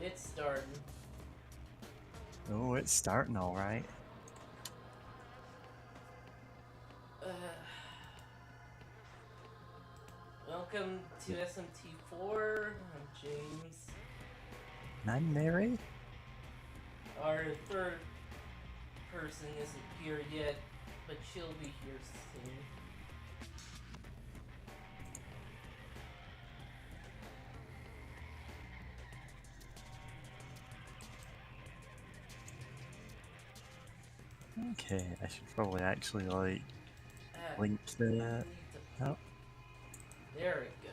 It's starting. Oh, it's starting alright. Uh, Welcome to SMT4. I'm James. And I'm Mary. Our third person isn't here yet, but she'll be here soon. Okay, I should probably actually, link We the... need to... Oh, There it goes.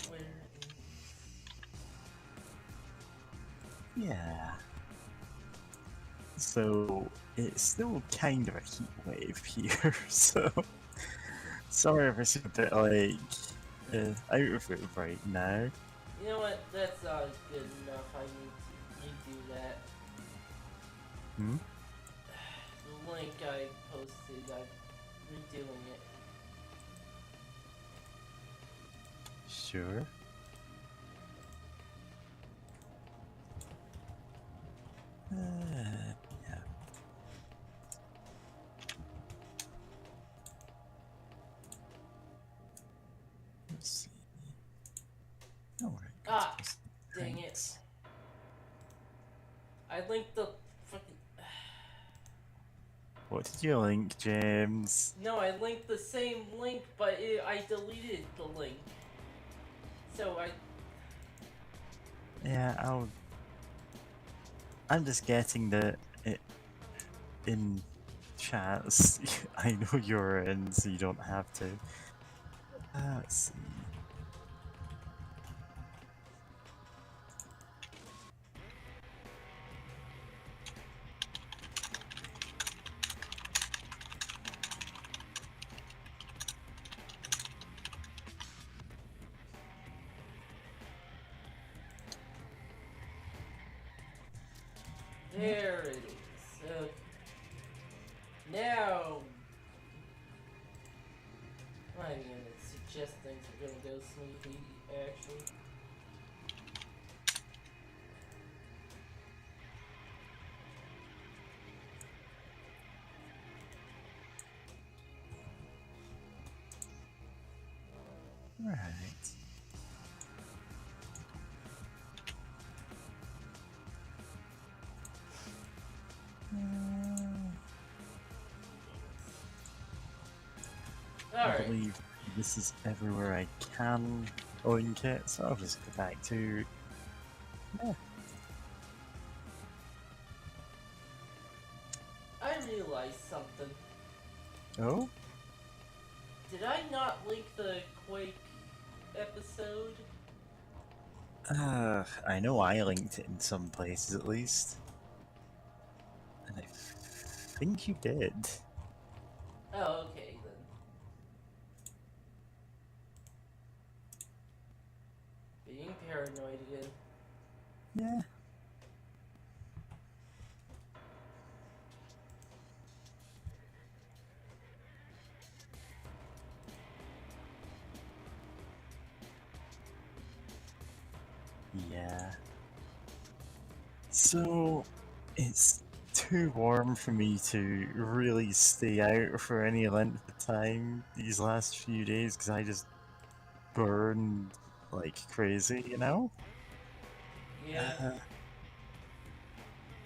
Where yeah. So, it's still kind of a heat wave here, so... Sorry if it's a bit, out of it right now. You know what? That's not good enough. I need to redo that. Hmm? The link I posted, I'm redoing it. Sure. Yeah. Let's see. Alright, Ah! Dang it. I linked the fucking... What did you link, James? No, I linked the same link, but I deleted the link. So Yeah, I'm just getting that in chats. I know you're in, so you don't have to. Let's see. There it is. Okay. Now, I'm gonna suggest things are gonna go smoothly, actually. Right. I Alright. believe this is everywhere I can link it, so I'll just go back to. Yeah. I realized something. Oh? Did I not link the Quake episode? I know I linked it in some places at least. And I think you did. Oh, okay then. Being paranoid again. Yeah. Yeah. So, it's too warm for me to really stay out for any length of time these last few days because I just burned like crazy, you know? Yeah.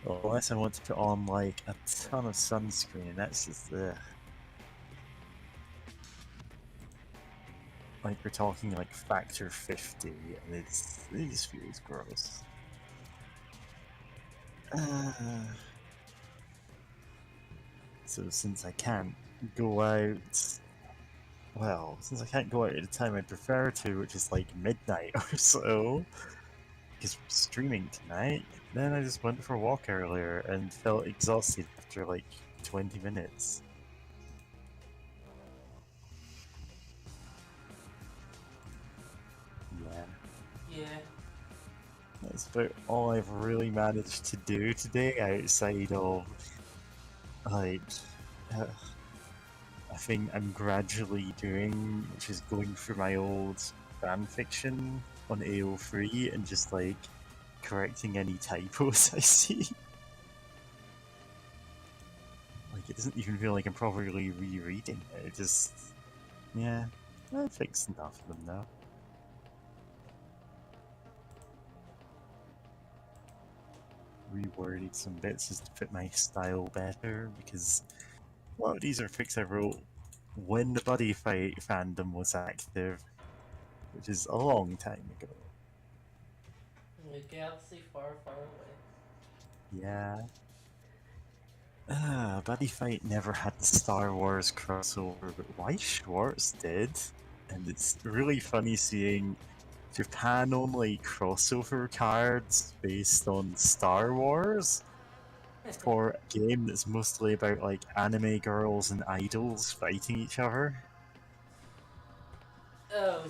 Unless I want to put on like a ton of sunscreen, that's just like we're talking like factor 50, and it just feels gross. So since I can't go out, well, since I can't go out at the time I prefer to, which is like midnight or so, because we're streaming tonight, then I just went for a walk earlier and felt exhausted after like 20 minutes. Yeah. Yeah. That's about all I've really managed to do today outside of like uh, a thing I'm gradually doing, which is going through my old fanfiction on AO3 and just like correcting any typos I see. Like it doesn't even feel like I'm properly rereading it. It just, yeah, I fixed enough of them now. Reworded some bits just to fit my style better because a lot of these are fics I wrote when the Buddy Fight fandom was active, which is a long time ago. In a galaxy far, far away. Yeah. Buddy Fight never had the Star Wars crossover, but Weiss Schwartz did. And it's really funny seeing Japan only crossover cards based on Star Wars for a game that's mostly about like anime girls and idols fighting each other. Oh,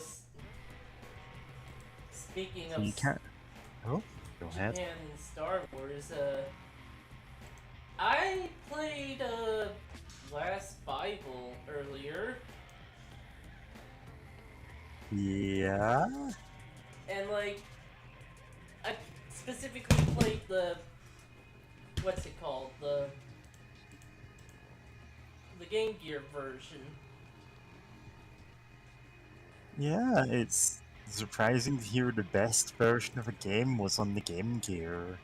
speaking So of you can't. Oh, go ahead. Japan and Star Wars, I played Last Bible earlier, Yeah. and like I specifically played the what's it called, the Game Gear version. Yeah, it's surprising to hear the best version of a game was on the Game Gear.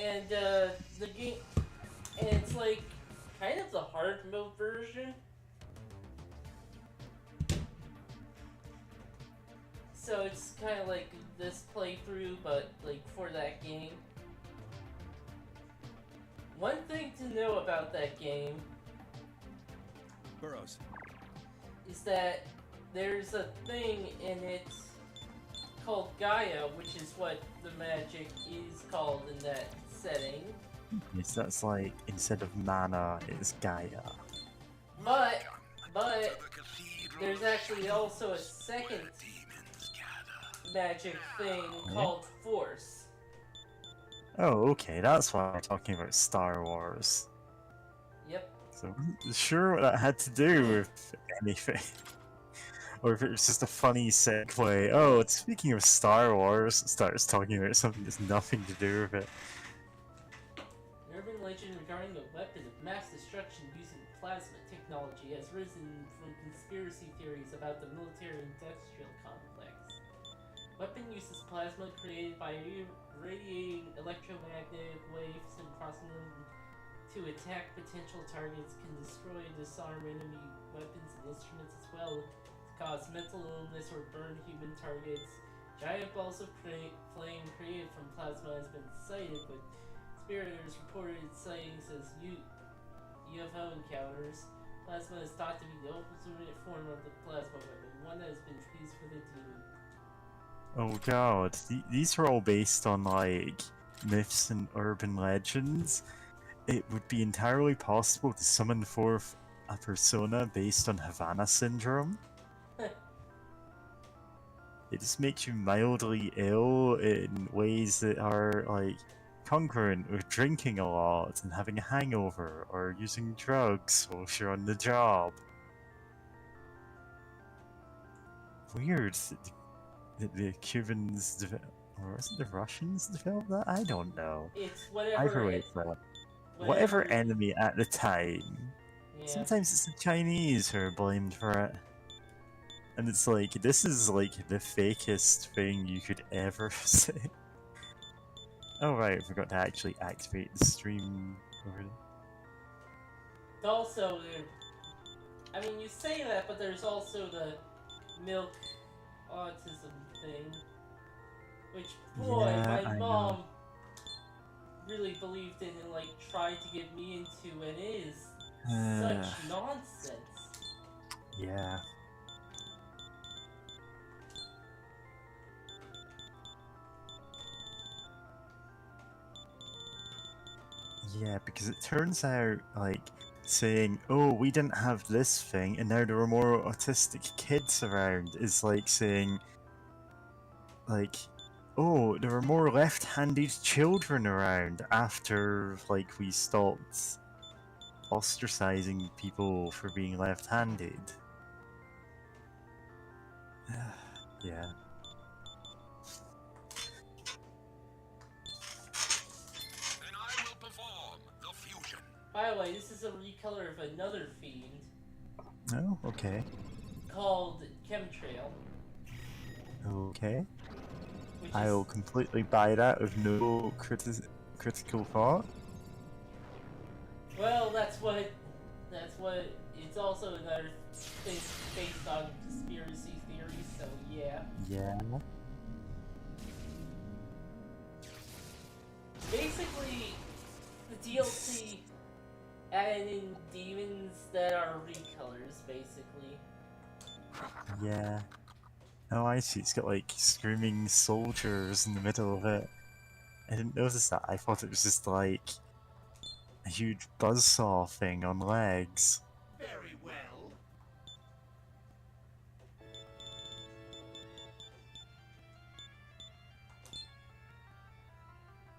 And the game, and it's like kind of the hard mode version. So it's kind of like this playthrough, but like for that game. One thing to know about that game Burrows. is that there's a thing in it called Gaia, which is what the magic is called in that setting. Yes, that's like instead of mana, it's Gaia. But there's actually also a second magic thing called Force. Oh, okay, that's why we're talking about Star Wars. Yep. So, I wasn't sure what that had to do with anything. Or if it was just a funny segue. Oh, speaking of Star Wars, it starts talking about something that's nothing to do with it. Urban legend regarding a weapon of mass destruction using plasma technology has risen from conspiracy theories about the military-industrial complex. Weapon uses plasma created by radiating electromagnetic waves and crossing them to attack potential targets, can destroy and disarm enemy weapons and instruments as well, to cause mental illness or burn human targets. Giant balls of flame created from plasma has been sighted, but conspirators reported sightings as UFO encounters. Plasma is thought to be the ultimate form of the plasma weapon, one that has been fused with a demon. Oh god, these are all based on like myths and urban legends. It would be entirely possible to summon forth a persona based on Havana syndrome. It just makes you mildly ill in ways that are like concurrent with drinking a lot and having a hangover or using drugs while you're on the job. Weird that the Cubans or was it the Russians developed that? I don't know. It's Either way, whatever enemy at the time. Yeah. Sometimes it's the Chinese who are blamed for it. And it's like, this is like the fakest thing you could ever say. Oh right, I forgot to actually activate the stream already. Also, I mean, you say that, but there's also the milk autism thing. Which, boy, Yeah, my I mom know. really believed in and, like, tried to get me into, and it is such nonsense. Yeah. Yeah, because it turns out, like, saying, oh, we didn't have this thing, and now there are more autistic kids around, is like saying, like, Oh, there were more left-handed children around after, like, we stopped ostracizing people for being left-handed. Yeah. Then I will perform the fusion. By the way, this is a recolor of another fiend Oh, okay. called Chemtrail. Okay. Which I is will completely buy that with no critical thought. well, that's what it's also another thing based on conspiracy theories, so yeah. Yeah. Basically, the DLC added in demons that are recolors, basically. Yeah. Oh, I see. It's got like screaming soldiers in the middle of it. I didn't notice that. I thought it was just like a huge buzzsaw thing on legs. Very well.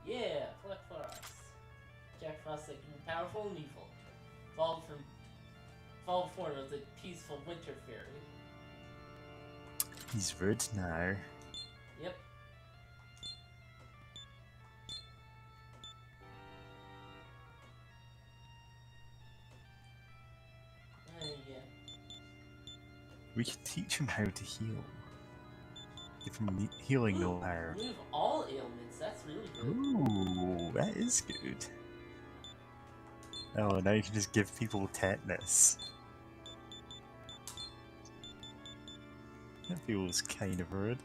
Yeah, Black Frost. Jack Frost that can be powerful and evil. Evolved form of the peaceful winter fairy. He's rude now. Yep. Yeah. We can teach him how to heal. Give him healing Ooh, know-how. remove all ailments. That's really good. Ooh, that is good. Oh, now you can just give people tetanus. That feels kind of rude.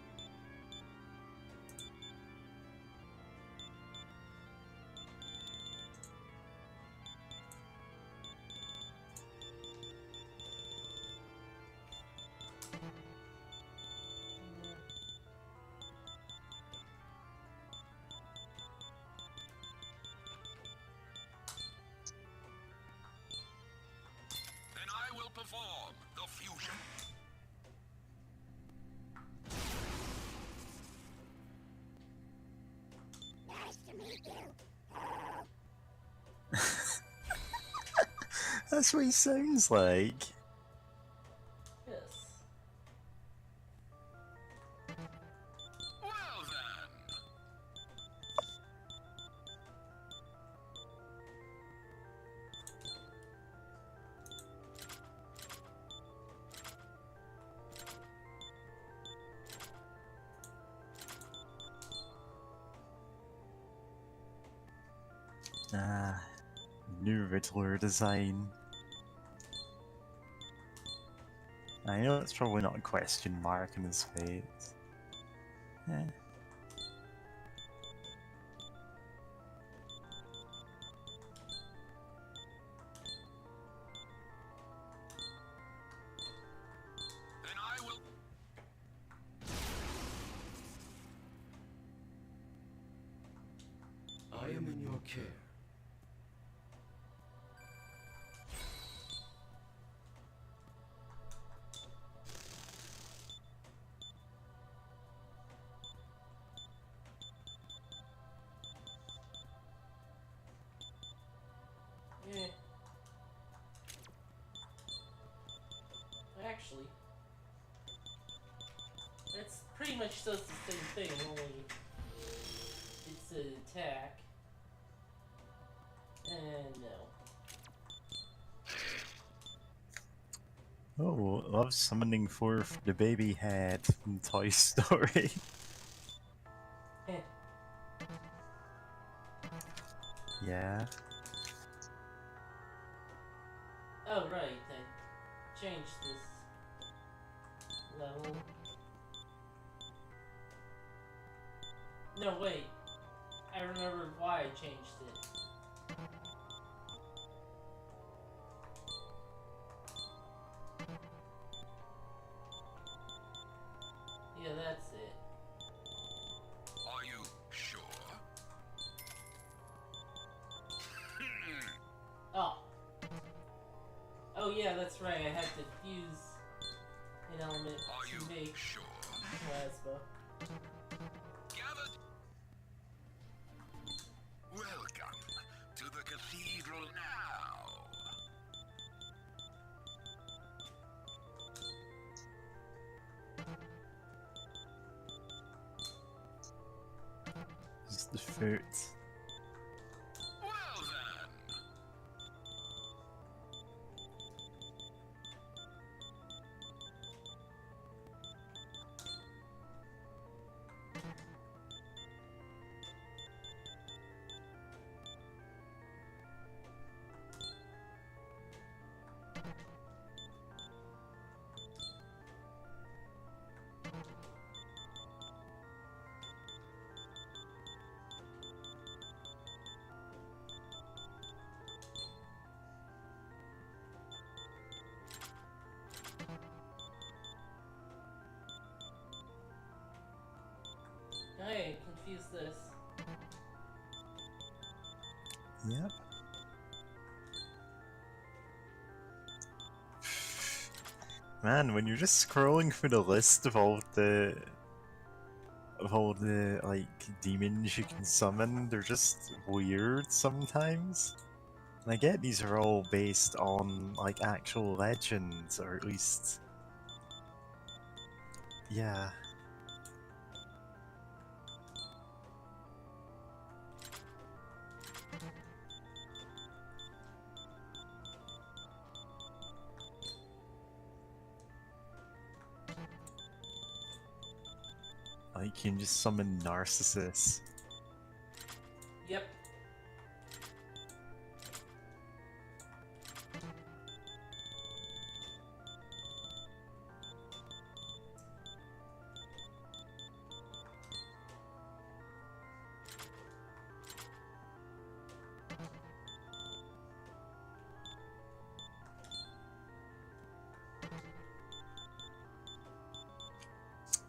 Then I will perform the fusion. Nice to meet you. That's what he sounds like. Yes. Well then. Ah, new Riddler design. I know it's probably not a question mark in his face. Eh. Then I will. I am in your care. Yeah. Actually, it's pretty much does the same thing, only it's an attack. And no. Oh, love summoning forth the baby head from Toy Story. Yeah. Oh, right, I changed this level. No, wait. I remember why I changed it. Yeah, that's it. Are you sure? Oh. Oh yeah, that's right, I had to fuse an element Are to you make sure? plasma. Gather the foot. Well then. I confuse this. Yep. Man, when you're just scrolling through the list of all the like demons you can summon, they're just weird sometimes. And I get these are all based on like actual legends, or at least yeah. Like you can just summon narcissists. Yep.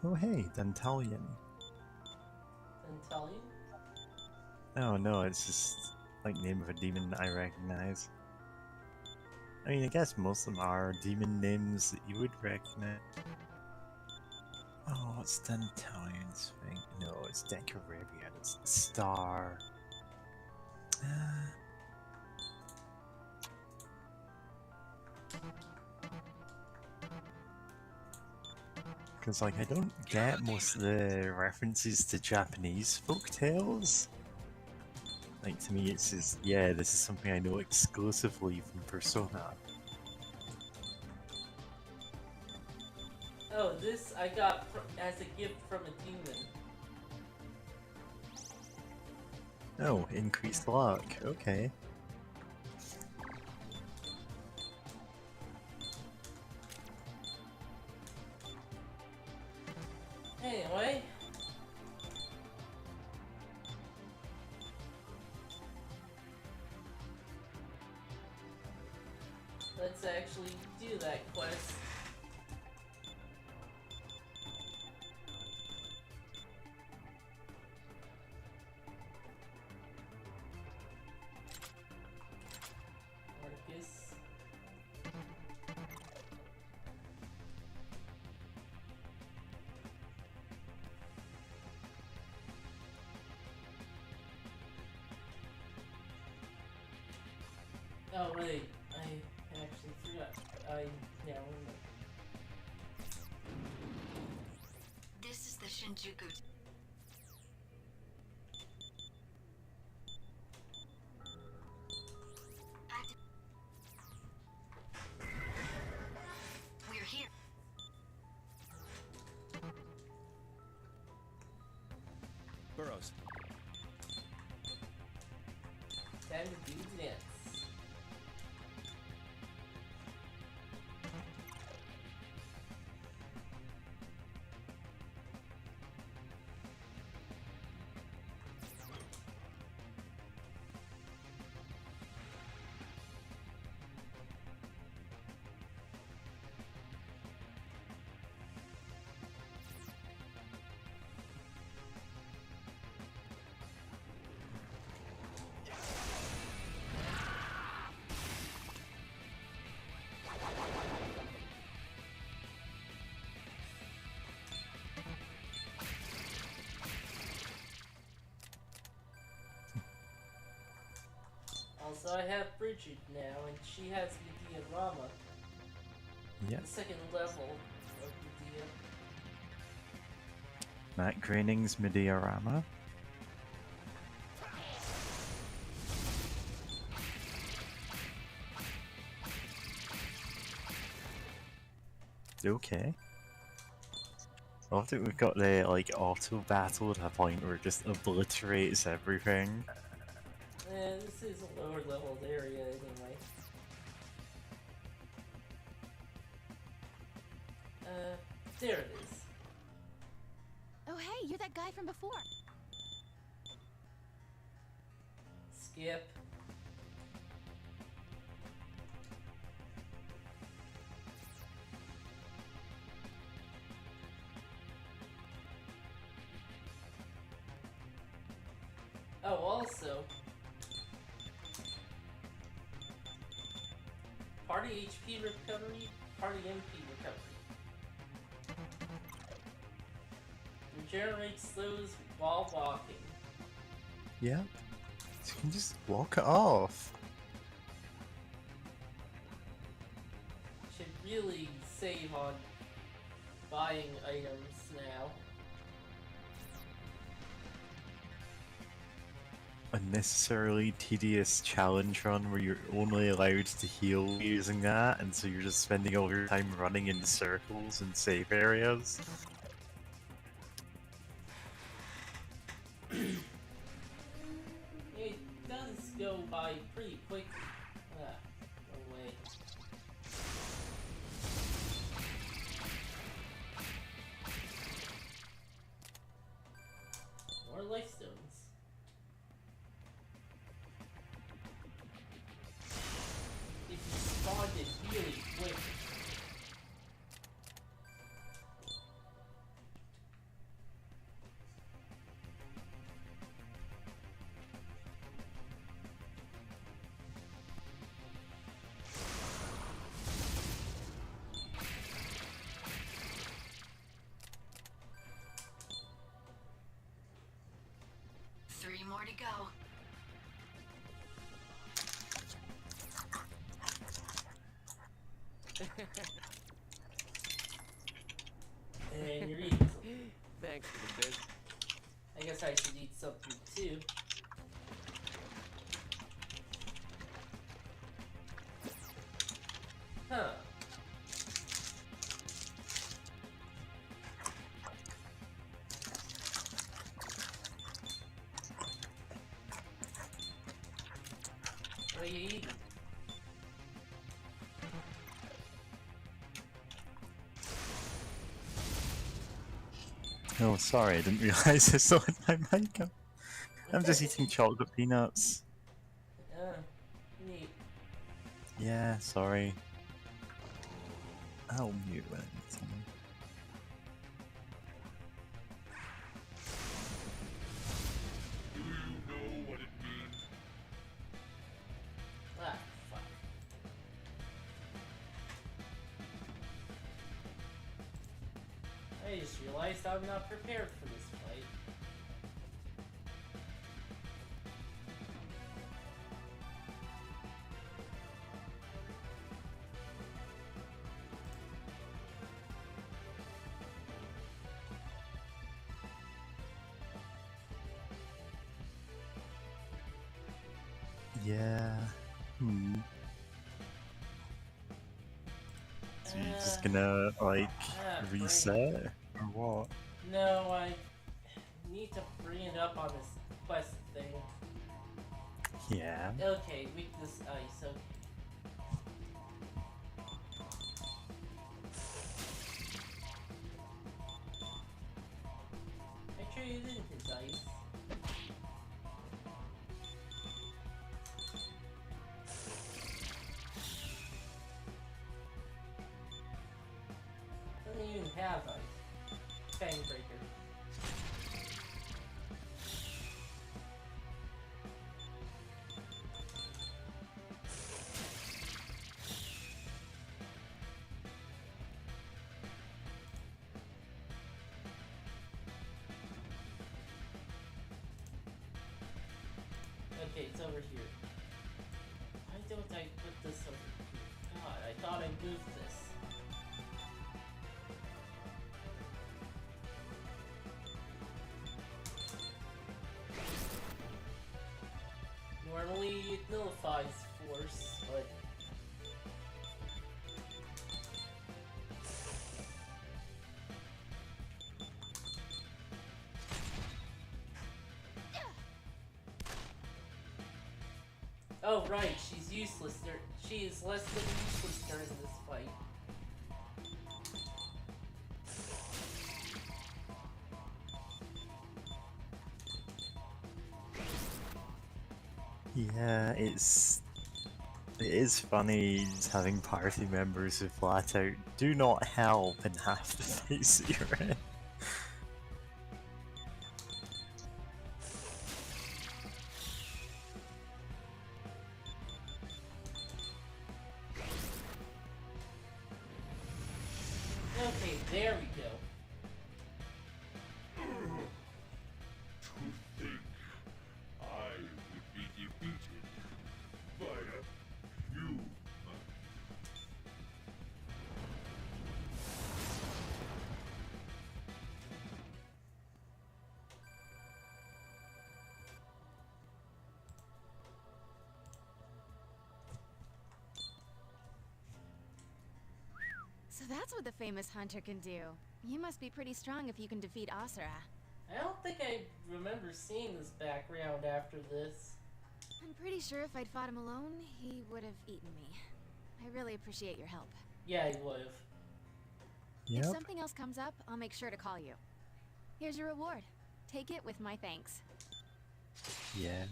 Oh hey, Dantalion. Italian? Oh no, it's just like name of a demon I recognize. I mean, I guess most of them are demon names that you would recognize. Oh, what's Dantalion's thing? No, it's Denkarabian. It's the star. Because, like, I don't get most of the references to Japanese folktales. Like, to me, it's just, yeah, this is something I know exclusively from Persona. Oh, this I got as a gift from a demon. Oh, increased luck. Okay. Anyway. Let's actually do that quest. Marcus. Oh wait, I actually forgot. Yeah, remember. This is the Shinjuku. We're here. Burrows. Time to do the dance. Also, I have Bridget now, and she has Medea Rama, Yep. the second level of Medea. Matt Groening's Medea-rama. Okay. I love that we've got the like auto battle at a point where it just obliterates everything. This is a lower level area anyway. There it is. Oh, hey, you're that guy from before. Skip. Oh, also, party HP recovery, party MP recovery. Regenerates those while walking. Yep. So you can just walk it off. Should really save on buying items now. Unnecessarily tedious challenge run where you're only allowed to heal using that, and so you're just spending all your time running in circles in safe areas. It does go by pretty quick. No way. More life stones. If you spawned it really quick. Three more to go. And you're eating something. Thanks for the bit. I guess I should eat something too. Huh. What are you eating? Oh, sorry, I didn't realize I saw it in my mic. I'm just eating chocolate peanuts. Neat. Yeah, sorry. I'll mute when I need something. Do you know what it means? Ah, fuck. I just realized I'm not prepared for this fight. Yeah. So you're just gonna, like, Bring- reset? Or what? No, I need to bring it up on this quest thing. Yeah. Okay, weakness ice, okay. I traded in his ice. Doesn't even have ice. Fang breaker. Okay, it's over here. Why don't I put this over here? God, I thought I moved this. Normally it nullifies force, but Oh right, she's useless. She is less than useless during this fight. Yeah, it is funny just having party members who flat out do not help in half the fights that you're in. Okay, there we go. To think I would be defeated by a human. So that's what the famous hunter can do. You must be pretty strong if you can defeat Asura. I don't think I remember seeing this background after this. I'm pretty sure if I'd fought him alone, he would have eaten me. I really appreciate your help. Yeah, he would've. If Yep. something else comes up, I'll make sure to call you. Here's your reward. Take it with my thanks. Yeah.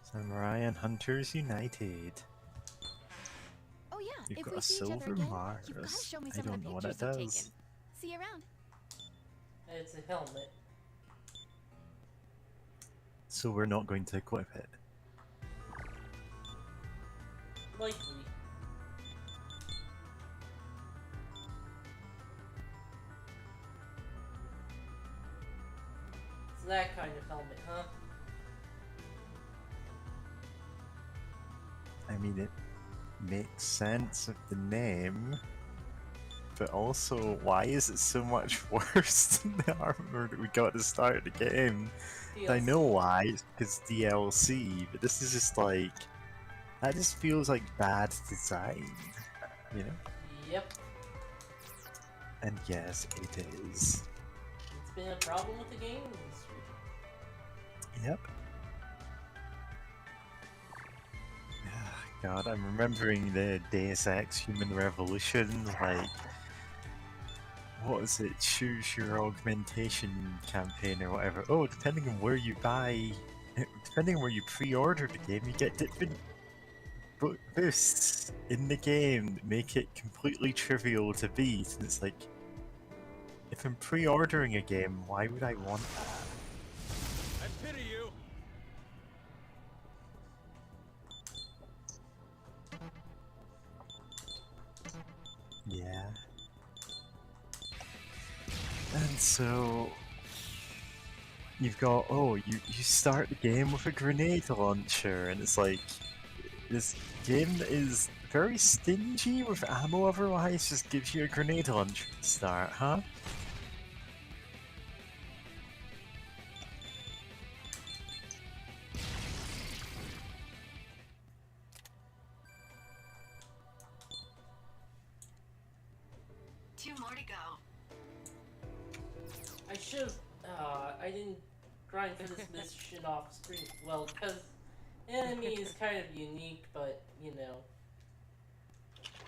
Samurai and Hunters United. Oh yeah, You've if got we a see each other silver again, Mars. you've got to show me I some of don't the know what pictures it you've does. taken. See you around. It's a helmet. So we're not going to equip it. Likely. It's that kind of helmet, huh? I mean, it makes sense of the name, but also, why is it so much worse than the armor that we got at the start of the game? I know why, it's because DLC, but this is just like, that just feels like bad design, you know? Yep. And yes, it is. It's been a problem with the gaming industry. Yep. God, I'm remembering the Deus Ex Human Revolution, like, what was it? Choose your augmentation campaign or whatever. Oh, depending on where you buy, depending on where you pre-order the game, you get different boosts in the game that make it completely trivial to beat. And it's like, if I'm pre-ordering a game, why would I want that? I pity you. Yeah. And so you've got, oh, you start the game with a grenade launcher, and it's like, this game that is very stingy with ammo otherwise just gives you a grenade launcher to start, huh? Two more to go. I should've, I didn't grind for this mission off screen. Well, because enemy is kind of unique, but, you know,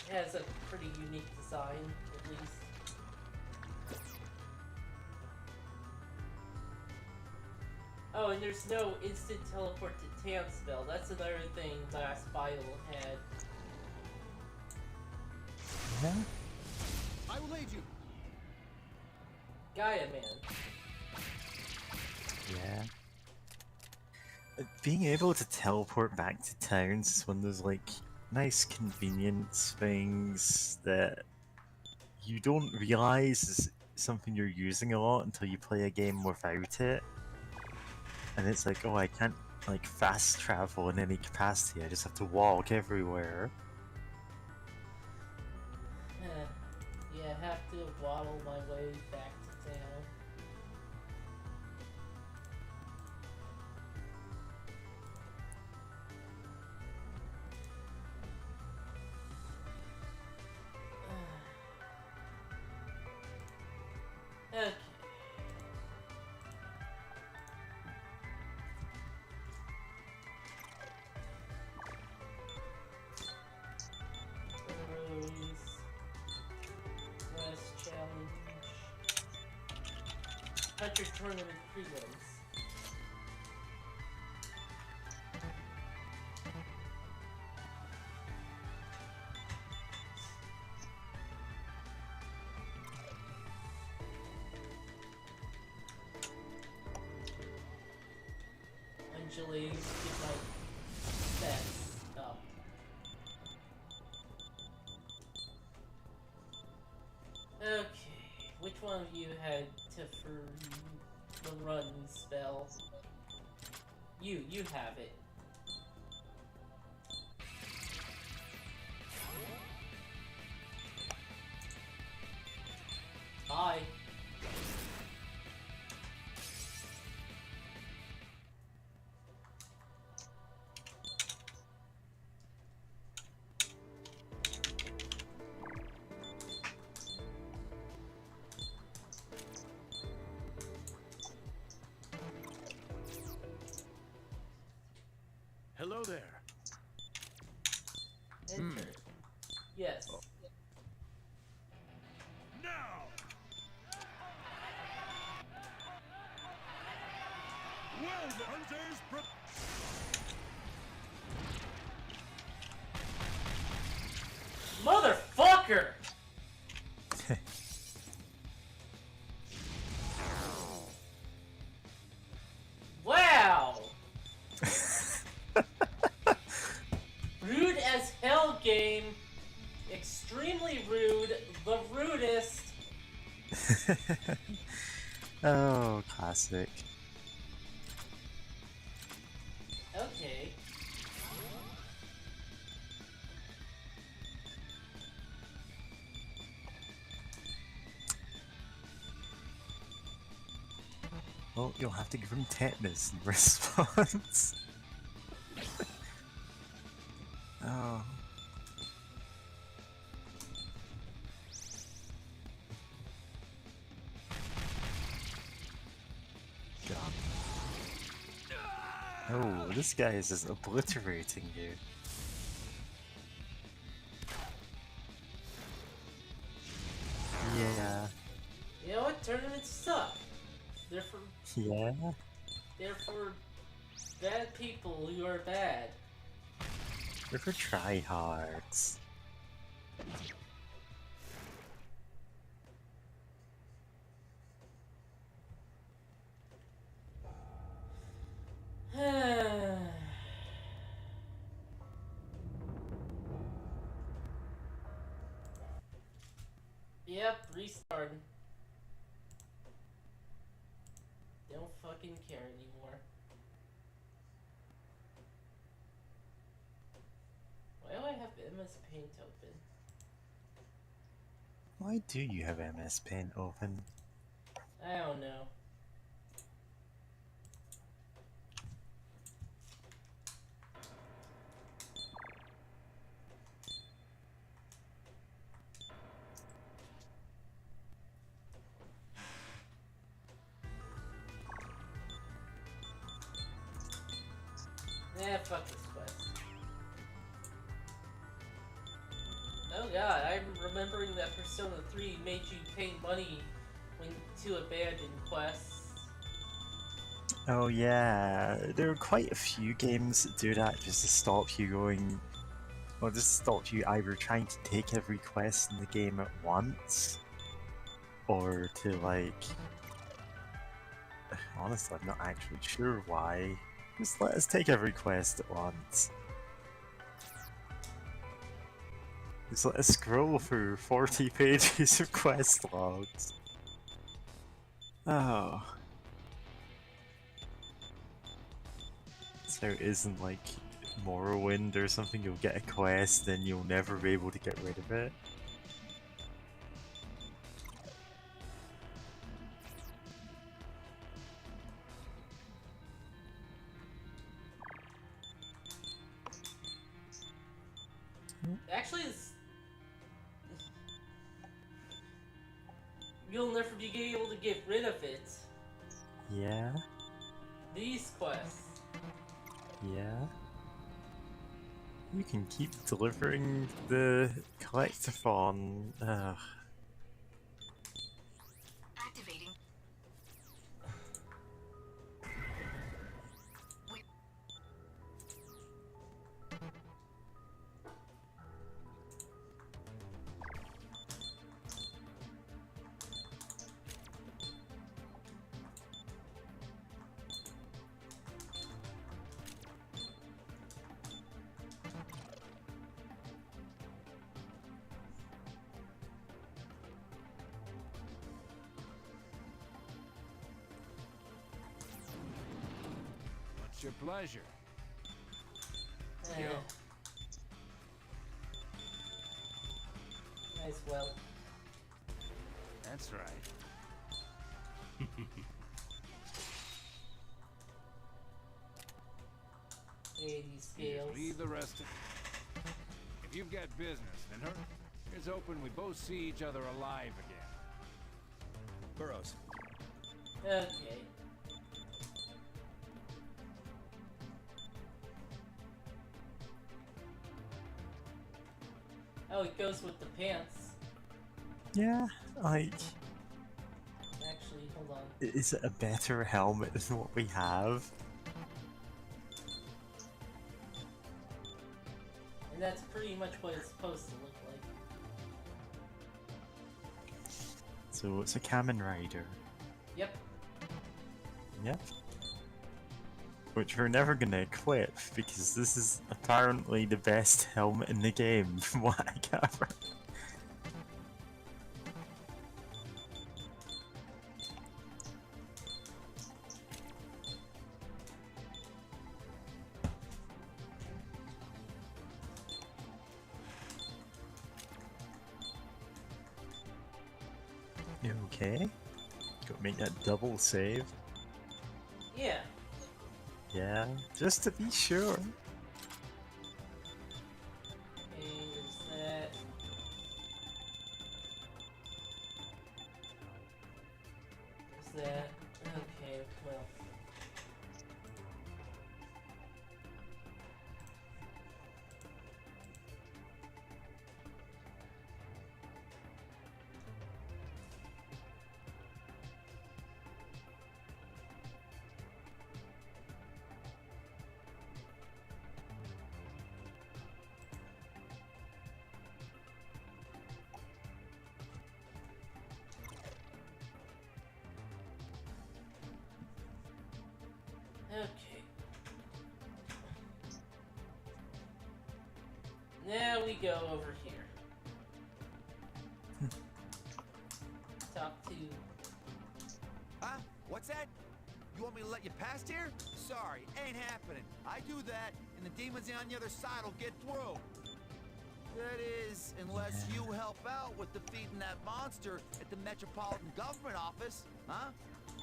it has a pretty unique design, at least. Oh, and there's no instant teleport to Tam spell. That's another thing last Bible had. Yeah? I will aid you. Gaia Man. Yeah. Being able to teleport back to towns is one of those, like, nice convenience things that you don't realize is something you're using a lot until you play a game without it. And it's like, oh, I can't, like, fast travel in any capacity, I just have to walk everywhere. Yeah, I have to waddle my way back to town. Okay. start your tournament prelims. Anjali, get my stats up. Okay, which one of you had the run spell? You have it. Bye. Hello there. Enter. Yes. Now! Well, the hunters Motherfucker! Wow! Rude as hell game. Extremely rude. The rudest. Oh, classic. Okay. Well, you'll have to give him tetanus in response. Oh. God. Oh, this guy is just obliterating you. Yeah. You know what? Tournaments suck. They're for Yeah. bad people who are bad. They're for tryhards. Yep, restarting. Don't fucking care anymore. Why do I have MS Paint open? Why do you have MS Paint open? I don't know. Fuck this quest. Oh god, I'm remembering that Persona 3 made you pay money to abandon quests. Oh yeah, there are quite a few games that do that just to stop you going, or just stop you either trying to take every quest in the game at once, or to like, honestly I'm not actually sure why, just let us take every quest at once. Just let us scroll through 40 pages of quest logs. Oh. So it isn't like Morrowind or something, you'll get a quest and you'll never be able to get rid of it. Actually, you'll never be able to get rid of it. Yeah? These quests. Yeah? You can keep delivering the collectathon. Ugh. Activating. your pleasure. Eh. Nice, well. That's right. 80 You scales. just leave the rest of. If you've got business, then here's hoping we both see each other alive again. Burrows. Okay. Oh, it goes with the pants. Yeah, like, Actually, hold on. is it a better helmet than what we have? And that's pretty much what it's supposed to look like. So it's a Kamen Rider. Yep. Yep. Which we're never gonna equip because this is apparently the best helmet in the game, from what I gather. You okay? Gotta make that double save. Yeah. Yeah, just to be sure. Okay, there's that. There's that. Okay, well. Okay. Now we go over here. Talk to... Huh? What's that? You want me to let you past here? Sorry, ain't happening. I do that, and the demons on the other side will get through. That is, unless you help out with defeating that monster at the Metropolitan Government Office, huh?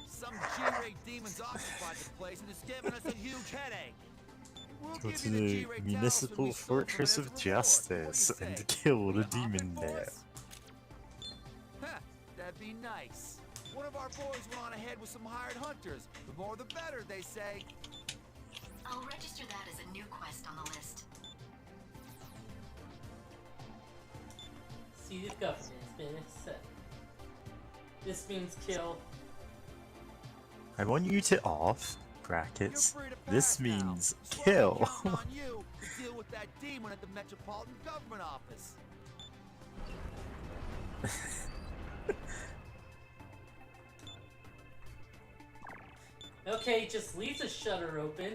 Some G-Ray demons occupied the place and it's giving us a huge headache. We'll Go give to you the G-Ray talisman Municipal we stole from Fortress of Ezra Ford. Justice What do you and say? kill the You demon hopping, there. boys? Huh, that'd be nice. One of our boys went on ahead with some hired hunters. The more the better, they say. I'll register that as a new quest on the list. Seat of government has been set. This means kill. I want you to off brackets. You're free to This pass now. means Slowly kill. counting on you to deal with that demon at the Metropolitan Government Office. Okay, just leave the shutter open.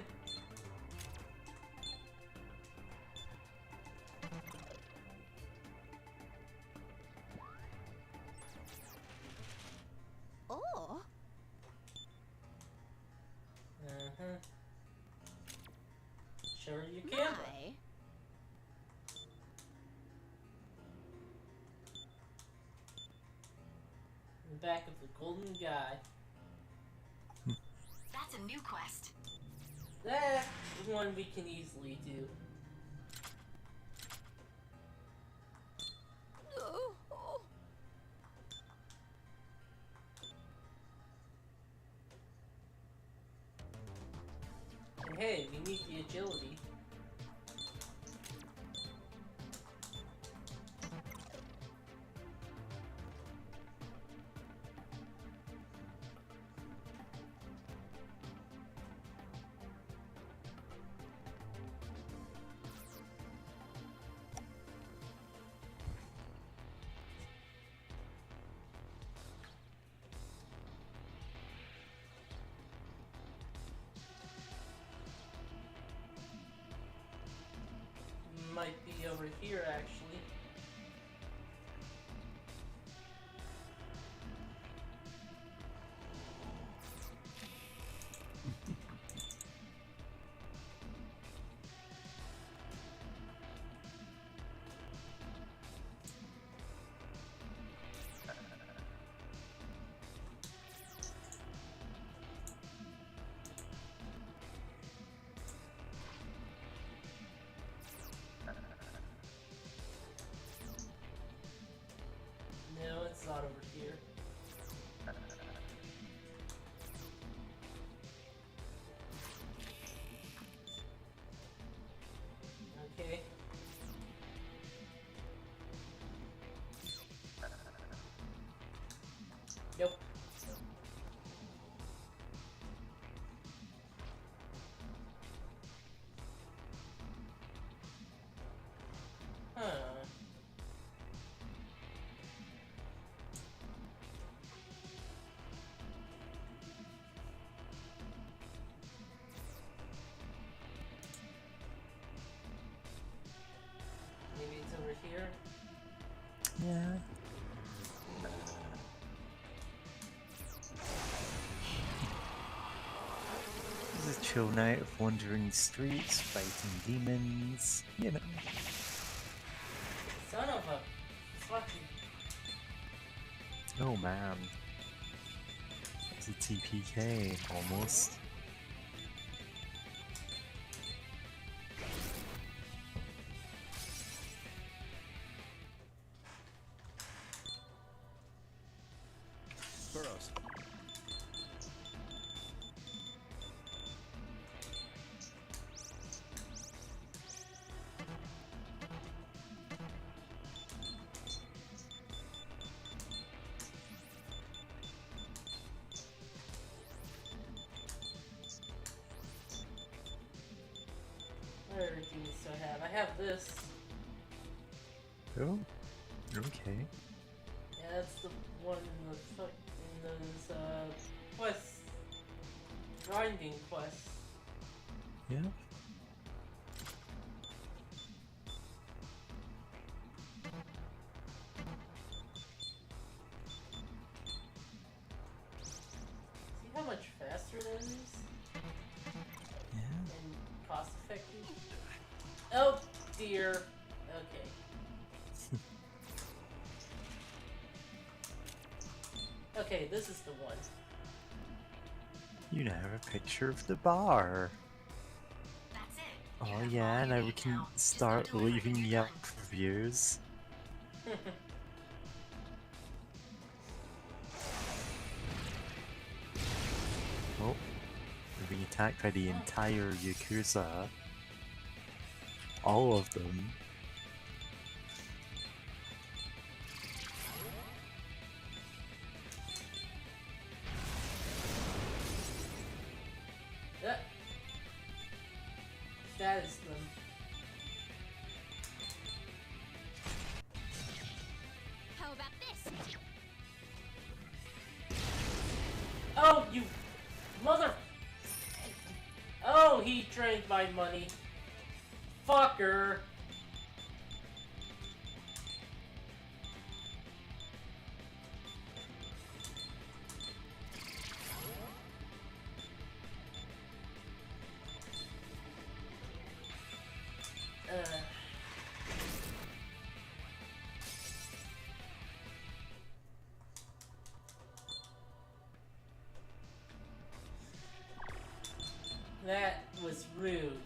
Oh. Uh-huh. Show her your camera. My. In the back of the golden guy. That's a new quest. That's one we can easily do. Oh. And hey, we need the agility. Might be over here, actually. Yeah. This is a chill night of wandering streets, fighting demons, you know. Son of a fucking. Oh man. It's a TPK, almost. Burrows. What other things do I have? I have this. Oh, okay. Yeah, that's the one in the in those quests, grinding quests. Yeah. See how much faster that is? Yeah. And cost effective? Oh dear. Okay. Okay, this is the one. You now have a picture of the bar. That's it. Oh You have yeah, all you now we need can now. Just start go do it when leaving you're Yelp done. reviews. Oh, we're being attacked by the entire Yakuza. All of them. That is them. How about this? Oh, you mother! Oh, he drained my money. Fucker! That was rude.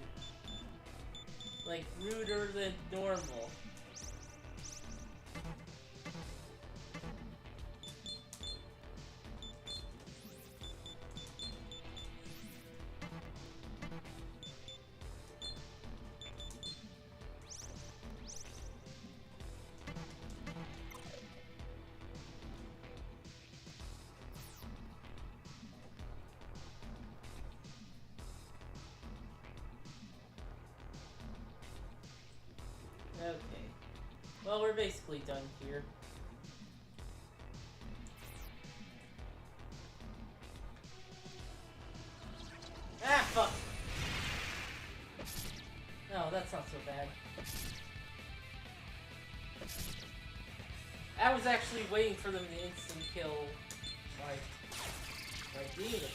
Like, ruder than normal. Okay. Well, we're basically done here. Ah, fuck! No, that's not so bad. I was actually waiting for them to instant kill my demons.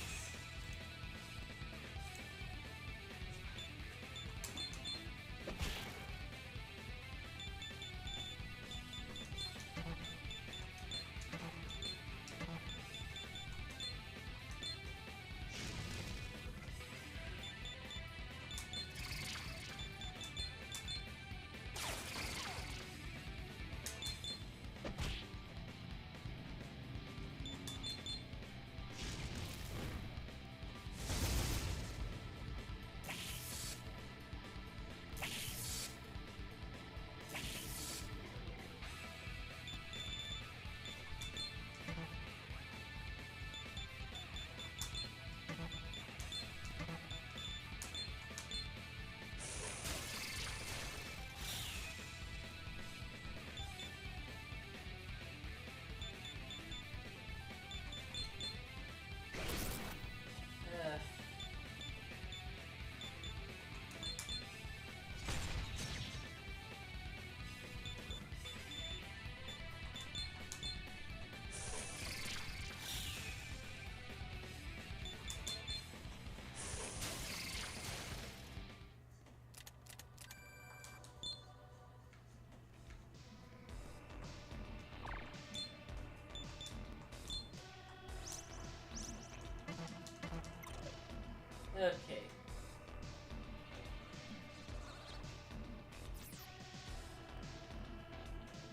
Okay.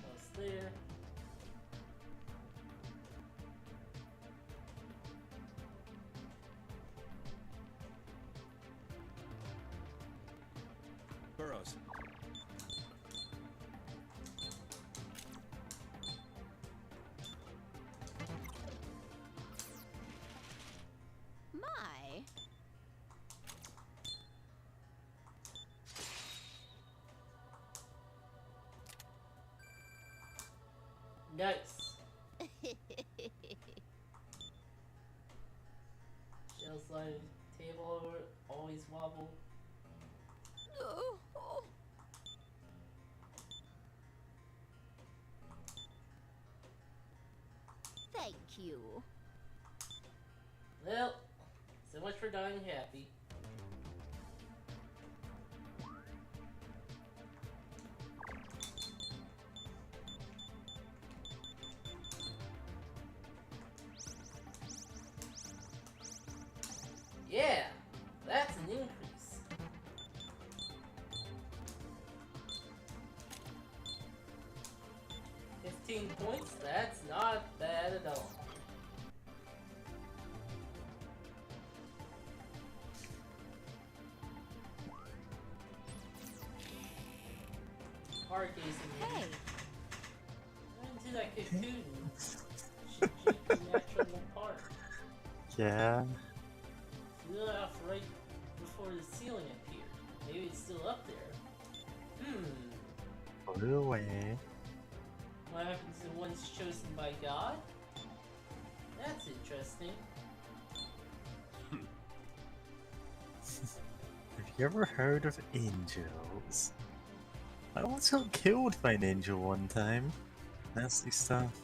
Almost there. Burrows. My. Nice. Shell slide table always wobble. Thank you. Well, so much for dying happy. Yeah, that's an increase. $15 points, that's not bad at all. Hard gazing. Hey. Into that cocoon. Shinjuku Natural Park. Yeah. Flew off right before the ceiling appeared. Maybe it's still up there. Flew away. What happens to ones chosen by God? That's interesting. Have you ever heard of angels? I almost got killed by an angel one time. Nasty stuff.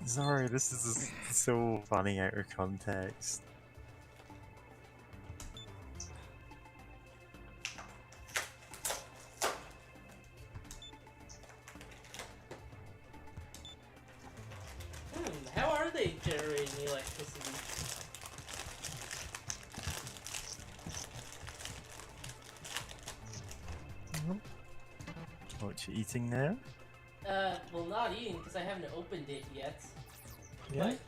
Sorry, this is so funny out of context. How are they generating electricity? What you eating now? Well, not eating because I haven't opened it yet. Yeah. But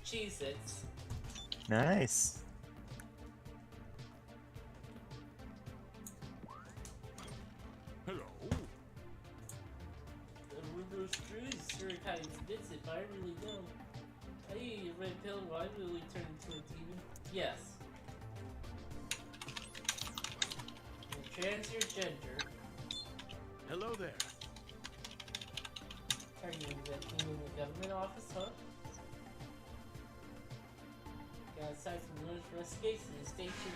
Cheez-Its. Nice. Hello. The Rubber Screws sure kind of fits it, but I really don't. I eat a red pill, will I really turn into a demon? Yes. And trans your gender. Hello there. Are you working in the government office, huh? Got aside from North West Gates to the station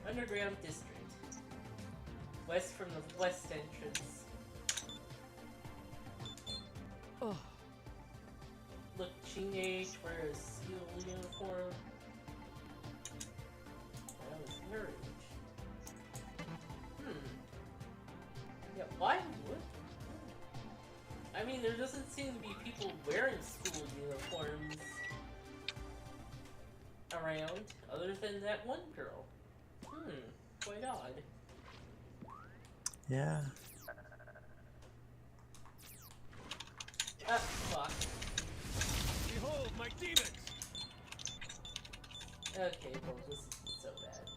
underground district. West from the west entrance. Oh. Look teenage, wear a steel uniform. That was your age. Yeah, why would? I mean, there doesn't seem to be people wearing school uniforms around, other than that one girl. Quite odd. Yeah. Ah, fuck. Behold my demons. Okay, well, this isn't so bad.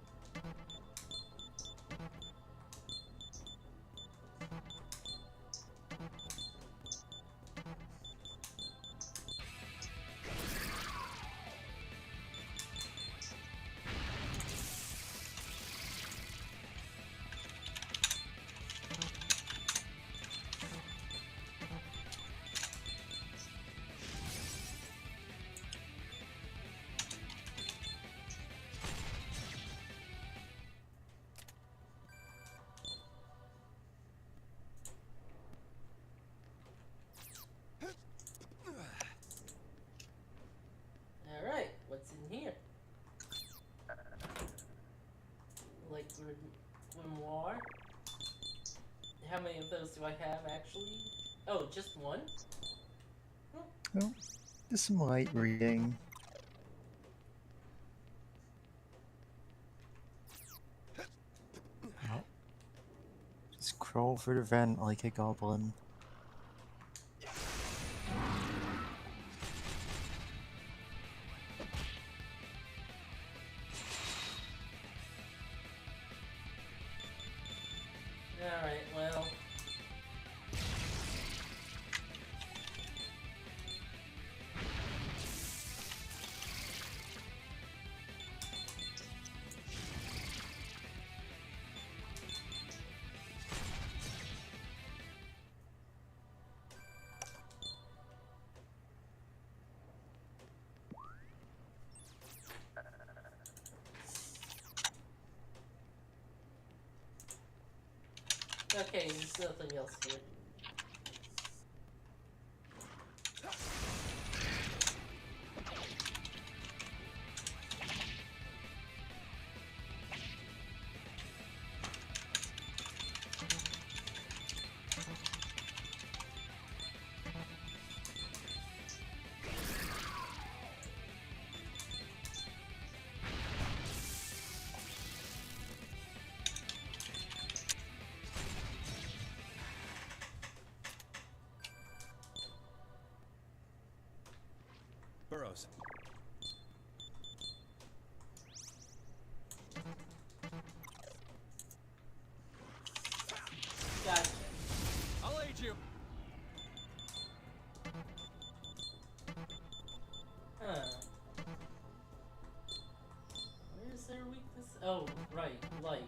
Alright, what's in here? Like grimoire? How many of those do I have actually? Oh, just one? No. Just some light reading. Oh. Just crawl through the vent like a goblin. Alright, well. Okay, there's nothing else here. Burrows. Gotcha. I'll aid you. Huh. Where's their weakness? Oh, right, light.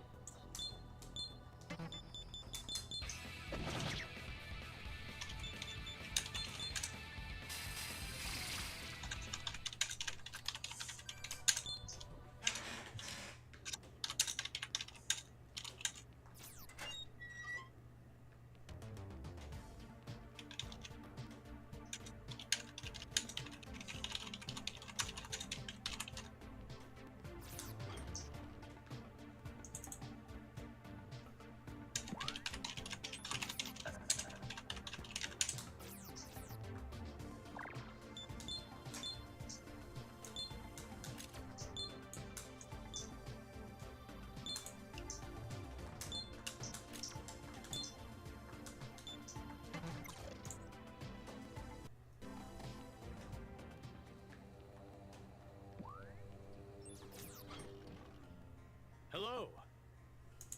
Hello.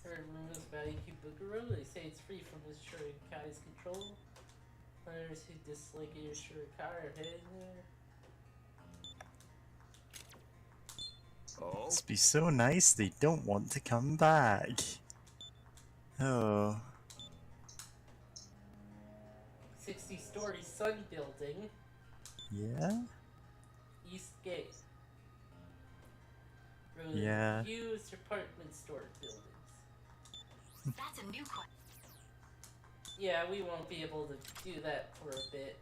Heard rumors about Ikebukuro. They say it's free from the Shurikai's control. Players who dislike your Shurikai are heading there. Oh. Must be so nice they don't want to come back. Oh. 60-story sun building. Yeah? East Gate. Yeah. Used apartment store buildings. That's a new quest. Yeah, we won't be able to do that for a bit.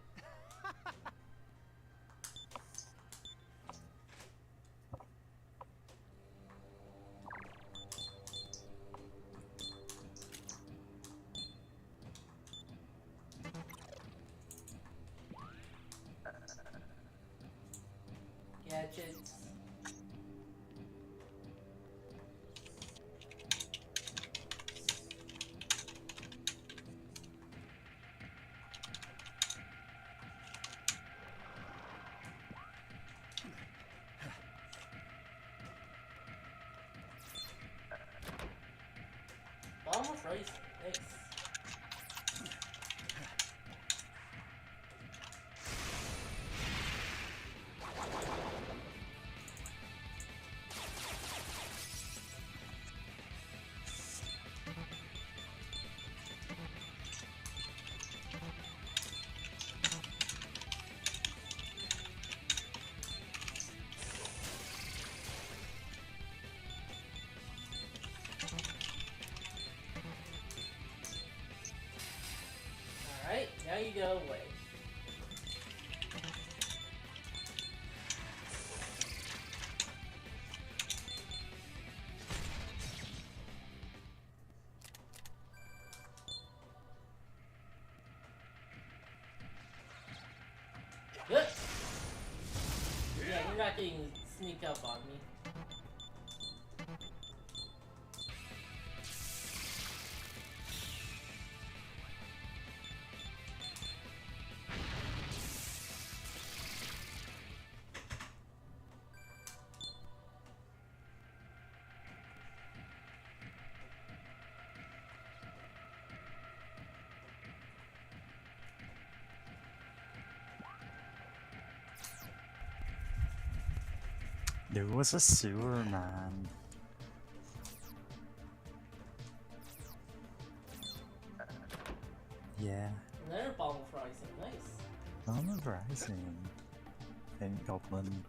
Gadgets. Bomb of rice. Nice. Alright, now you go away. Good. You're not getting to sneak up on me. There was a sewer man. Yeah, Another bottle of rising, nice. I'm a rising. Thank Goblin.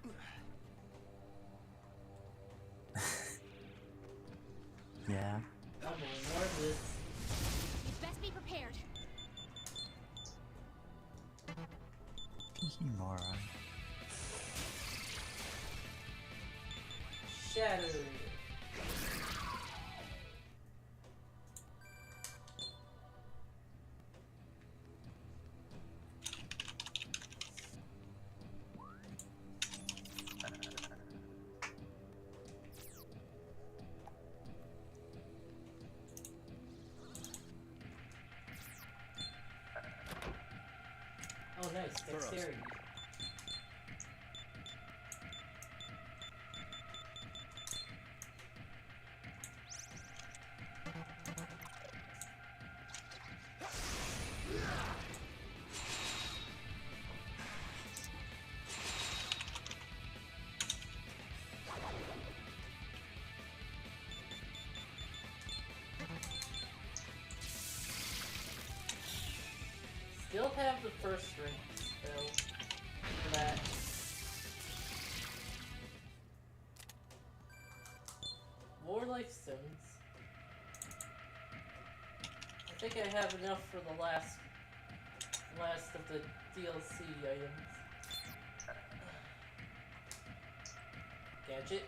Yeah. I'm doing more of this. You'd best be prepared. Kikimora. Shatter. Oh, nice. Dexterity. Still have the first ring spell for that. More life stones. I think I have enough for the last of the DLC items. Gadget.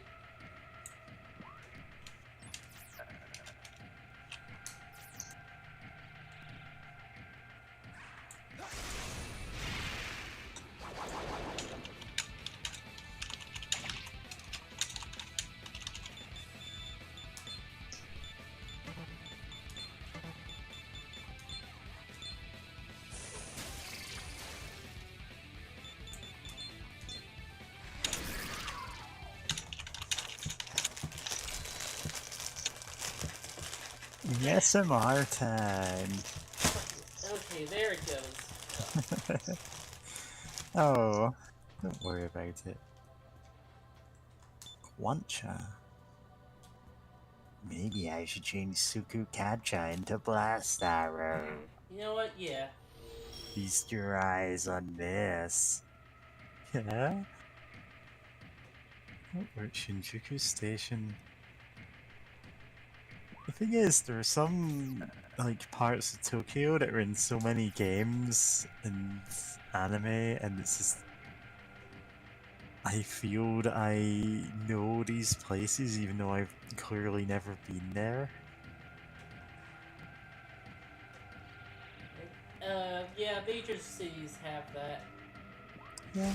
Yes, MR time. Okay, there it goes. Oh, don't worry about it. Quancha. Maybe I should change Suku Kacha into Blast Arrow. You know what? Yeah. Feast your eyes on this. Yeah? Oh, we're at Shinjuku Station. The thing is, there are some like parts of Tokyo that are in so many games and anime, and it's just I feel that I know these places even though I've clearly never been there. Yeah, major cities have that. Yeah.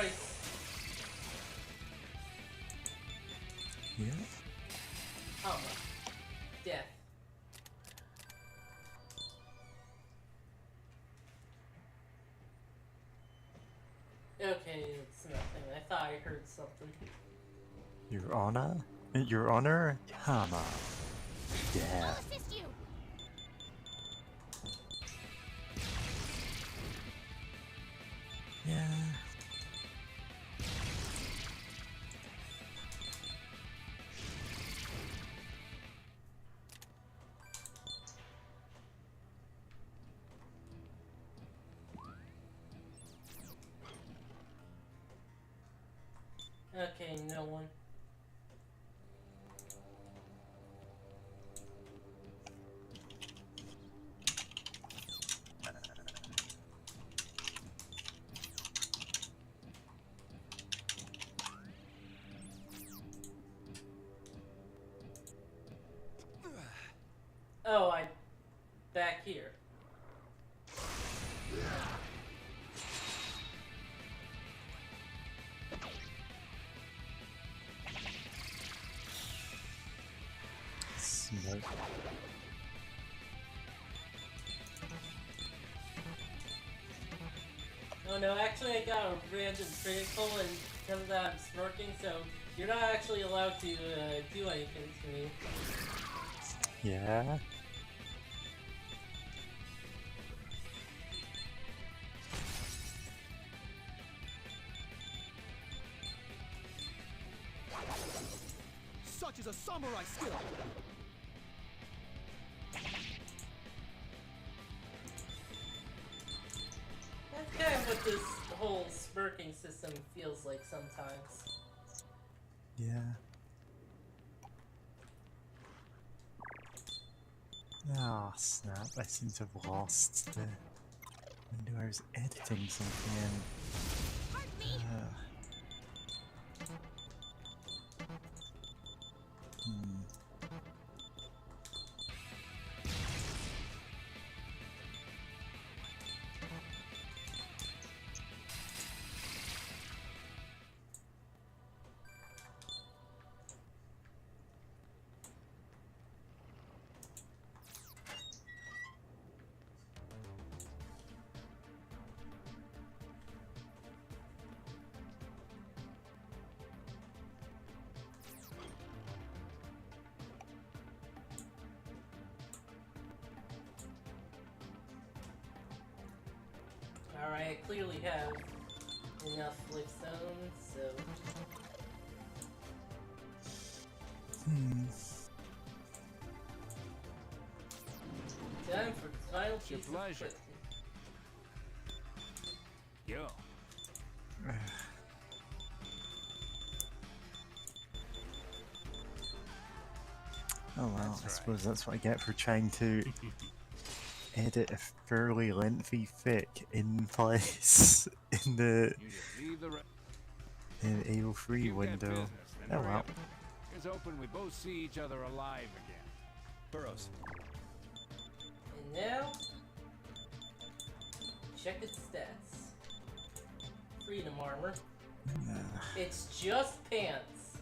Christ. Yeah. Oh, death. Okay, it's nothing. I thought I heard something. Your Honor? Your Honor? Hama. I'll Yeah. assist you. Yeah. Okay, no one. Oh, I... back here. Smoke. Oh no, actually I got a random critical and because of that I'm smirking, so you're not actually allowed to do anything to me. Yeah. Such is a samurai skill. That's kind of what this whole smirking system feels like sometimes. Yeah. Ah, snap. I seem to have lost the window. I was editing something in. Pardon me. Hmm. Alright, I clearly have enough flip stones, so... Hmm. Time for the final It's your piece of pleasure. equipment. Yo. Oh well, That's I right. suppose that's what I get for trying to edit a fairly lengthy fic in place in the You just leave the rest. in AO3 You've got window. business, then Oh hurry well. up. It's open, we both see each other alive again. Burrows. And now... check its stats. Freedom armor. It's just pants.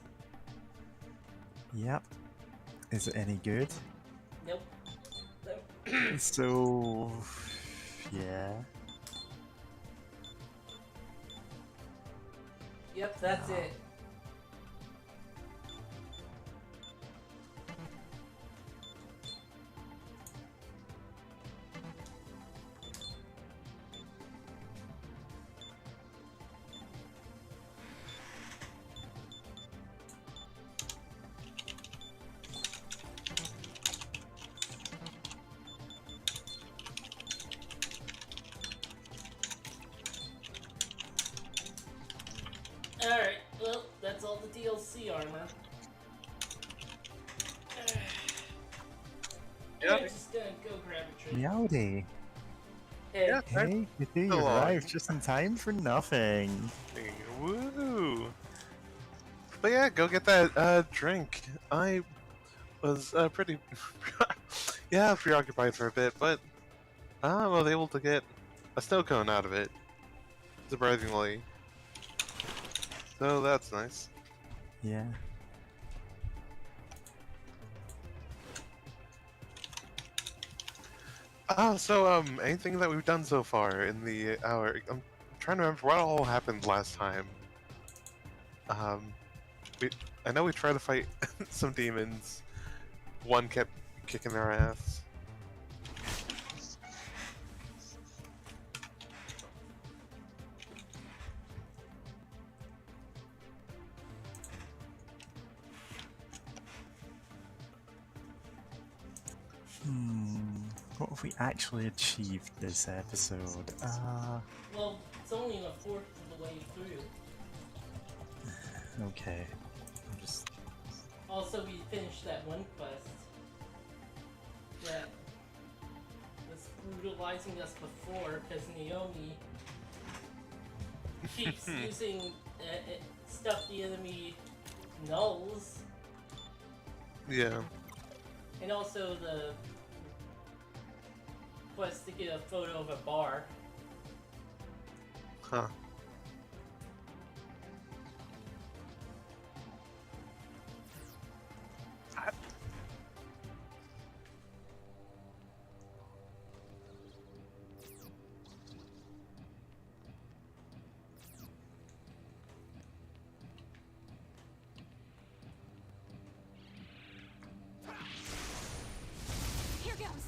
Yep. Is it any good? Nope. So yeah. Yep, that's No. it. Alright, well, that's all the DLC armor. Yeah. I'm just gonna go grab a drink. Meowdy. Hey, Yeah. Hey, you Hello. arrived just in time for nothing. Woo! But yeah, go get that drink. I was pretty preoccupied for a bit, but I was able to get a snow cone out of it. Surprisingly. Oh, that's nice. Yeah. Anything that we've done so far in the hour? I'm trying to remember what all happened last time. Um, we, I know we tried to fight some demons. One kept kicking our ass. What have we actually achieved this episode? Well, it's only a fourth of the way through. Okay. I'm just... Also, we finished that one quest that was brutalizing us before because Naomi keeps using stuff the enemy nulls, Yeah. and also the quest to get a photo of a bar. Huh. Here goes.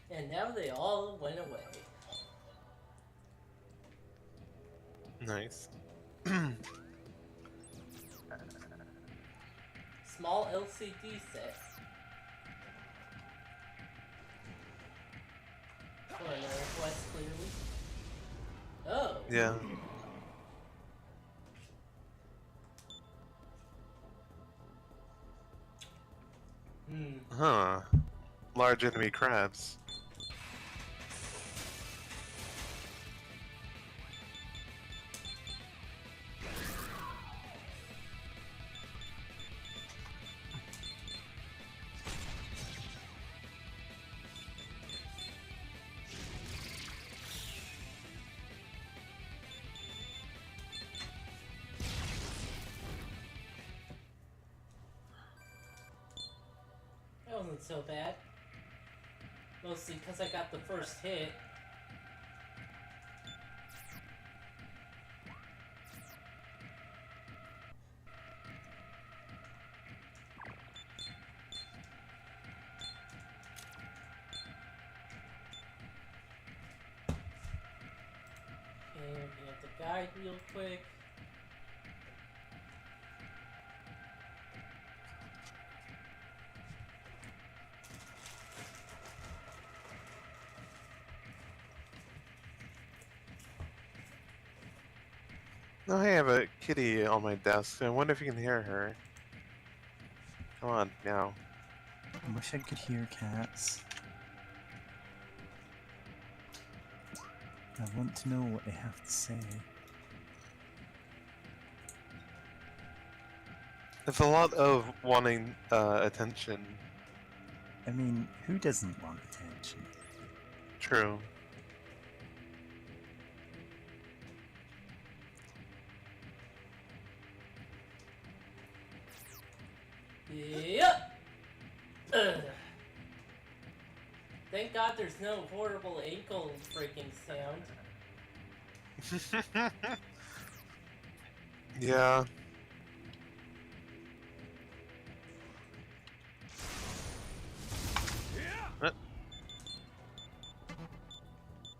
And now they all went away. Nice. Small LCD set. For another quest, clearly. Oh. Yeah. Huh. Large enemy crabs. That wasn't so bad. Mostly because I got the first hit. Okay, looking at the guide real quick. Oh, hey, I have a kitty on my desk. I wonder if you can hear her. Come on, now. I wish I could hear cats. I want to know what they have to say. It's a lot of wanting attention. I mean, who doesn't want attention? True. Yep. Ugh. Thank God there's no horrible ankle breaking sound. Yeah.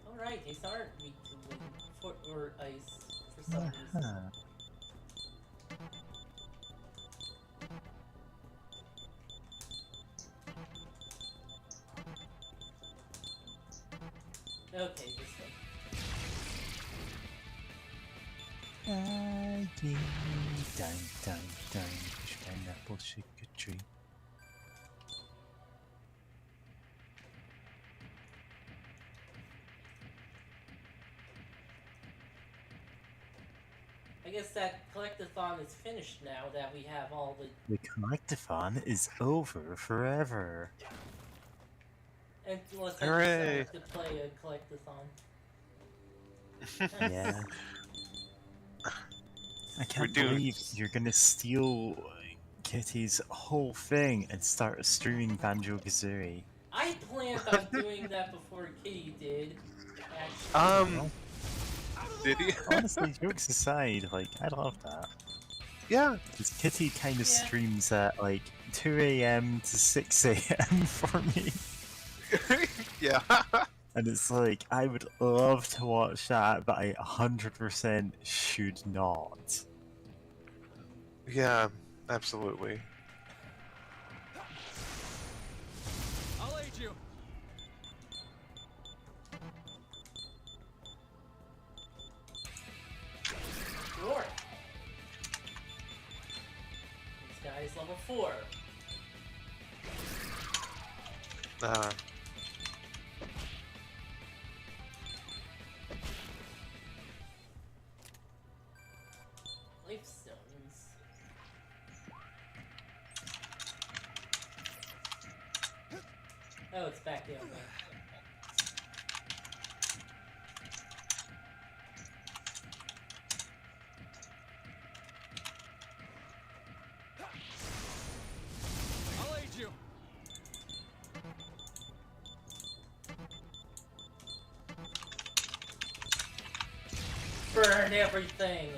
Alright, these aren't weak to wind or ice for some reason. Uh-huh. Okay, this way. Push pineapple, shake a tree. I guess that collectathon is finished now that we have all the... The collectathon is over forever. And let's Hooray. decide to play a collectathon. Yeah. I can't doomed. believe you're gonna steal Kitty's whole thing and start streaming Banjo-Kazooie. I planned on doing that before Kitty did, actually. Did he? Honestly, jokes aside, like, I love that. Yeah. Because Kitty kind of Yeah. streams at, like, 2 a.m. to 6 a.m. for me. Yeah. And it's like, I would love to watch that, but I 100% should not. Yeah, absolutely. I'll aid you. Four. This guy's level 4. Life stones. Oh, it's back the other way. I'll aid you. Burn everything!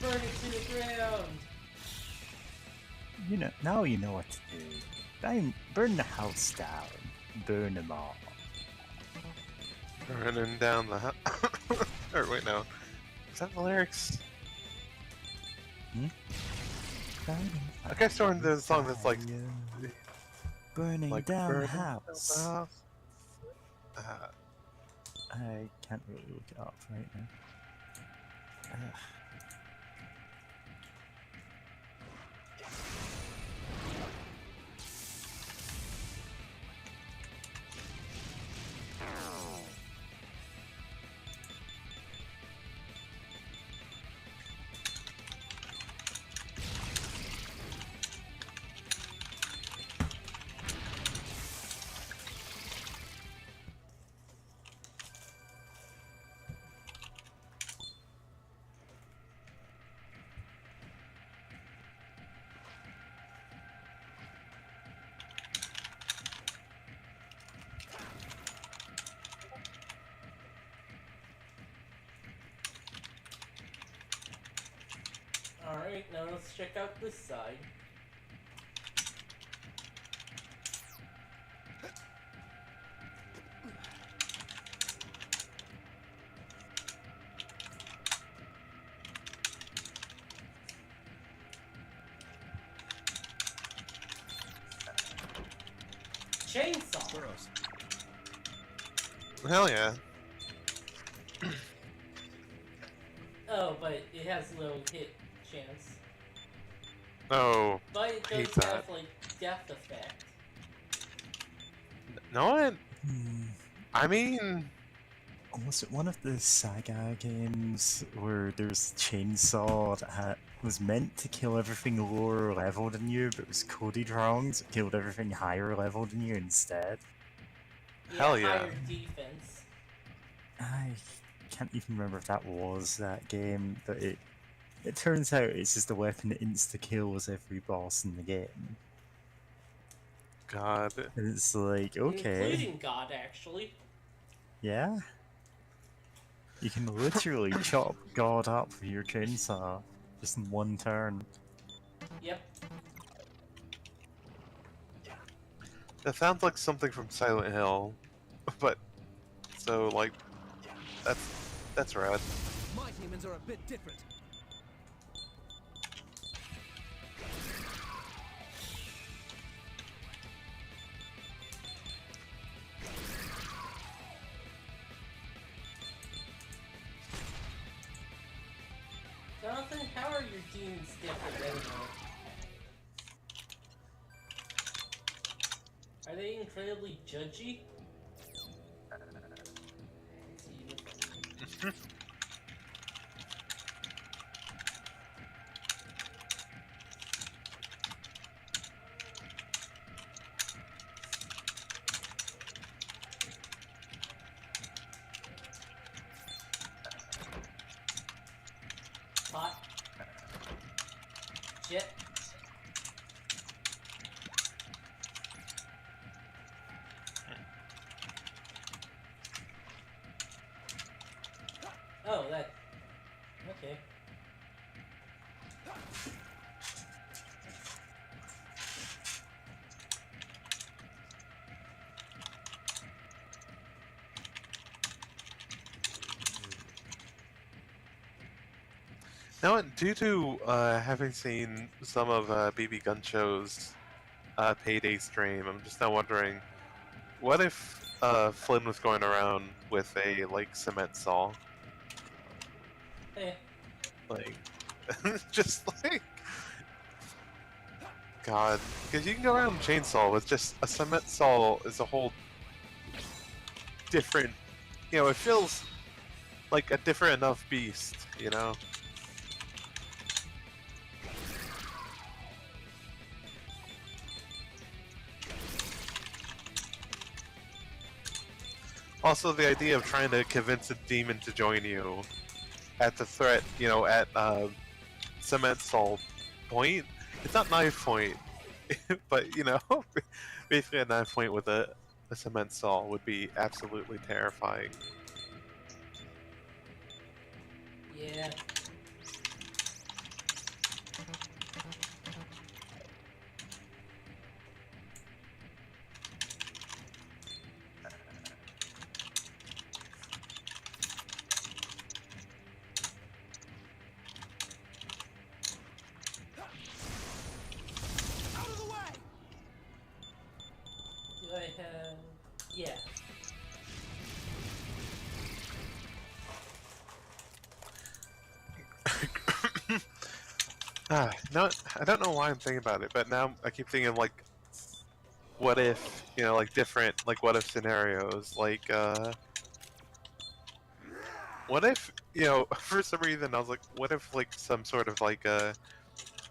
Burn it to the ground! You know, now you know what to do. Burn the house down. Burn them all. Running down the house. Or wait, no. Is that the lyrics? I guess during the song that's like, burning like down burning the down house. the house. I can't really look it up right now. Alright, now let's check out this side. Chainsaw! Hell yeah. Oh, but it has low hit chance. Oh, But it hate does have, that. like, death effect. no one. Hmm. I mean, Was it one of the Saga games where there's a chainsaw that was meant to kill everything lower level than you, but was coded wrong, so it killed everything higher level than you instead? Hell yeah. Higher defense. I can't even remember if that was that game, but it turns out it's just a weapon that insta-kills every boss in the game. God. And it's like, okay, Including God, actually. yeah? You can literally chop God up with your chainsaw, just in one turn. Yep. That sounds like something from Silent Hill, but so like that's rad. My demons are a bit different. Jonathan, how are your demons different anyway? Are they incredibly judgy? Shit. Oh, that... Okay. Now, due to having seen some of BB Gun Show's Payday stream, I'm just now wondering, what if Flynn was going around with a like cement saw, Hey. like just like God, because you can go around with a chainsaw with just a cement saw is a whole different, you know, it feels like a different enough beast, you know. Also, the idea of trying to convince a demon to join you at the threat, you know, at cement saw point. It's not knife point, but you know, basically a knife point with a cement saw would be absolutely terrifying. Yeah. Out of the way! Do I have... Yeah. No, I don't know why I'm thinking about it, but now I keep thinking like, what if, you know, like different, like what if scenarios, like what if, you know, for some reason I was like, what if like some sort of like a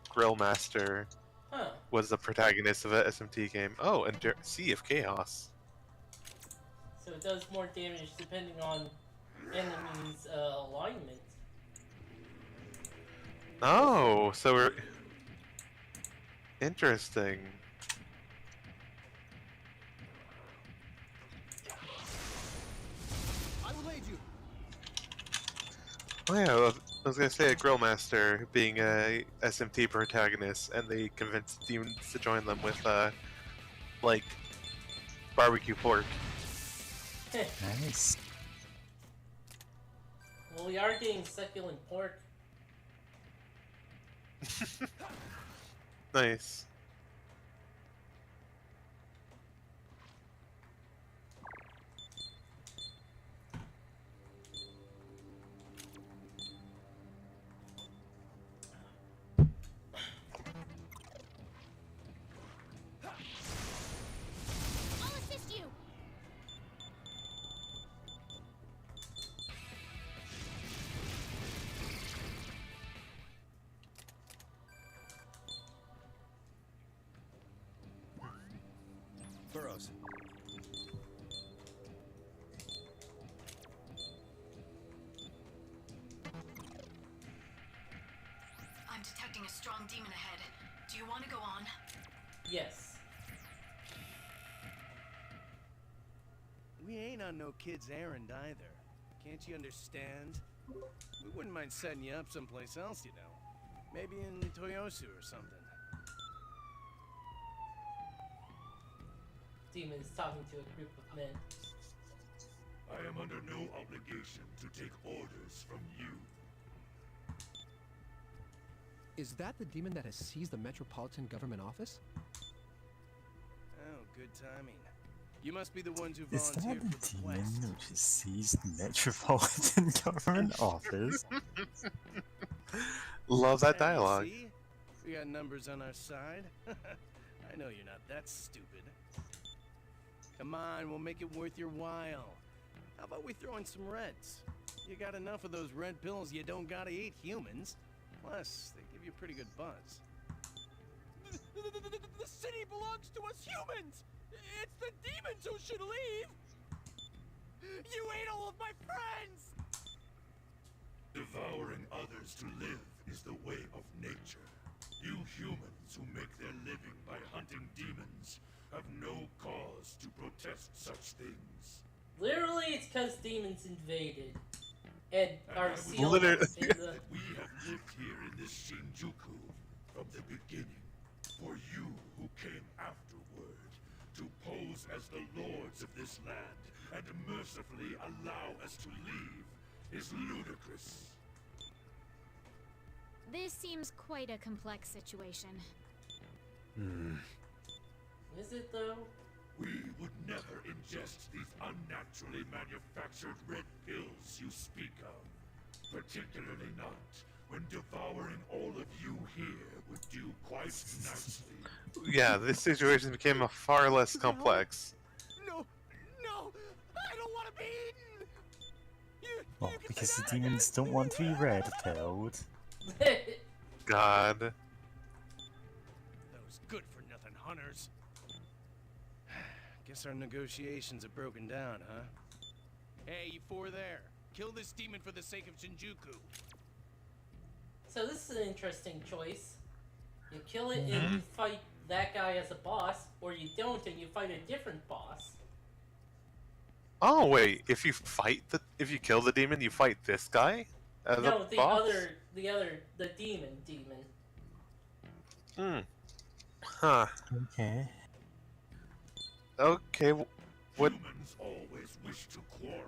grill master Huh. was the protagonist of a SMT game? Oh, and Sea of Chaos. So it does more damage depending on enemy's alignment. Oh, so we're interesting. I will aid you. Oh yeah, I was gonna say a grill master being a SMT protagonist, and they convinced demons to join them with like barbecue pork. Nice. Well, we are getting succulent pork. Nice. I'll assist you. Burrows. I'm detecting a strong demon ahead. Do you want to go on? Yes. We ain't on no kid's errand either. Can't you understand? We wouldn't mind setting you up someplace else, you know. Maybe in Toyosu or something. Demon is talking to a group of men. I am under no obligation to take orders from you. Is that the demon that has seized the Metropolitan Government Office? Oh, good timing. You must be the ones who Is that volunteered the for the demon quest. which has seized the Metropolitan Government Office? Love that Hey, dialogue. see? We got numbers on our side. I know you're not that stupid. Come on, we'll make it worth your while. How about we throw in some reds? You got enough of those red pills, you don't gotta eat humans. Plus, they give you a pretty good buzz. The city belongs to us humans! It's the demons who should leave! You ate all of my friends! Devouring others to live is the way of nature. You humans who make their living by hunting demons have no cause to protest such things. Literally, it's because demons invaded and are I sealed would up Literally. in the. that we have lived here in this Shinjuku from the beginning, for you who came afterward to pose as the lords of this land and mercifully allow us to leave is ludicrous. This seems quite a complex situation. Is it though? We would never ingest these unnaturally manufactured red pills you speak of. Particularly not when devouring all of you here would do quite nicely. Yeah, this situation became a far less complex. No, no, I don't want to be eaten. Well, You can because say the that again. demons don't want to be red-pilled. God. Those good-for-nothing hunters. Guess our negotiations have broken down, huh? Hey, you four there. Kill this demon for the sake of Shinjuku. So this is an interesting choice. You kill it and you fight that guy as a boss, or you don't and you fight a different boss. Oh wait, if you kill the demon, you fight this guy as No, a boss? the demon. Hmm. Huh. Okay. Okay. What? Humans always wish to quarrel,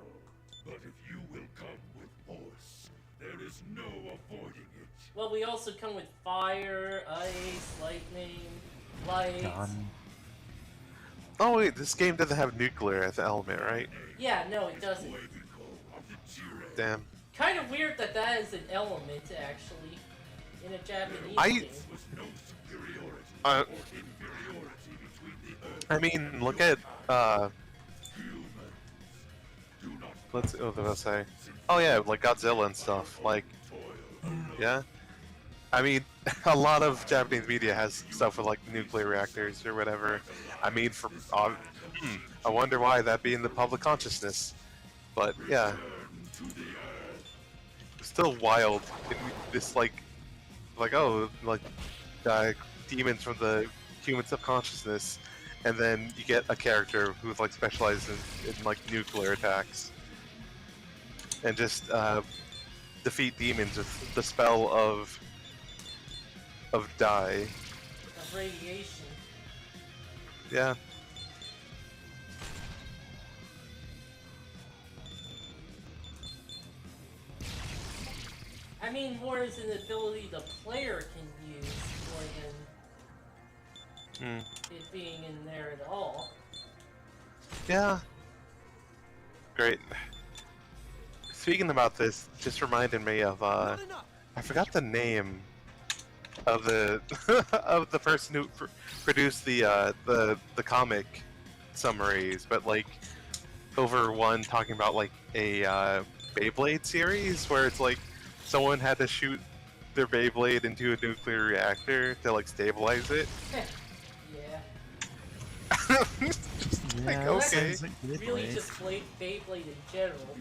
but if you will come with force, there is no avoiding it. Well, we also come with fire, ice, lightning, light. Done. Oh wait, this game doesn't have nuclear as an element, right? Yeah, no, it doesn't. Damn. Kind of weird that is an element, actually, in a Japanese I- game. I mean, look at let's say. Oh yeah, like Godzilla and stuff. Like, yeah. I mean, a lot of Japanese media has stuff with like nuclear reactors or whatever. I mean, I wonder why that be in the public consciousness. But yeah, still wild. This like demons from the human subconsciousness, and then you get a character who's like specialized in like nuclear attacks, and just defeat demons with the spell of die. Of radiation. Yeah. I mean, more is an ability the player can use more than it being in there at all. Yeah. Great. Speaking about this, just reminded me of I forgot the name of the of the person who produced the comic summaries, but like over one talking about like a Beyblade series where it's like someone had to shoot their Beyblade into a nuclear reactor to like stabilize it. Yeah. Like, Yeah, okay. sounds like Really Beyblade. just Beyblade in general.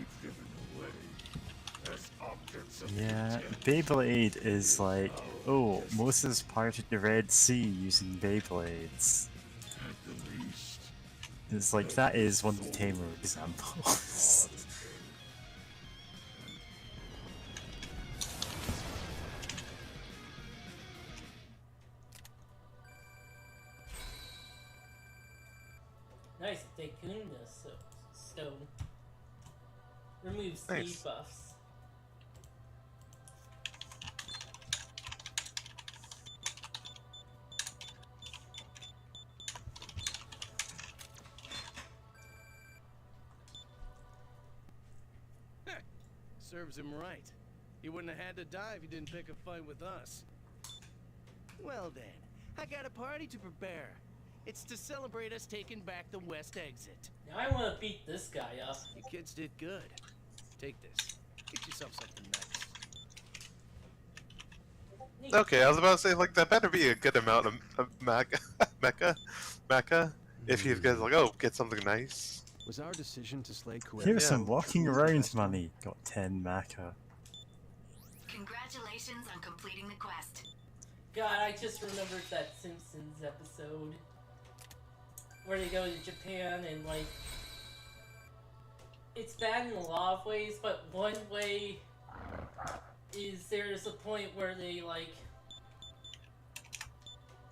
Yeah, Beyblade is like, oh, Moses parted the Red Sea using Beyblades. It's like, that is one of the tamer examples. Nice, Dekunda stone. Removes Nice. debuffs. Serves him right. He wouldn't have had to die if he didn't pick a fight with us. Well then, I got a party to prepare. It's to celebrate us taking back the west exit. Now I want to beat this guy up. You kids did good. Take this. Get yourself something nice. Okay, I was about to say, like, that better be a good amount of mecha, if you guys like, oh, get something nice. Was our decision to slay Kuwait? Here's Yeah. some walking around money. Got 10 Maka. Congratulations on completing the quest. God, I just remembered that Simpsons episode where they go to Japan and, like, it's bad in a lot of ways, but one way is there's a point where they, like,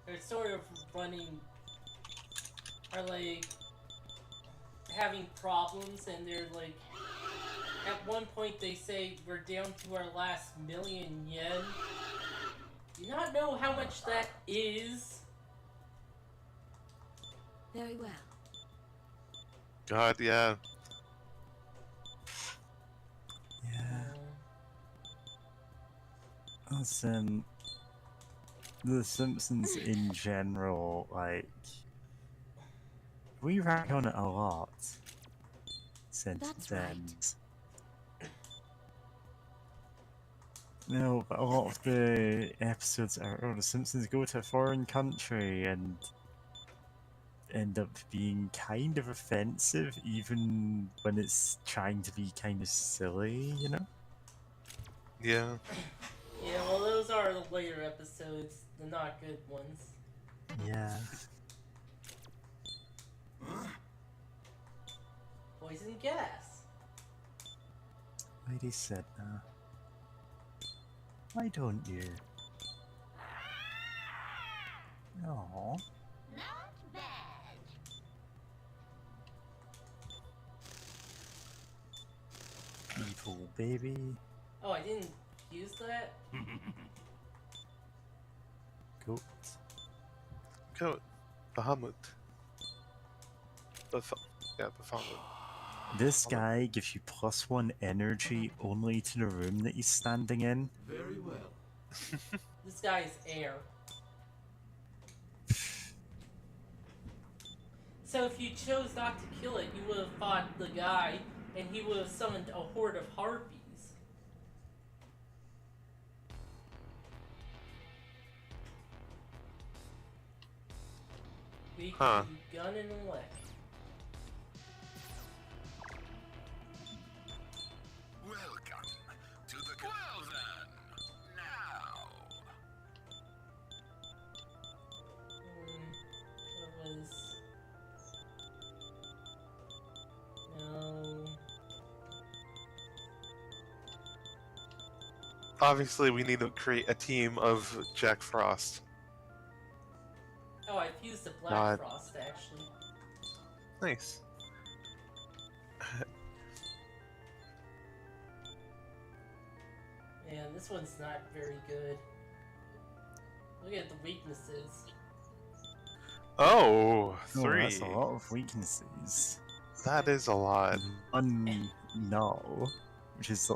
are sort of are, like, having problems, and they're, like, at one point they say, we're down to our last million yen. Do you not know how much that is? Very well. God, yeah. Yeah. Listen, The Simpsons in general, like, we rank on it a lot since That's its right. end. No, but a lot of the episodes are, oh, the Simpsons go to a foreign country and end up being kind of offensive, even when it's trying to be kind of silly, you know? Yeah. Yeah, well, those are the later episodes, the not good ones. Yeah. Poison gas. Lady said, why don't you? No. Not bad. Evil baby. Oh, I didn't use that? Goat. Goat. Bahamut. Yeah, Bahamut. This guy gives you +1 energy only to the room that he's standing in. Very well. This guy is air. So if you chose not to kill it, you would have fought the guy, and he would have summoned a horde of harpies. We Huh. can do gun and elect. Welcome to the. Well then, now. What was... No... Obviously, we need to create a team of Jack Frost. Oh, I fused the Black God. Frost, actually. Nice. Man, this one's not very good. Look at the weaknesses. Oh, Oh, 3. that's a lot of weaknesses. That is a lot. No, which is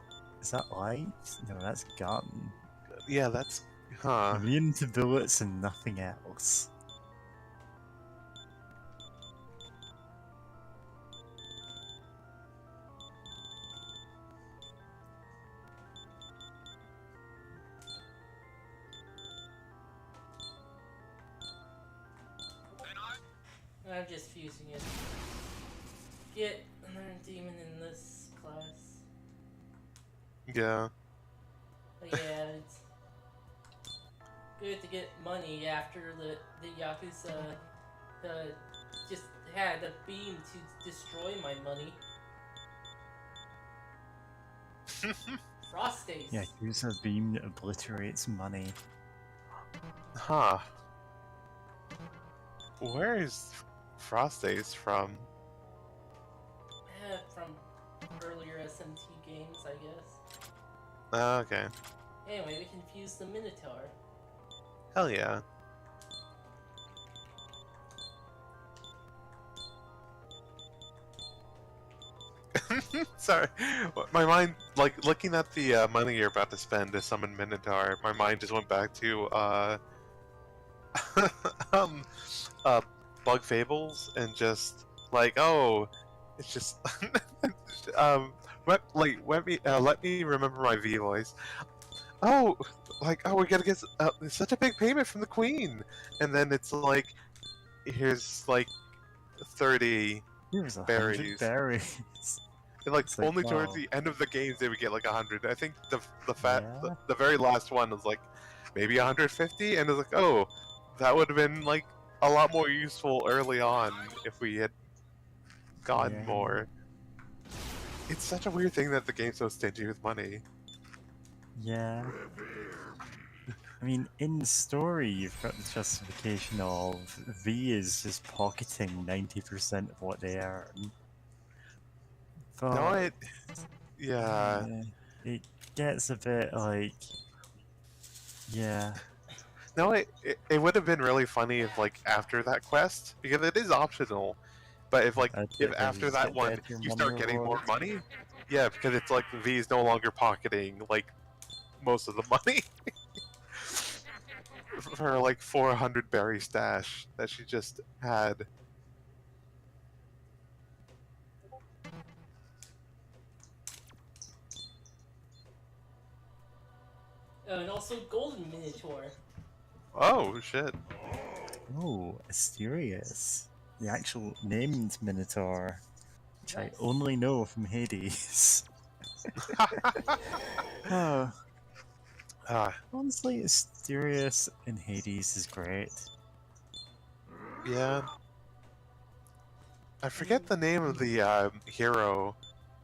that light? No, that's gun. Yeah, that's... Huh. Immune to bullets and nothing else. I'm just fusing it. Get another demon in this class. Yeah. But yeah, it's good to get money after the Yakuza just had a beam to destroy my money. Frost days. Yeah, use a beam that obliterates money. Huh. Where is Frost Days from? From earlier SMT games, I guess. Okay. Anyway, we can fuse the Minotaur. Hell yeah. Sorry. My mind, like, looking at the money you're about to spend to summon Minotaur, my mind just went back to, Bug Fables, and just, like, oh, it's just, let me remember my V voice. Oh, like, oh, we gotta get such a big payment from the Queen, and then it's like, here's like 30 Here's 100 berries. berries. And, like, It's like, only towards wow. the end of the games they would get like 100. I think the Yeah. very last one was like maybe 150, and it's like, oh, that would have been like a lot more useful early on if we had gotten Yeah. more. It's such a weird thing that the game's so stingy with money. Yeah. I mean, in the story, you've got the justification of V is just pocketing 90% of what they earn. No, But yeah. yeah, it gets a bit like, yeah, No, it would have been really funny if like after that quest, because it is optional, but if like if they after just that get one better you money start getting more rewards. money, yeah, because it's like V is no longer pocketing like most of the money for like 400 berry stash that she just had. Oh, and also Golden Minotaur. Oh shit! Oh, Asterius, the actual named Minotaur, which I Nice. only know from Hades. Oh, Ah, honestly, Asterius in Hades is great. yeah. I forget the name of the hero.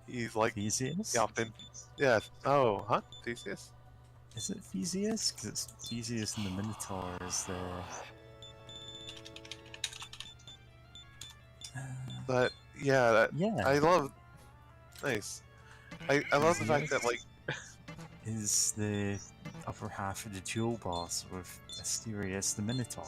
He's like Theseus? often. Yeah. Oh, huh? Theseus. Is it Theseus? Because it's Theseus and the Minotaur is the... But yeah, yeah. I love. Nice. I love the fact that like is the upper half of the dual boss with Asterius the Minotaur.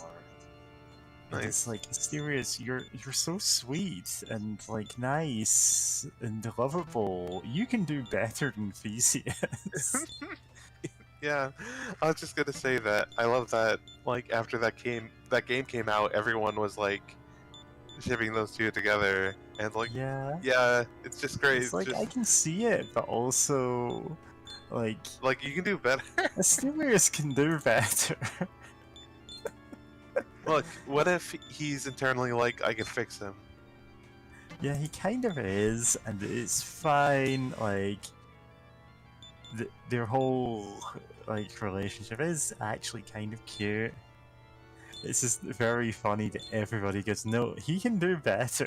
And nice. it's like, Asterius, you're so sweet and like nice and lovable. You can do better than Theseus. Yeah, I was just gonna say that I love that. Like after that game came out, everyone was like shipping those two together, and like Yeah. yeah, it's just great. It's like, just I can see it, but also, like you can do better. Asterius can do better. Look, what if he's internally like, I can fix him? Yeah, he kind of is, and it's fine. Like, their whole like relationship is actually kind of cute. It's just very funny that everybody goes, "No, he can do better."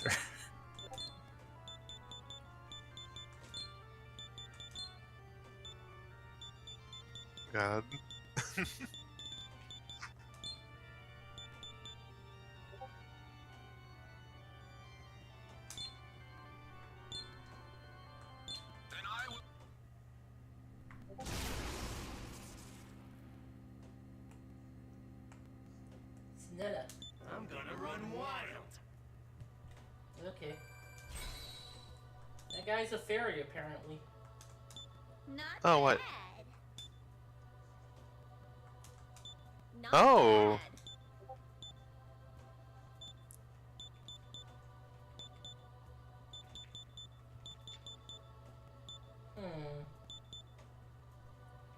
God. Snetta. I'm gonna run wild. Okay. That guy's a fairy, apparently. Not Oh, what? bad. Not Oh. bad.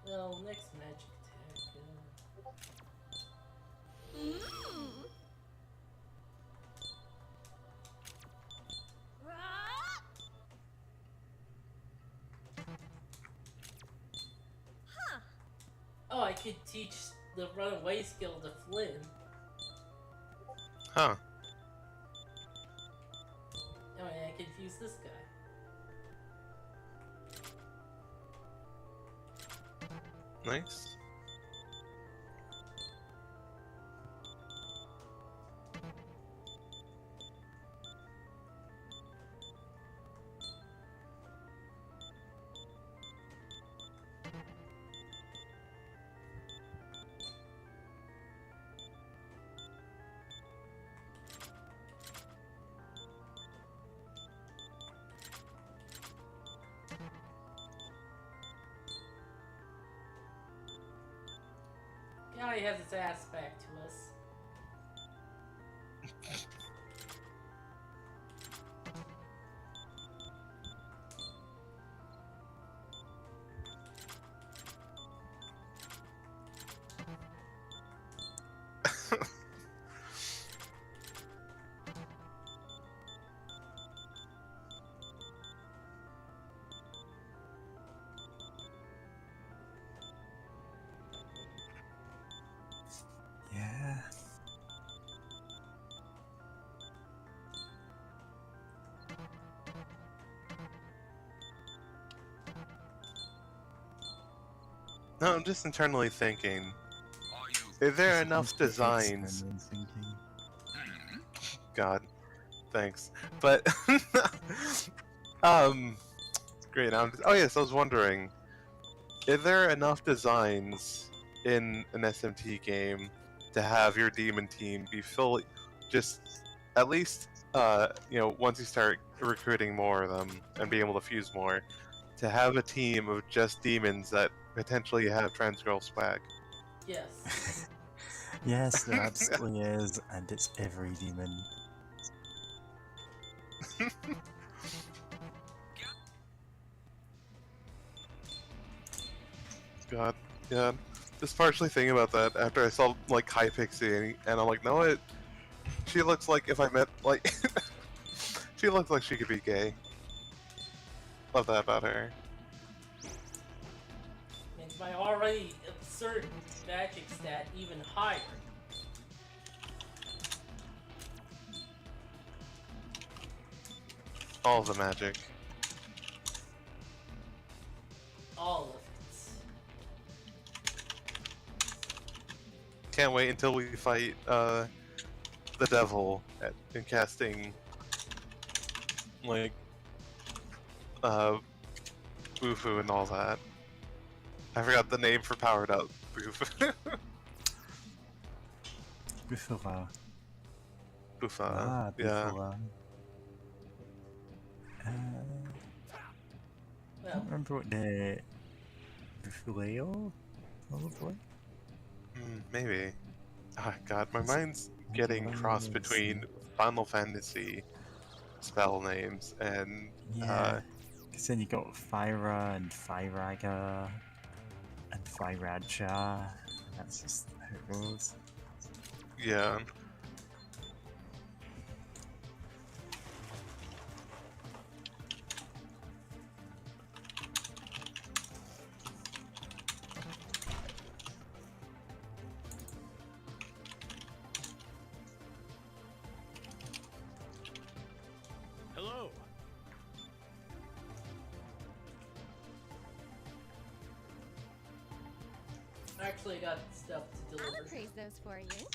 Well, next magic attack. Mm. Rah! Huh. Oh, I could teach the runaway skill to Flynn. Huh. Oh, yeah, I could use this guy. Nice. Guy has his ass back to us. No, I'm just internally thinking. Is there enough designs? Externally thinking. God, thanks. But great. Now, oh yes, I was wondering, is there enough designs in an SMT game to have your demon team be fully, just at least, once you start recruiting more of them and being able to fuse more, to have a team of just demons that potentially have trans girl swag? Yes. Yes, there absolutely is, and it's every demon. God, yeah. Just partially thinking about that after I saw like High Pixie, and I'm like, no, she looks like if I met like, she looks like she could be gay. Love that about her. Makes my already absurd magic stat even higher. All the magic. All of it. Can't wait until we fight the devil in casting like Bufu and all that. I forgot the name for powered up Bufu. Bufula. Bufa. Yeah. Bufula. I don't remember what the Bufuleo was like. Maybe. Ah, God, my mind's getting crossed between Final Fantasy spell names and Yeah, because then you got Fyra and Fyraga and Fyraja. That's just how it goes. yeah. Hello. Actually, I got stuff to I'll deliver. appraise those for you.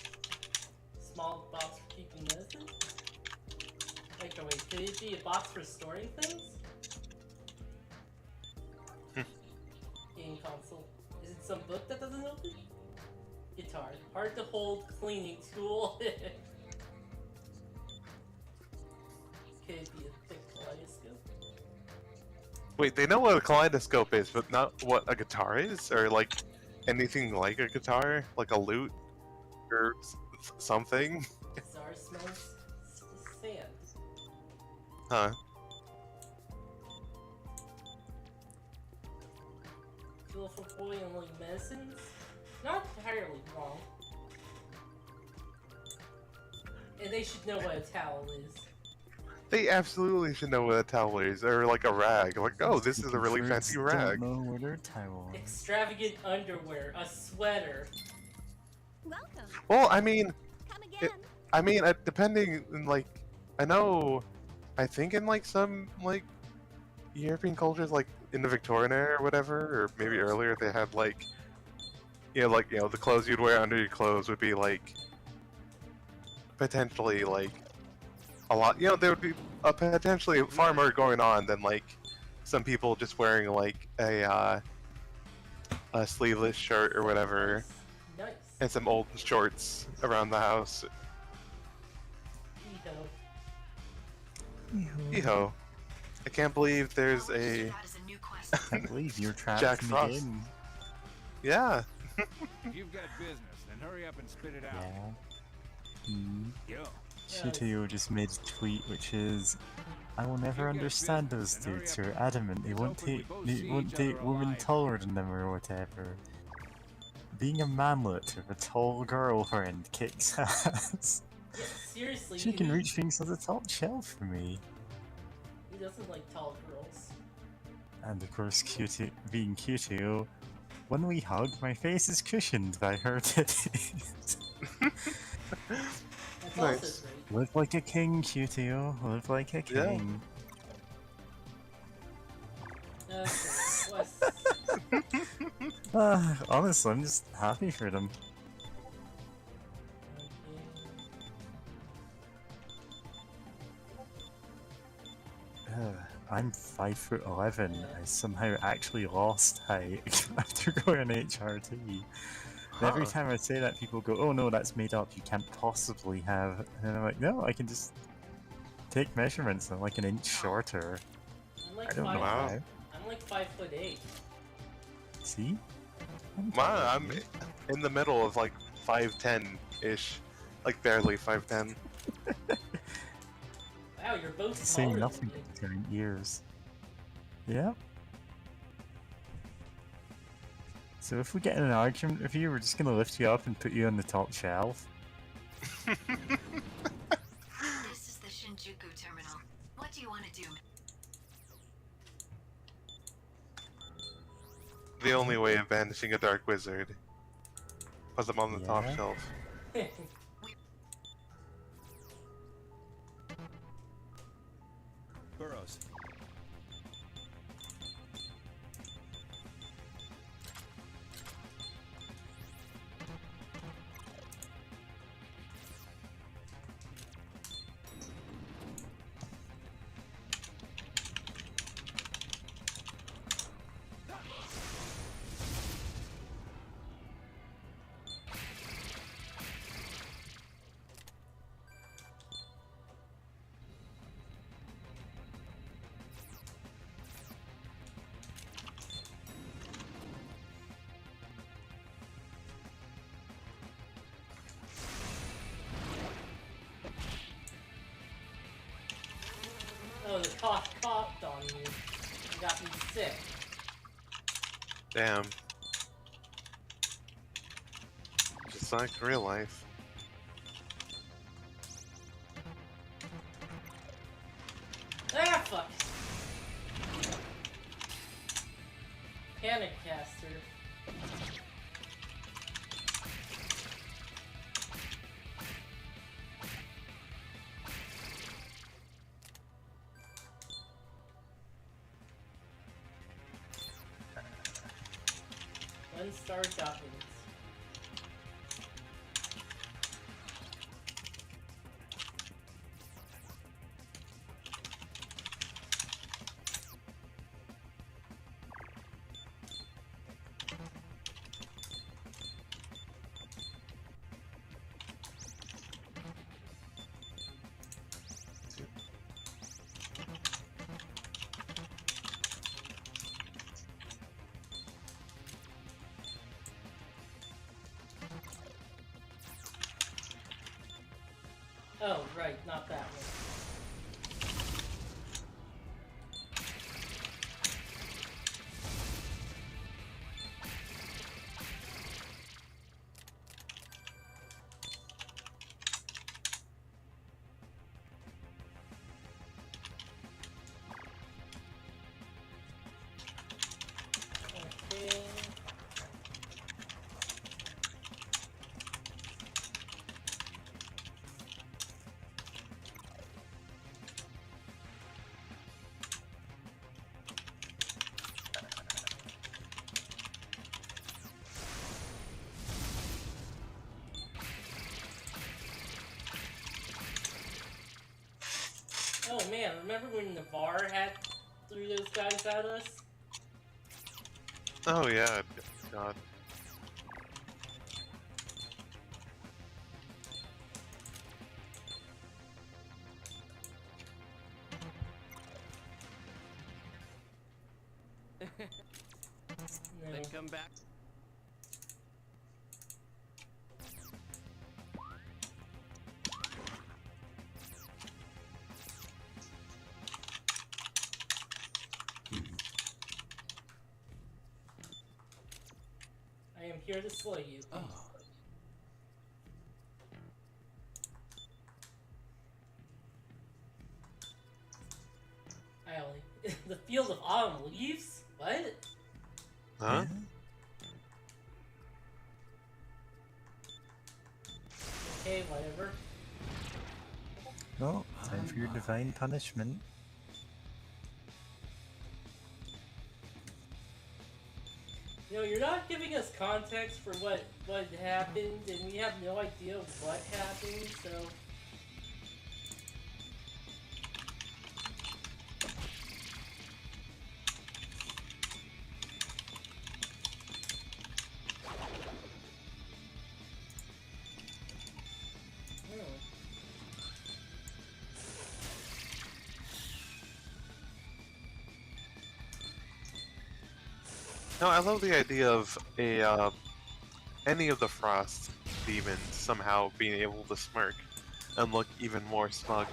Small box for keeping medicine? Like, oh wait, could it be a box for storing things? Game console. Is it some book that doesn't open? Guitar. Hard to hold cleaning tool. Could it be a thick kaleidoscope? Wait, they know what a kaleidoscope is, but not what a guitar is? Or like anything like a guitar? Like a lute? Or something? Bizarre smells sand. Huh. Tool for boiling medicines? Not entirely wrong. And they should know what a towel is. They absolutely should know what a towel is, or like a rag. Like, oh, this is a really fancy Don't rag. know what her towel is. Extravagant underwear, a sweater. Welcome. Well, I mean, Come again. depending in like, I know, I think in like some like European cultures, like in the Victorian era or whatever, or maybe earlier, they had like, the clothes you'd wear under your clothes would be like potentially like a lot. There would be potentially far more going on than like some people just wearing like a sleeveless shirt or whatever, Nice. and some old shorts around the house. Eho. I can't believe there's I'll register a that as a new quest. I can't believe you're trapped Jack in Frost. the game. Yeah. If you've got business, then hurry up and spit it out. Yeah. Yo. Shitio just made a tweet which is, I will never understand those dudes who are adamant they won't date women taller than them or whatever. Being a manlet with a tall girlfriend kicks ass. Yeah, seriously. She can reach things on the top shelf for me. He doesn't like tall girls. And of course, being Cutio, when we hug, my face is cushioned by her titties. That's Nice. also great. Live like a king, Cutio. Live like a Yeah. king. Okay, what's... Honestly, I'm just happy for them. I'm 5'11". I somehow actually lost height after going on HRT. And every Huh. time I say that, people go, "Oh no, that's made up. You can't possibly have." And I'm like, "No, I can just take measurements. I'm like an inch shorter. I'm like I don't know Wow. how." I'm like 5'8". See? I'm in the middle of like 5'10" ish, like barely 5'10". Wow, you're both Say taller nothing than me. in years. Yeah. So if we get in an argument with you, we're just gonna lift you up and put you on the top shelf. This is the Shinjuku terminal. What do you want to do? The only way of banishing a dark wizard. Put them on the top Yeah. shelf. Burrows. Oh, the cough coughed on you. You got me sick. Damn. Just like real life. Ah, fuck. Panic caster. One-star documents. Oh, right, not that one. Okay. Oh man, remember when Navarre had threw those guys at us? Oh yeah, God. No. Then come back. I am here to slay you. Oh. I only the field of autumn leaves? What? Huh? Okay, whatever. No, time for your divine punishment. You know, you're not giving us context for what happened, and we have no idea what happened, so... No, I love the idea of a any of the frost demons somehow being able to smirk and look even more smug.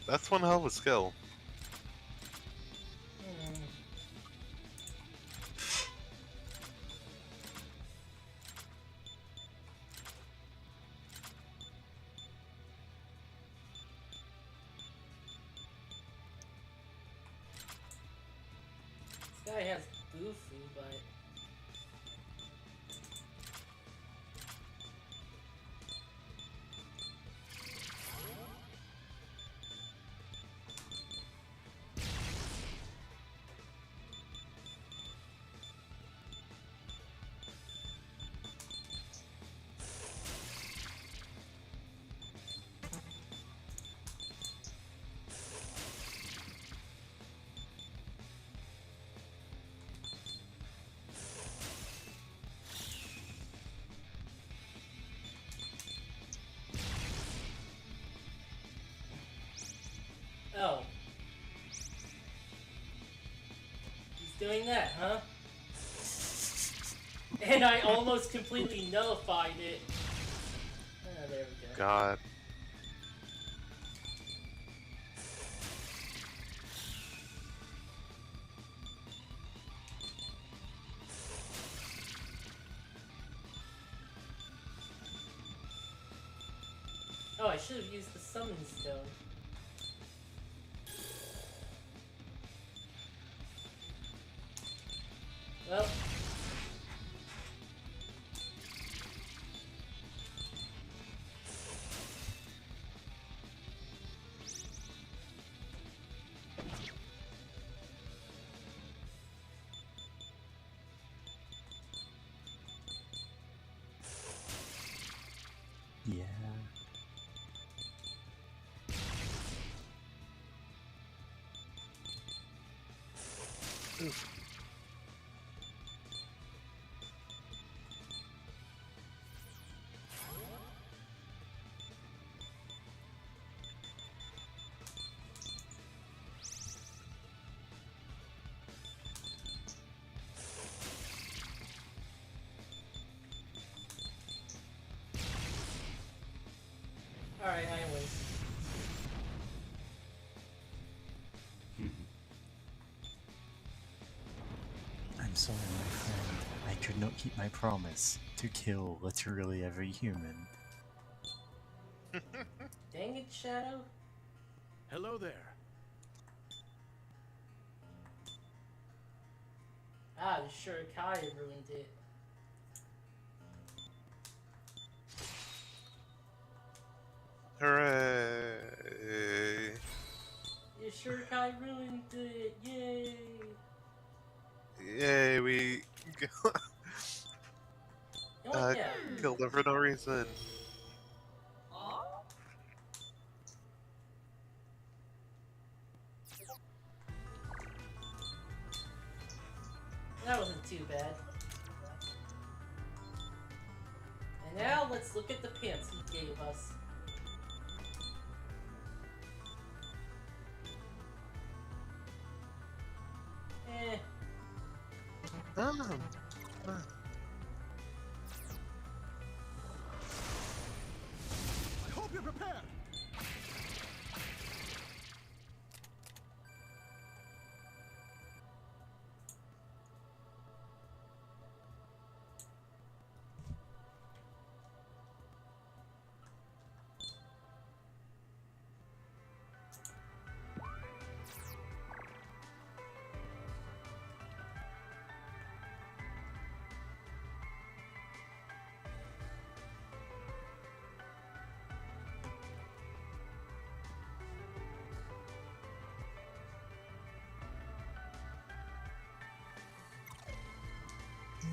That's one hell of a skill. This guy has Bufu, but... Oh. He's doing that, huh? And I almost completely nullified it. Ah, there we go. God. Oh, I should have used the summon stone. Well. Yeah. Oof. Alright, I win. I'm sorry, my friend. I could not keep my promise to kill literally every human. Dang it, Shadow. Hello there. Ah, the Shurikai ruined it. Hooray! The Shurikai ruined it. Yay! Yay, we You know what? Yeah. killed her for no reason. That wasn't too bad. And now let's look at the pants he gave us. Eh. I hope you're prepared.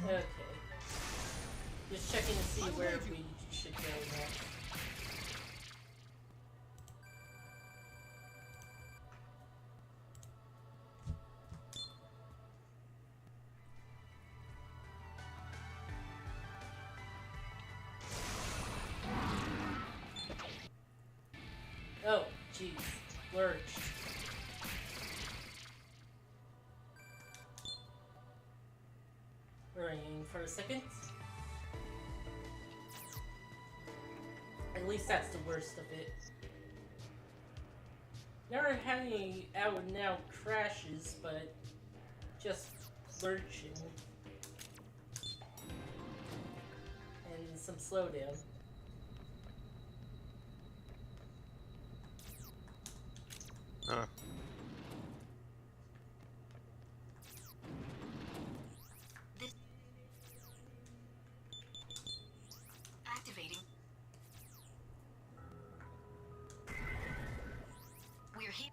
Okay. Just checking to see where we should go next. Oh, jeez. Lurched. Ringing for a second. At least that's the worst of it. Never had any out and out crashes, but just lurching. And some slowdown. Activating. We're here.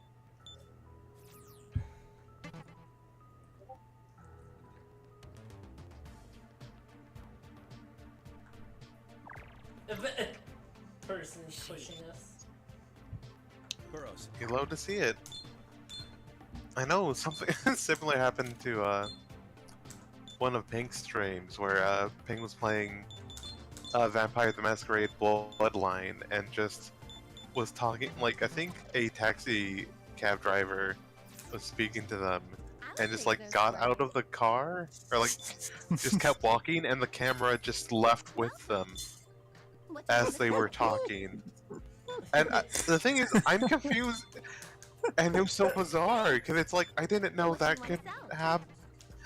Person is pushing us. Burrows. You love to see it. I know something similar happened to one of Pink's streams where Pink was playing Vampire the Masquerade Bloodline and just was talking, like, I think a taxi cab driver was speaking to them and just like got out of the car or like just kept walking and the camera just left with them as they were talking. And the thing is, I'm confused, and it was so bizarre because it's like I didn't know that could happen.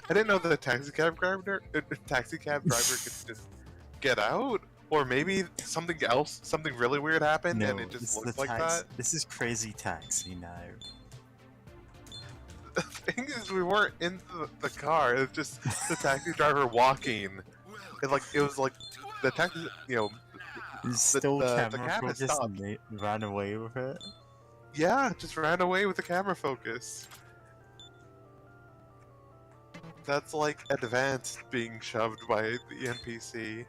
I didn't know that the taxi cab driver could just get out, or maybe something else, something really weird happened, No, and it just this looks is the like that. This is Crazy Taxi now. The thing is, we weren't in the car. It was just the taxi driver walking. It was like the taxi, you know. He's still the camera cab has focus stopped. and they ran away with it. Yeah, just ran away with the camera focus. That's like advanced being shoved by the NPC.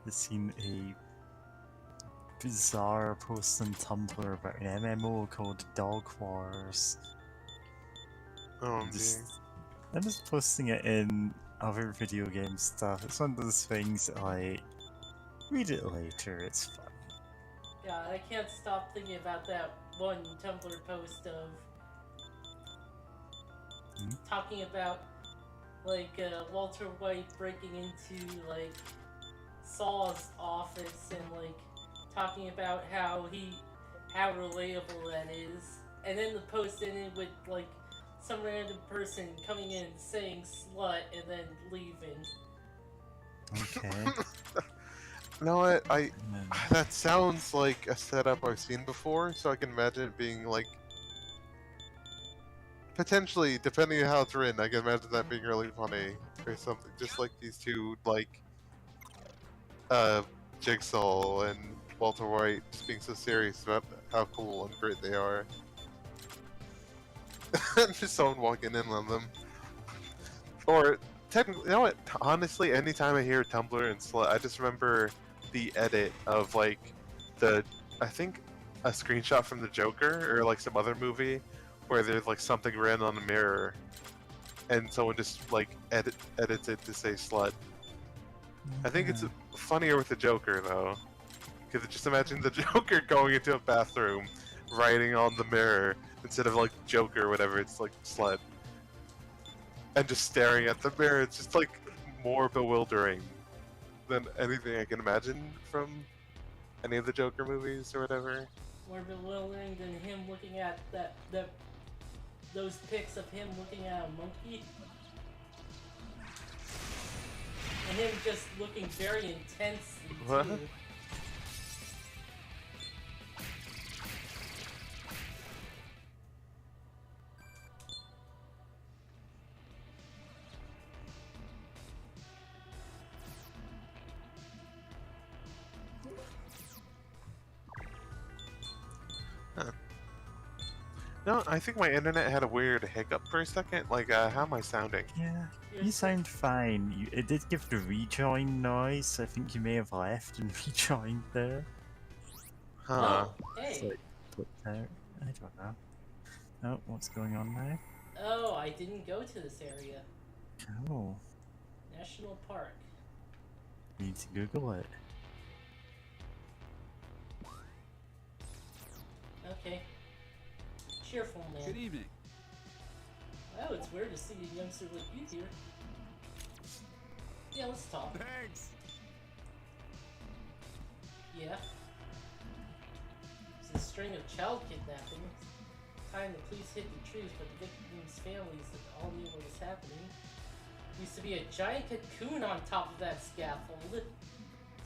I've seen a bizarre post on Tumblr about an MMO called Dog Wars. Oh, I'm just posting it in other video game stuff. It's one of those things that, like, read it later, it's fun. God, I can't stop thinking about that one Tumblr post of talking about, like, Walter White breaking into, like, Saul's office and, like, talking about how relatable that is. And then the post ended with, like, some random person coming in saying slut and then leaving. Okay. You know what? That sounds like a setup I've seen before, so I can imagine it being like potentially, depending on how it's written, I can imagine that being really funny or something. Just like these two, like Jigsaw and Walter White, just being so serious about how cool and great they are. Just someone walking in on them. Or technically, you know what? Honestly, anytime I hear Tumblr and slut, I just remember the edit of like I think a screenshot from the Joker or like some other movie where there's like something written on the mirror, and someone just like edits it to say slut. I think it's funnier with the Joker though, because just imagine the Joker going into a bathroom, writing on the mirror instead of like Joker or whatever, it's like slut, and just staring at the mirror. It's just like more bewildering than anything I can imagine from any of the Joker movies or whatever. More bewildering than him looking at those pics of him looking at a monkey. And him just looking very intense What? too. Huh. No, I think my internet had a weird hiccup for a second. Like, how am I sounding? Yeah, you sound fine. It did give the rejoin noise. I think you may have left and rejoined there. Huh. Oh, hey. It's like flipped out. I don't know. Oh, what's going on now? Oh, I didn't go to this area. Oh, National Park. you need to Google it. Okay. Cheerful man. Good evening. Oh, it's weird to see a youngster like you here. Yeah, let's talk. Thanks. Yeah. It's a string of child kidnappings. Time the police hid the truth, but the victims' families all knew what was happening. Used to be a giant cocoon on top of that scaffold.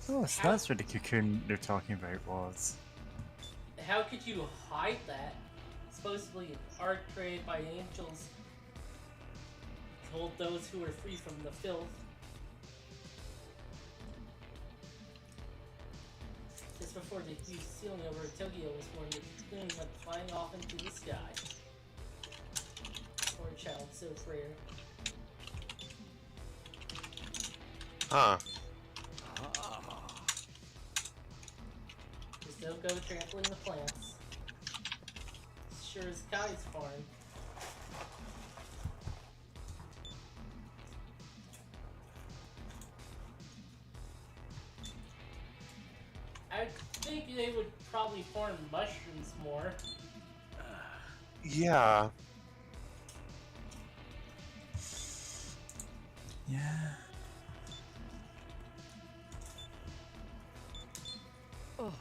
Oh, so that's what the cocoon they're talking about was. How could you hide that? Supposedly an art created by angels told those who were free from the filth. Just before the huge ceiling over Tokyo was born, the cocoon went flying off into the sky. Poor child, so rare. Huh. Just don't go trampling the plants. Sure as Kai's farm. I think they would probably farm mushrooms more. Yeah. Yeah. Oh.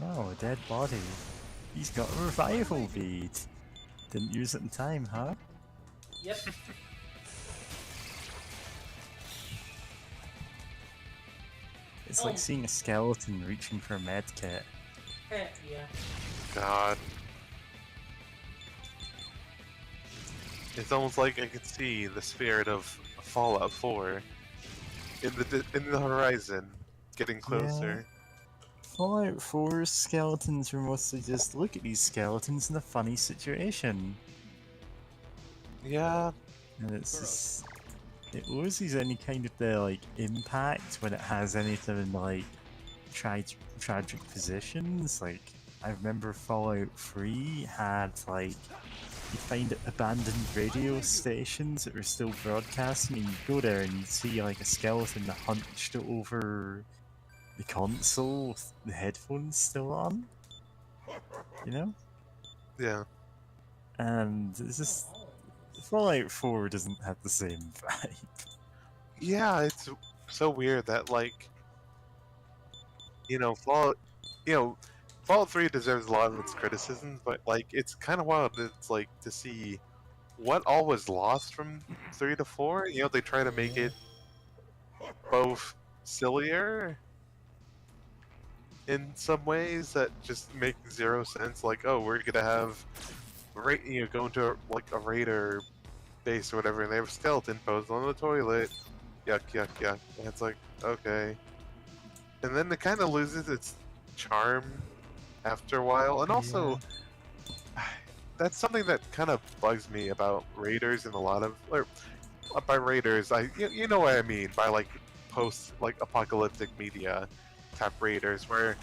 Oh, a dead body. He's got a revival bead. Didn't use it in time, huh? Yep. It's Oh. like seeing a skeleton reaching for a med kit. Yeah. God. It's almost like I could see the spirit of Fallout 4 in the horizon, getting closer. Fallout 4's skeletons were mostly just, look at these skeletons in a funny situation. Yeah. And it's just, it loses any kind of the, like, impact when it has anything like tragic positions. Like, I remember Fallout 3 had, like, you'd find abandoned radio stations that were still broadcasting, and you'd go there and you'd see, like, a skeleton hunched over the console with the headphones still on. You know? Yeah. And it's just, Fallout 4 doesn't have the same vibe. Yeah, it's so weird that, like, Fallout 3 deserves a lot of its criticism, but, like, it's kind of wild, it's like, to see what all was lost from 3 to 4. They try to make it both sillier in some ways that just make zero sense. Like, oh, we're gonna have go into like a raider base or whatever, and they have a skeleton posed on the toilet. Yuck, yuck, yuck. And it's like, okay. And then it kind of loses its charm after a while. And also, that's something that kind of bugs me about raiders and a lot of, or by raiders, you know what I mean by like apocalyptic media type raiders, where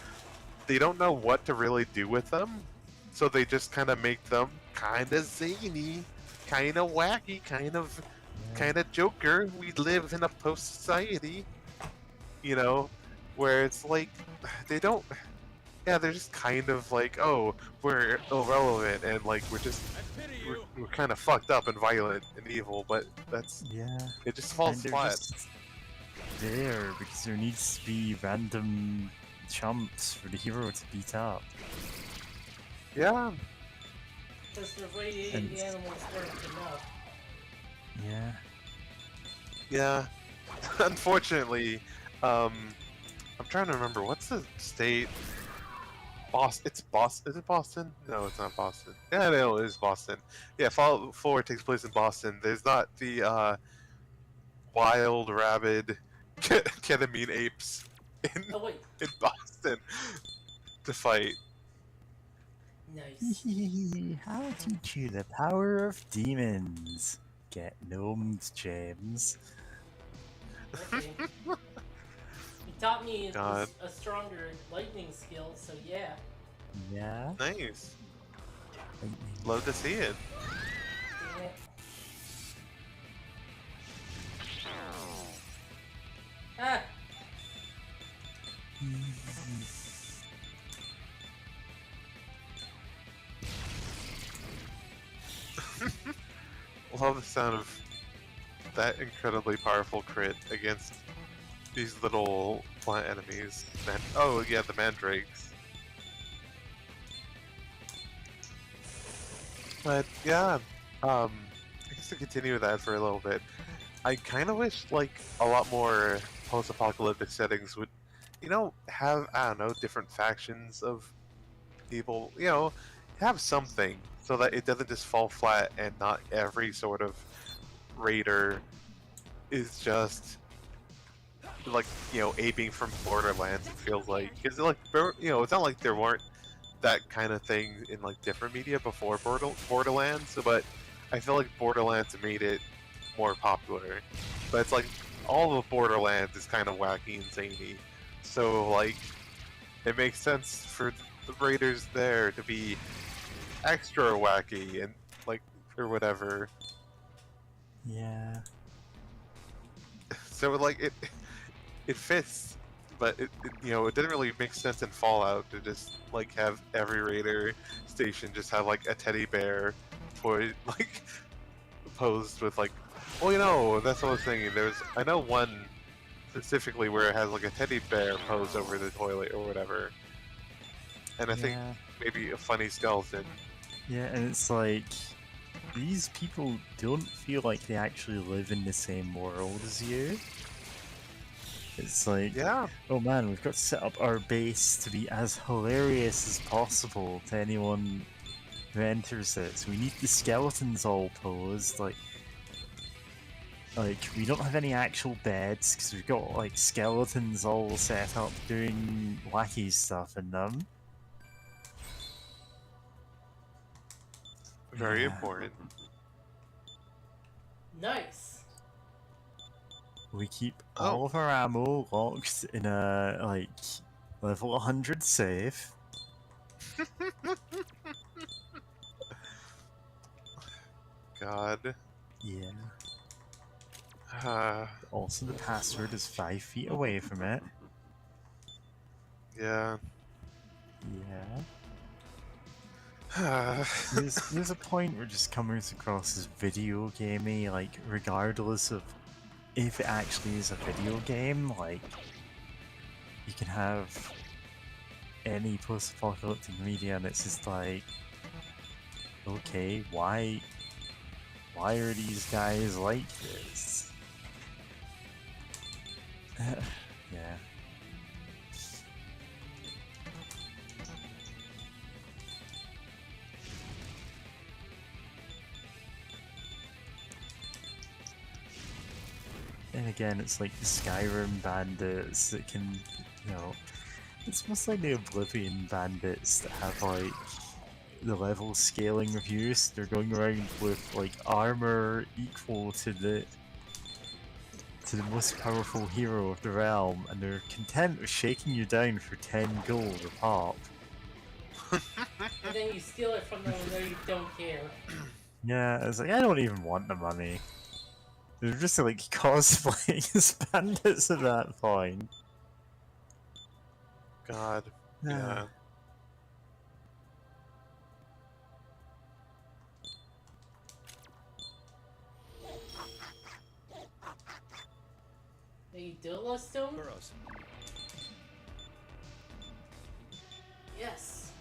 they don't know what to really do with them, so they just kind of make them kind of zany, kind of wacky, kind of kind of Joker. We live in a post society, you know, where it's like they don't. Yeah, they're just kind of like, oh, we're irrelevant and like we're kind of fucked up and violent and evil, but Yeah. it just falls And they're flat. just there because there needs to be random chumps for the hero to beat up. Yeah. Because radiating the animals weren't enough. Yeah. Yeah. Unfortunately, I'm trying to remember what's the state. It's Boston. Is it Boston? No, it's not Boston. Yeah, no, it is Boston. Yeah, Fallout 4 takes place in Boston. There's not the wild, rabid ketamine apes in Oh wait, in Boston to fight. nice. I'll teach you the power of demons. Get gnomed, James. Okay. He taught me God. a stronger lightning skill, so yeah. Yeah. Nice. Lightning. Love to see it. Damn it. Ah! Love the sound of that incredibly powerful crit against these little plant enemies. Oh yeah, the mandrakes. But yeah, I guess to continue with that for a little bit, I kind of wish like a lot more post-apocalyptic settings would, have, I don't know, different factions of people. Have something so that it doesn't just fall flat and not every sort of raider is just like aping from Borderlands. It feels like because it's not like there weren't that kind of thing in like different media before Borderlands, but I feel like Borderlands made it more popular. But it's like all of Borderlands is kind of wacky and zany, so like it makes sense for the raiders there to be extra wacky and like or whatever. Yeah. So like it fits, but it didn't really make sense in Fallout to just like have every raider station just have like a teddy bear for like posed with like, well, that's what I was thinking. I know one specifically where it has like a teddy bear posed over the toilet or whatever, and I think maybe a funny skeleton. Yeah, and it's like these people don't feel like they actually live in the same world as you. It's like, oh man, we've got to set up our base to be as hilarious as possible to anyone who enters it. So we need the skeletons all posed, like we don't have any actual beds because we've got like skeletons all set up doing wacky stuff in them. Very important. Nice. We keep all of our ammo locked in a level 100 safe. God. Yeah. Also, the password is 5 feet away from it. Yeah. Yeah. there's a point where it just comes across as video gamey, like regardless of if it actually is a video game. Like you can have any post-apocalyptic media, and it's just like, okay, why are these guys like this? Yeah. And again, it's like the Skyrim bandits that can, it's almost like the Oblivion bandits that have like the level scaling reviews. They're going around with like armor equal to the most powerful hero of the realm, and they're content with shaking you down for 10 gold a pop. And then you steal it from them and then you don't care. Yeah, it's like, I don't even want the money. They're just like cosplaying as bandits at that point. God. Yeah. The Dilla Stone? Burrows. Yes.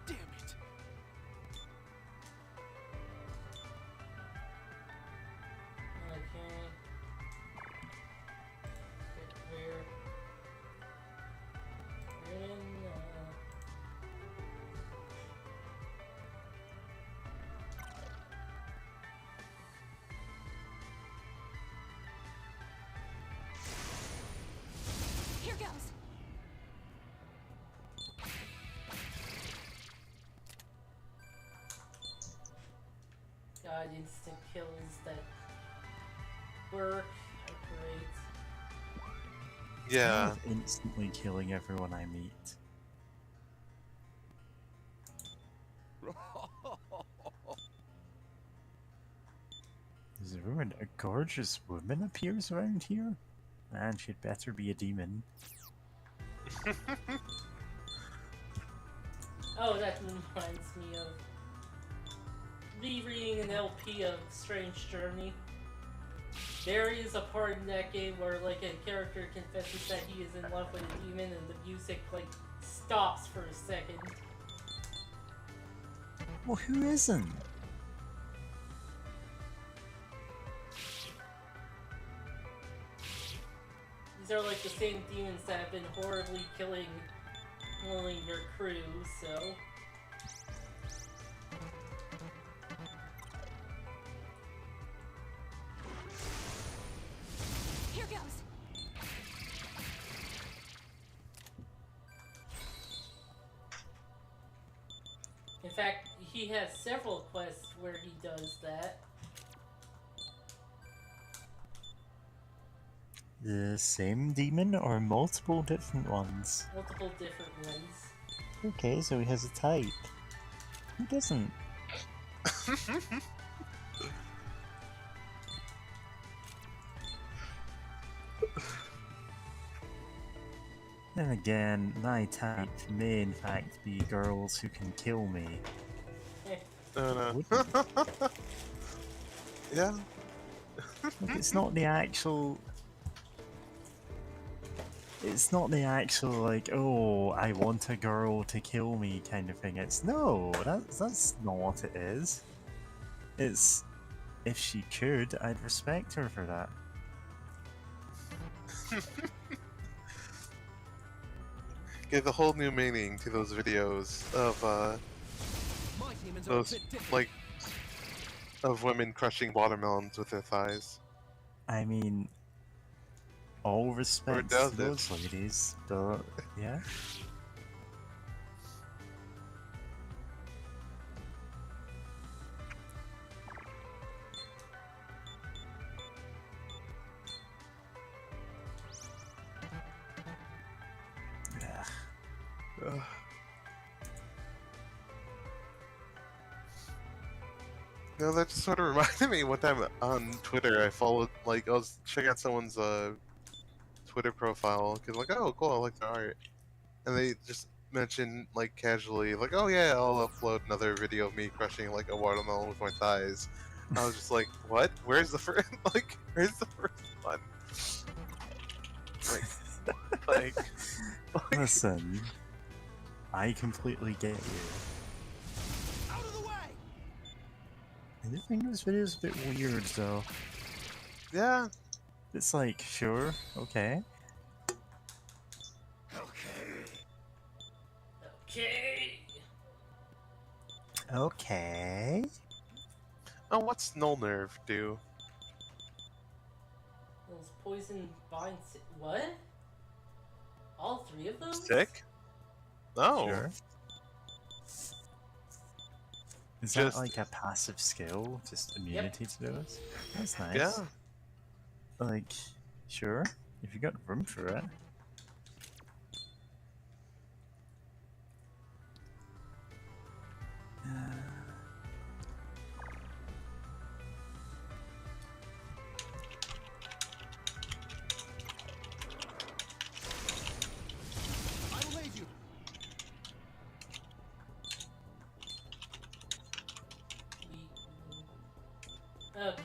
Damn it. Okay. Where? We're in, Here goes. God, instant kills that work are great. I Yeah. love instantly killing everyone I meet. There's a rumour a gorgeous woman appears around here? Man, she'd better be a demon. Oh, that reminds me of rereading an LP of Strange Journey. There is a part in that game where like a character confesses that he is in love with a demon and the music like stops for a second. Well, who isn't? These are like the same demons that have been horribly killing your crew, so... Here goes. In fact, he has several quests where he does that. The same demon or multiple different ones? Multiple different ones. Okay, so he has a type. Who doesn't? Then again, my type may in fact be girls who can kill me. No. Yeah. Like, it's not the actual... It's not the actual, like, oh, I want a girl to kill me kind of thing. It's, no, that's not what it is. It's, if she could, I'd respect her for that. Gave a whole new meaning to those videos of, My demons are a those, bit different. like, of women crushing watermelons with their thighs. I mean, all respect does to it? those ladies, but, yeah. Ugh. No, that just sort of reminded me one time on Twitter. I followed, like, I was checking out someone's Twitter profile because, like, oh, cool, I like their art, and they just mentioned, like, casually, like, oh yeah, I'll upload another video of me crushing like a watermelon with my thighs. I was just like, what? Where's the first? Like, where's the first one? Like, Listen, I completely get you. Out of the way! I do think this video is a bit weird, though. yeah. It's like, sure, okay. Okay. Okay. Oh, what's Null Nerve do? Those poison binds. What? All three of those? Sick? Oh. Sure. Is that Just- like a passive skill? Just immunity to those? That's nice. Yeah. Like, sure. If you got room for it. I will aid you. Okay.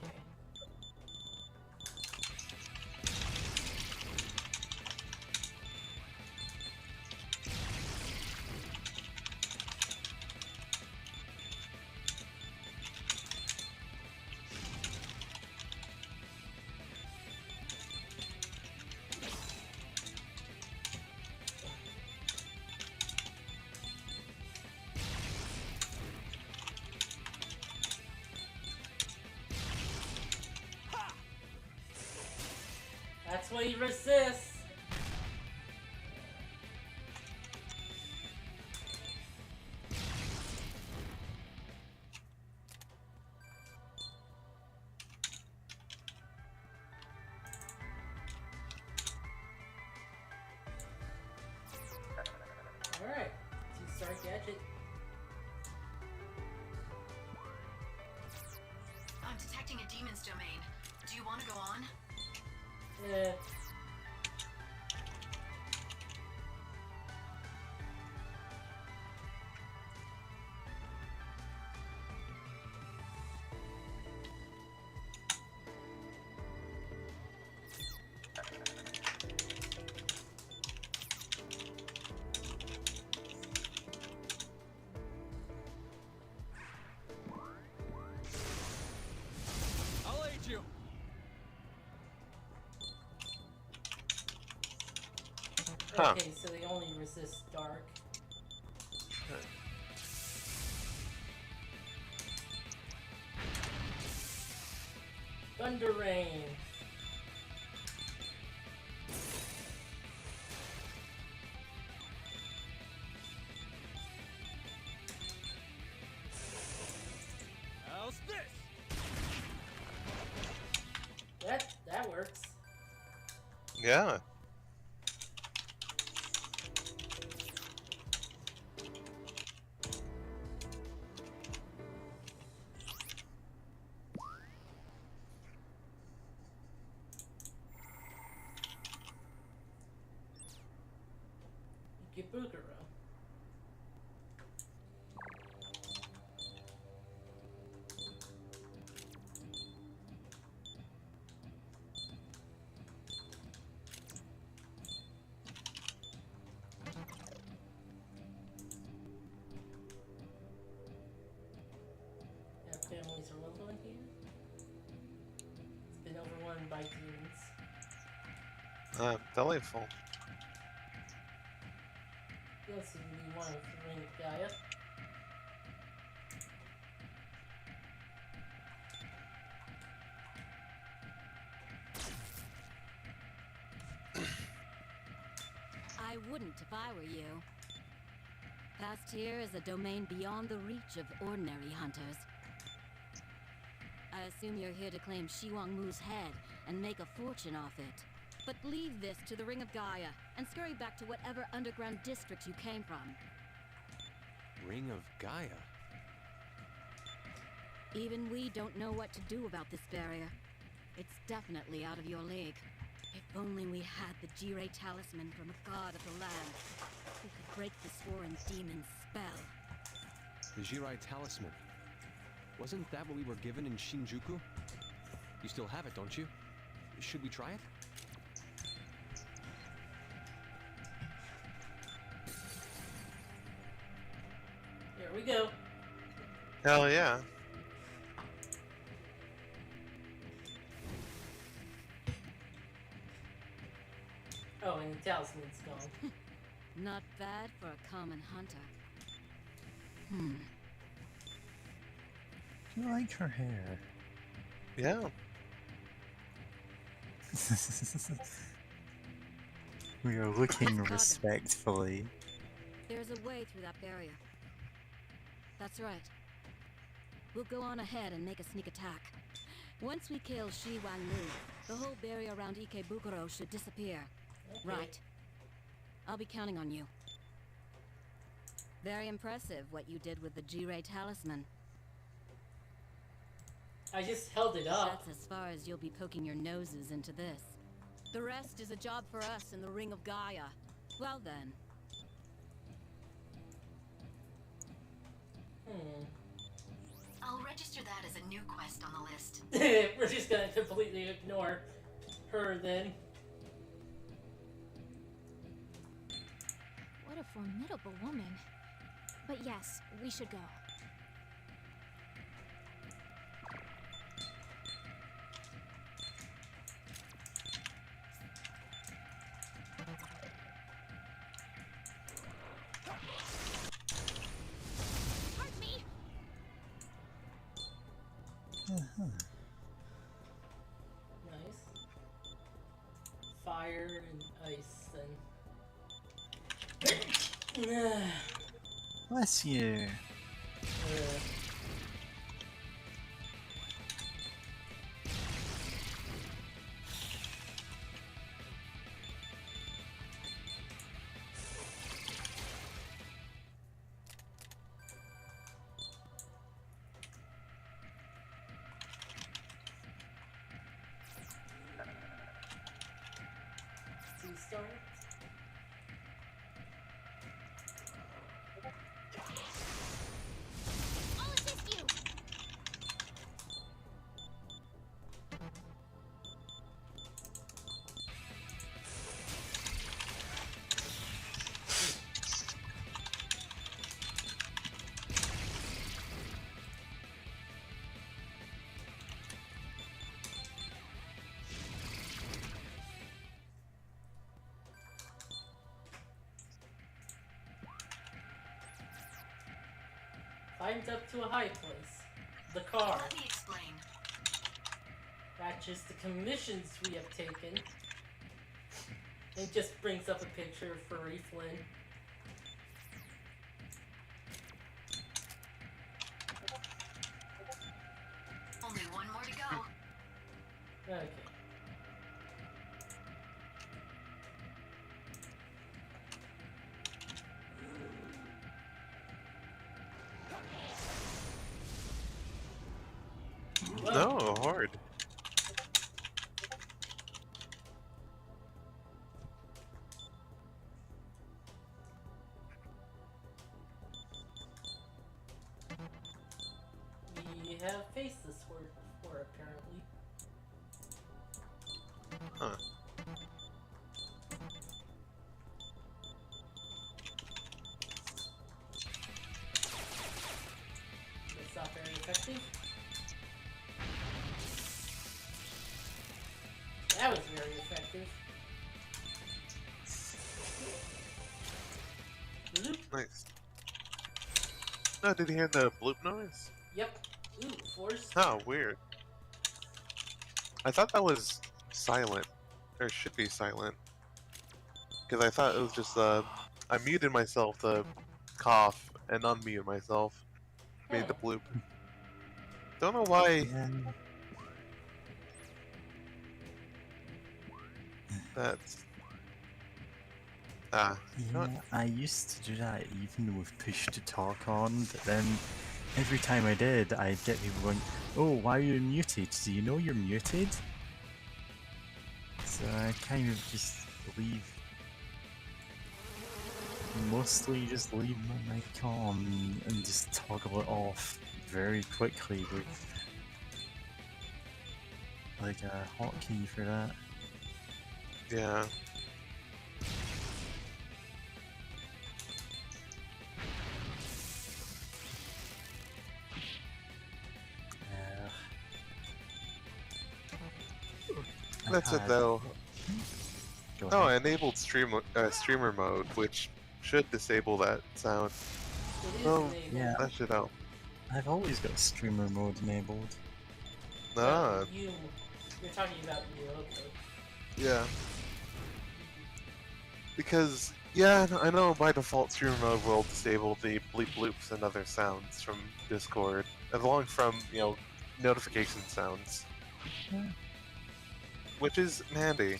That's why he resists. Alright, 2-star gadget. I'm detecting a demon's domain. Do you want to go on? Eh. I'll aid you. Huh. Okay, so they only resist dark. Thunder Rain. How's this? That works. Yeah. Ikebukuro. Yeah, families are level in here. It's been overrun by demons. Delightful. You don't seem to be one of the ring of Gaia. I wouldn't if I were you. Past here is a domain beyond the reach of ordinary hunters. I assume you're here to claim Shiwang Mu's head and make a fortune off it. But leave this to the Ring of Gaia and scurry back to whatever underground district you came from. Ring of Gaia. Even we don't know what to do about this barrier. It's definitely out of your league. If only we had the Jirei talisman from a god of the land, we could break the sworn demon's spell. The Jirai talisman. Wasn't that what we were given in Shinjuku? You still have it, don't you? Should we try it? Here we go. Hell yeah. Oh, and the talisman's gone. Not bad for a common hunter. I like her hair. Yeah. We are looking Kaga. respectfully. There's a way through that barrier. That's right. We'll go on ahead and make a sneak attack. Once we kill Shi Wang Lu, the whole barrier around Ikebukuro should disappear. Okay. Right. I'll be counting on you. Very impressive what you did with the G-Ray talisman. I just held it up. That's as far as you'll be poking your noses into this. The rest is a job for us in the Ring of Gaia. Well then. I'll register that as a new quest on the list. We're just gonna completely ignore her then. What a formidable woman. But yes, we should go. Pardon me. Nice. Fire and ice then. Bless you. Start. I'll assist you. Climbed up to a high place. The car. Let me explain. Matches the commissions we have taken. It just brings up a picture of Furry Flynn. Only one more to go. Okay. No, hard. We have faced this word before, apparently. Huh. That's not very effective. That was very effective. Bloop. Nice. Oh, did you hear the bloop noise? Yep. Ooh, force. Oh, weird. I thought that was silent. Or should be silent. Because I thought it was just, I muted myself to cough and unmute myself. Made the bloop. Don't know why that's... Ah. Yeah, I used to do that even with push to talk on, but then every time I did, I'd get people going, "Oh, why are you muted? Do you know you're muted?" So I kind of just mostly just leave my mic on and just toggle it off very quickly with like a hotkey for that. Yeah. That's it though. Oh, I enabled streamer mode, which should disable that sound. It is Oh, enabled. yeah. that should help. I've always got streamer mode enabled. Ah, You're talking about you, okay. yeah. Because, yeah, I know by default streamer mode will disable the bleep bloops and other sounds from Discord, along from, you know, notification sounds. Yeah. Which is handy.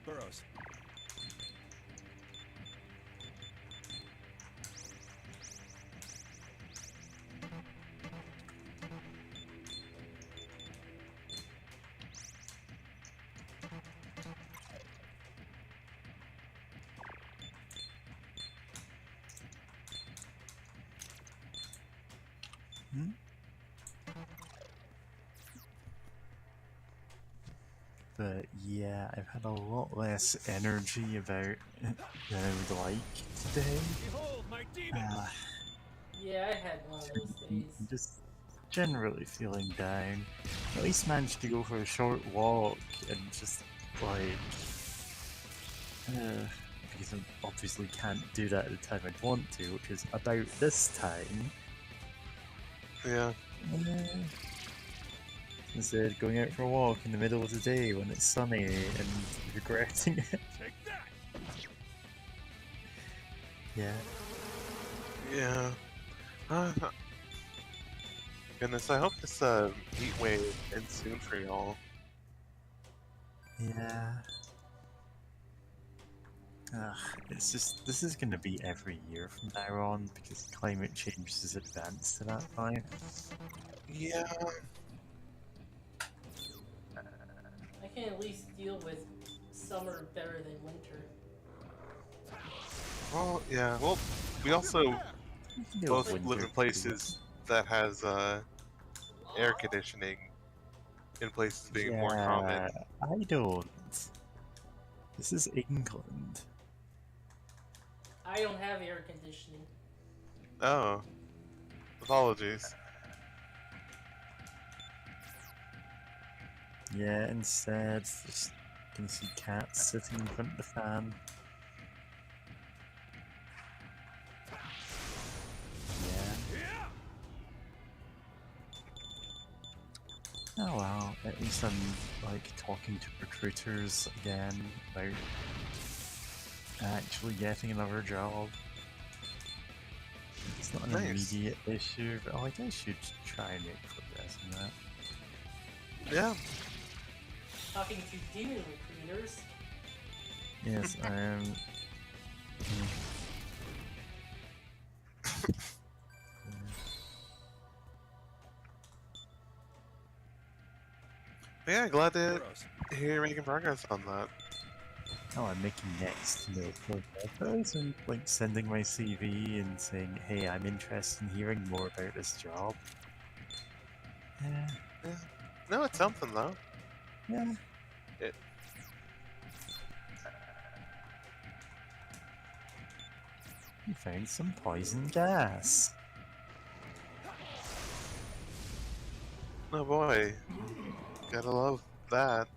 Burrows. Hmm? But yeah, I've had a lot less energy about than I would like today. Behold my demon! Yeah, I had one of those days. I'm just generally feeling down. At least managed to go for a short walk and just like because I obviously can't do that at the time I'd want to, which is about this time. Yeah. Instead, going out for a walk in the middle of the day when it's sunny and regretting it. Take that! Yeah. Yeah. Goodness, I hope this heat wave ends soon for y'all. Yeah. It's just, this is gonna be every year from now on because climate change is advanced to that point. Yeah. I can at least deal with summer better than winter. Well, yeah. Well, we also both winter live in places that has air conditioning in places being more common. I don't. This is England. I don't have air conditioning. Oh. Apologies. Yeah, instead, just can see cats sitting in front of the fan. Yeah. Oh well, at least I'm like talking to recruiters again about actually getting another job. It's not an immediate issue, but like I should try and make progress on that. Yeah. Talking to demon recruiters. Yes, I am. Yeah, glad to hear you're making progress on that. Oh, I'm making next to no progress and like sending my CV and saying, hey, I'm interested in hearing more about this job. Yeah. Yeah. No, it's something though. Yeah. You found some poison gas. Oh boy. Gotta love that.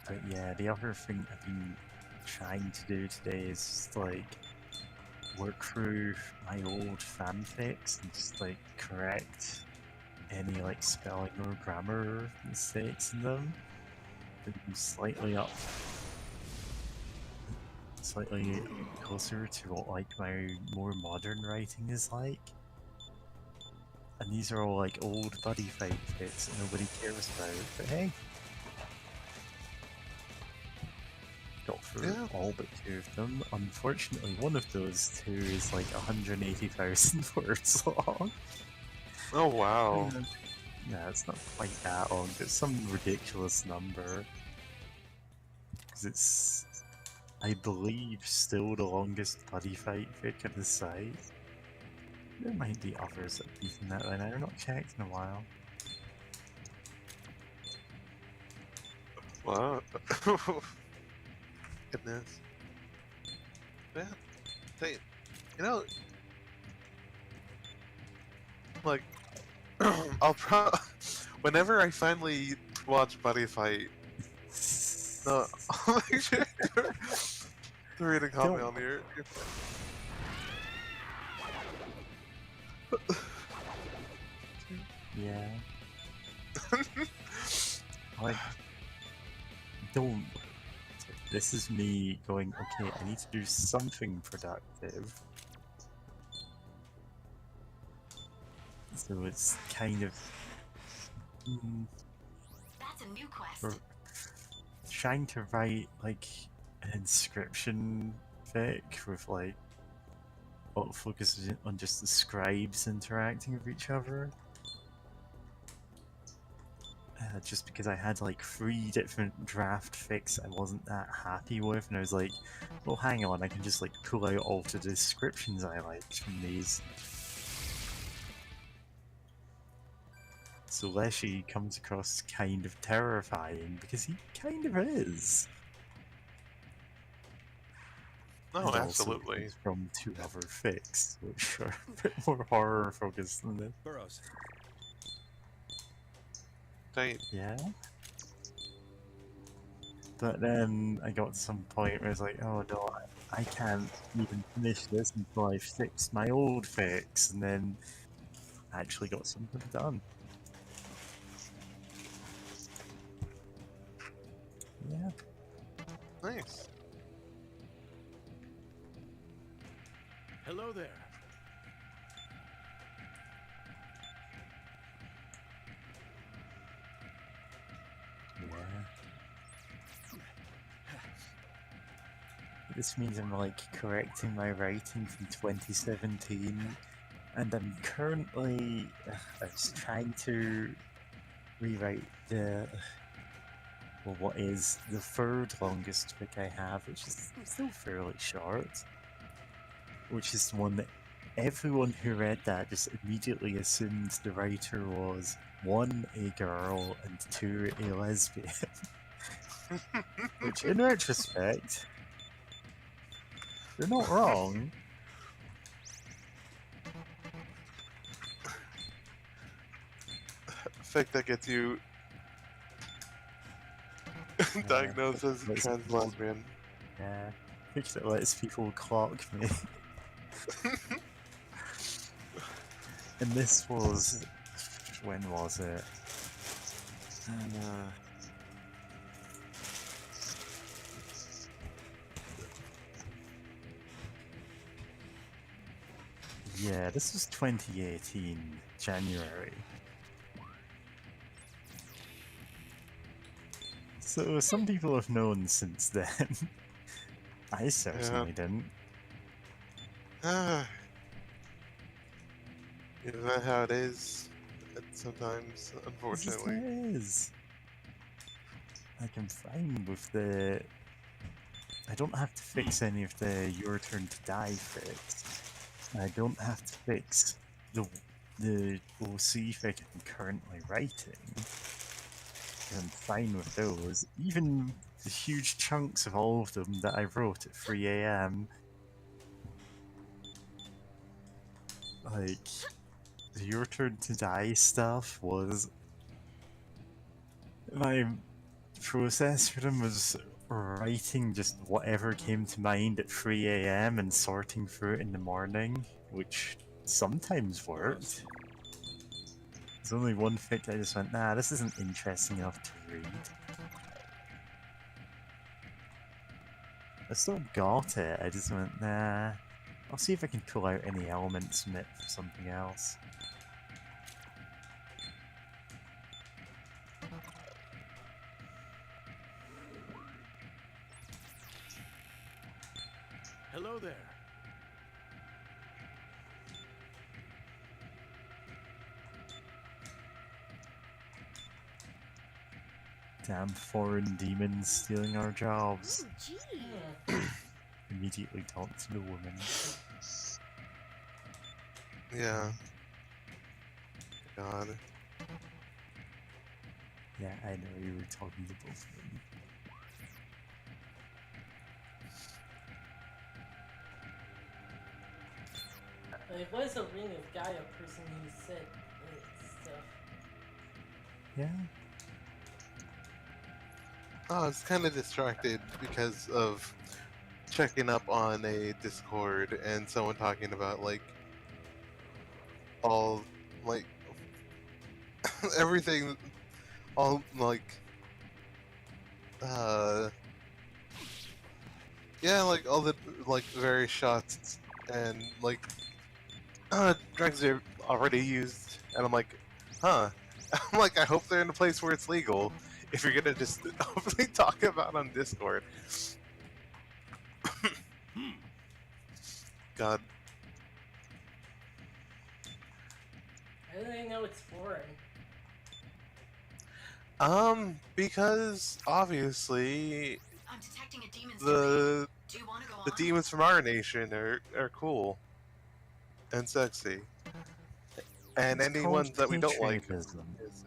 But yeah, the other thing I've been trying to do today is just like work through my old fanfics and just like correct any like spelling or grammar mistakes in them. Bring them slightly up, slightly closer to what like my more modern writing is like. And these are all like old buddy fight fics that nobody cares about, but hey. Got through all but 2 of them. Unfortunately, one of those 2 is like 180,000 words long. Oh wow. Yeah, it's not quite that long, but it's some ridiculous number. Because it's... I believe, still the longest buddy fight fic at the site. There might be others that have beaten that line. I've not checked in a while. Wow. Goodness. Yeah. They, you know, like, whenever I finally watch Buddy Fight, no, I'll make sure to read a comment on your Yeah. Like, don't. This is me going, okay, I need to do something productive. So it's kind of. That's a new quest. We're trying to write, like, an inscription fic with, like, what focuses on just the scribes interacting with each other. Just because I had like 3 different draft fics I wasn't that happy with, and I was like, well, hang on, I can just like pull out all the descriptions I liked from these. So Leshy comes across kind of terrifying, because he kind of is. No, And absolutely. Also from 2 other fics, which are a bit more horror focused than this. Burrows. Yeah. But then I got to some point where I was like, oh no, I can't even finish this until I fix my old fix, and then I actually got something done. Yeah. Nice. Hello there. This means I'm like correcting my writing from 2017, and I'm currently I was trying to rewrite what is the 3rd longest fic I have, which is still fairly short, which is the one that everyone who read that just immediately assumed the writer was 1, a girl, and 2, a lesbian. Which, in retrospect, they're not wrong. Fic that gets you diagnosed as trans lesbian. Yeah, fic that lets people clock me. And this was... when was it? Yeah, this was 2018, January. So some people have known since then. I certainly didn't. Isn't that how it is? Sometimes, unfortunately. This is how it is. Like, I'm fine with the... I don't have to fix any of the Your Turn to Die fix. I don't have to fix the OC fic I'm currently writing. I'm fine with those. Even the huge chunks of all of them that I wrote at 3 AM. Like, the Your Turn to Die stuff was... my process for them was writing just whatever came to mind at 3 AM and sorting through it in the morning, which sometimes worked. There's only one fic I just went, nah, this isn't interesting enough to read. I still got it, I just went, nah, I'll see if I can pull out any elements from it for something else. Hello there. Damn foreign demons stealing our jobs. Oh, gee. immediately talk to the woman. Yeah. God. Yeah, I know you were talking to both of them. It was a Ring of Gaia person who said stuff. Yeah. Oh, I was kind of distracted because of checking up on a Discord and someone talking about like all like everything, all like yeah, like all the like various shots and like drugs are already used, and I'm like, huh. I'm like, I hope they're in a place where it's legal. If you're gonna just openly talk about on Discord, God. How do they know it's foreign? Because obviously I'm detecting a demon's domain. the Do you want to go the on? demons from our nation are cool and sexy, and It's called anyone that we don't like patriotism. is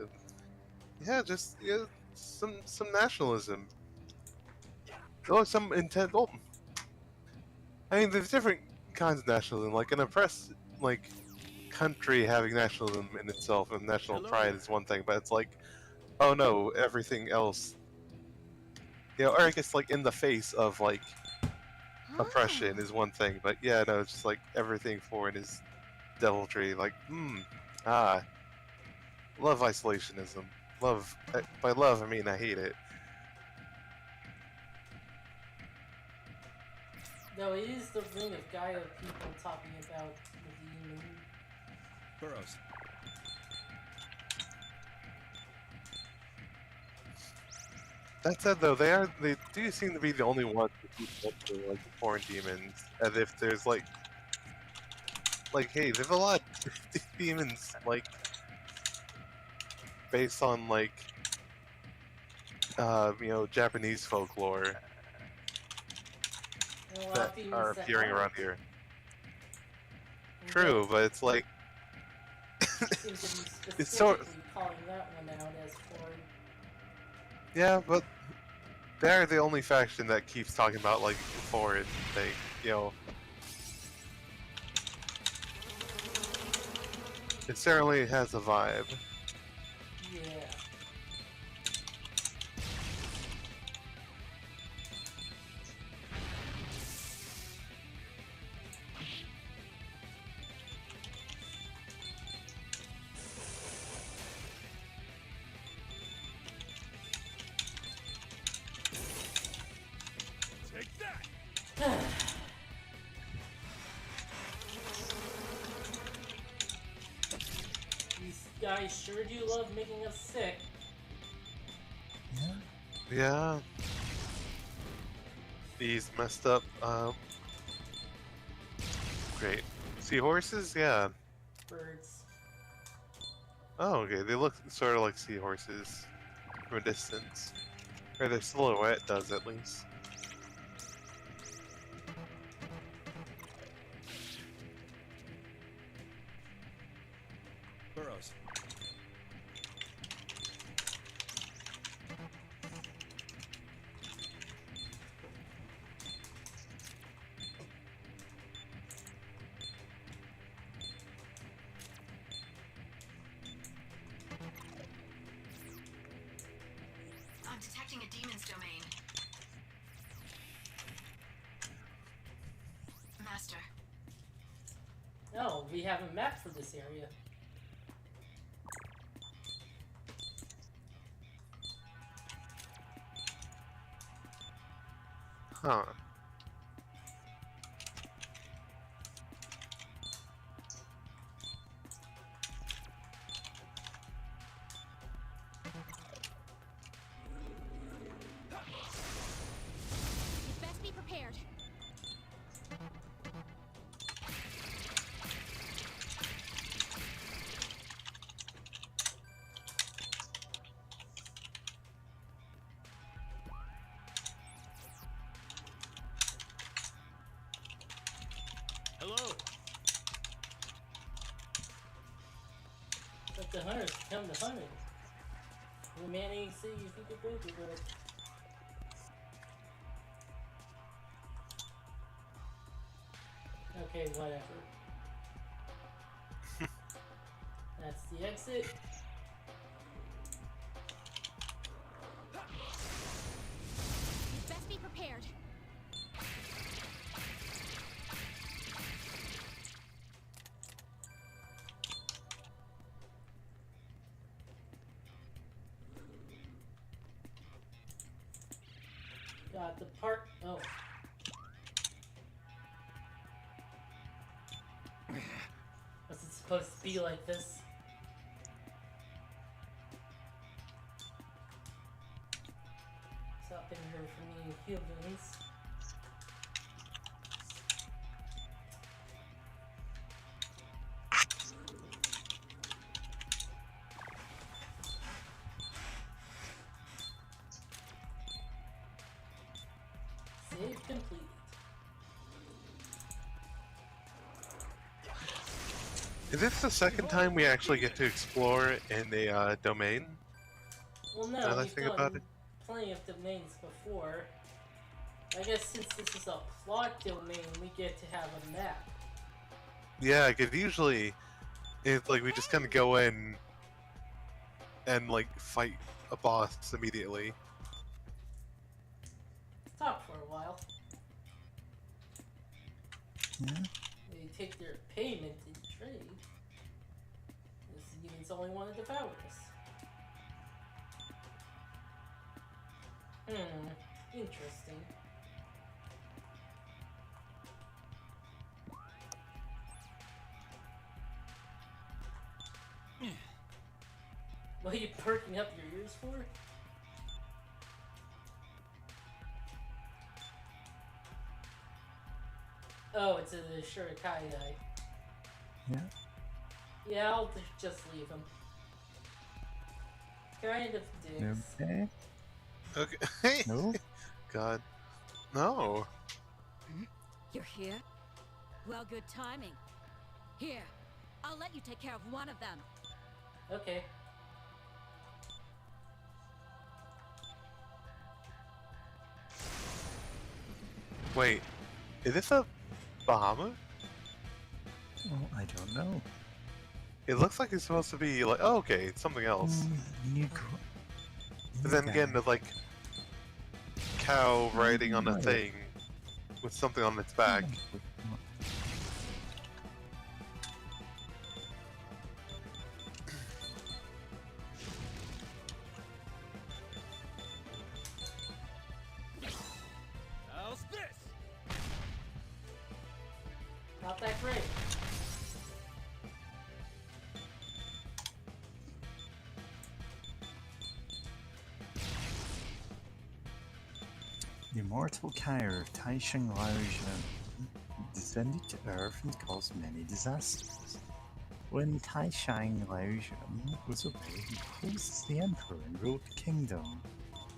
yeah, just some nationalism. Or some intent. Oh, I mean, there's different kinds of nationalism. Like an oppressed like country having nationalism in itself and national Hello pride there. is one thing, but it's like, oh no, everything else. You know, or I guess like in the face of like oppression is one thing, but yeah, no, it's just like everything foreign is deviltry. Like, love isolationism. Love, by love I mean I hate it. No, it is the Ring of Gaia people talking about the demon. Burrows. That said, though, they do seem to be the only ones who keep up to like the foreign demons, as if there's like, hey, there's a lot of demons like based on like you know, Japanese folklore And a lot that of demons are that appearing around aren't. here. And True, but it's like they seem to be it's so specifically calling that one out as foreign. yeah, but they're the only faction that keeps talking about like foreign thing, you know. It certainly has a vibe. Yeah. Take that! These guys sure do love making us sick. Yeah. These messed up, great. Seahorses? Yeah. Birds. Oh, okay. They look sort of like seahorses from a distance. Or their silhouette does, at least. Burrows. I'm detecting a demon's domain. Master. No, we have a map for this area. Huh. You'd best be prepared. first, come to hunting. The man ain't see if he could boot it. Okay, whatever. That's the exit. You'd best be prepared. Got the part. Oh. Was it supposed to be like this? Stop in here for me humans. Save complete. Is this the second time we actually get to explore in a domain? Well, Now no, that I we've think done about it. plenty of domains before. I guess since this is a plot domain, we get to have a map. Yeah, because usually it's like we just kind of go in and like fight a boss immediately. Talk for a while. Yeah. They take their payment in trade. This demons only want to devour us. Interesting. What are you perking up your ears for? Oh, it's a Shurikai guy. Yeah. Yeah, I'll just leave him. Kind of dicks. Okay. Okay. No. God. No. You're here? Well, good timing. Here, I'll let you take care of one of them. Okay. Wait. Is this a Bahamut? Oh, I don't know. It looks like it's supposed to be like, oh, okay, it's something else. But then again, there's like cow riding on a thing with something on its back. How's this? Not that great. The immortal Kyre of Taisheng Laojian descended to Earth and caused many disasters. When Taisheng Laojian was obeyed, he posed as the Emperor and ruled the kingdom.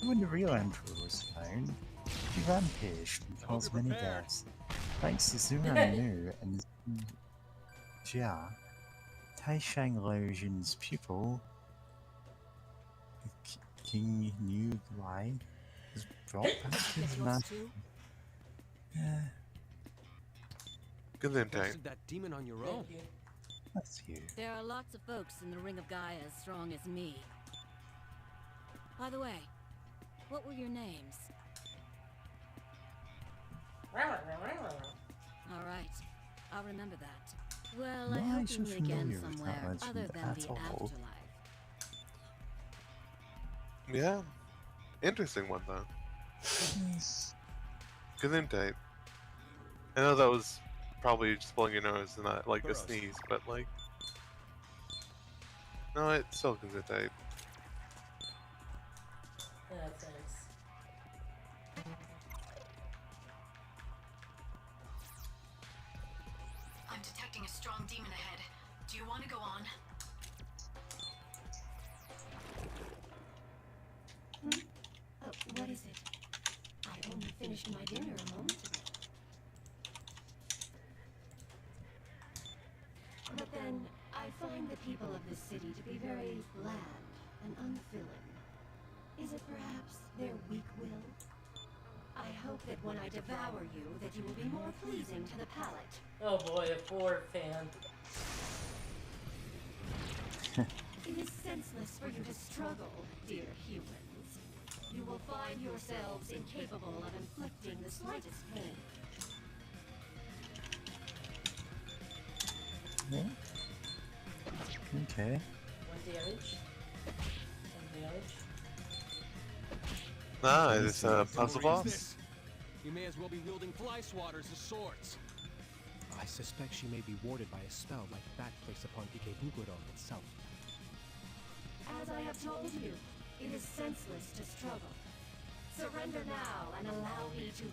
When the real Emperor was found, he rampaged and caused many deaths. Thanks to Zuran Nu and Jia, Taisheng Laojian's pupil, King Nu Guai, was brought back to his master. Yeah, Good then, You Tank. mastered that demon on your own. Thank you. that's you. There are lots of folks in the Ring of Gaia as strong as me. By the way, what were your names? All right, I'll remember that. Well, I Why hope so we meet again familiar with that somewhere legend other than at the all? afterlife. Yeah. Interesting one, though. Yes. Good intake. I know that was probably just blowing your nose and not like a Burrows. sneeze, but like. No, it's still good intake. Yeah, thanks. I'm detecting a strong demon ahead. Do you want to go on? Oh, what is it? I only finished my dinner a moment ago. But then, I find the people of this city to be very bland and unfilling. Is it perhaps their weak will? I hope that when I devour you, that you will be more pleasing to the palate. Oh boy, a 4 fan. It is senseless for you to struggle, dear humans. You will find yourselves incapable of inflicting the slightest pain. Yeah. Okay. 1 damage. 1 damage. Ah, it's a puzzle What is boss? this? You may as well be wielding fly swatters as swords. I suspect she may be warded by a spell like that placed upon Ikebukuro itself. As I have told you, it is senseless to struggle. Surrender now and allow me to...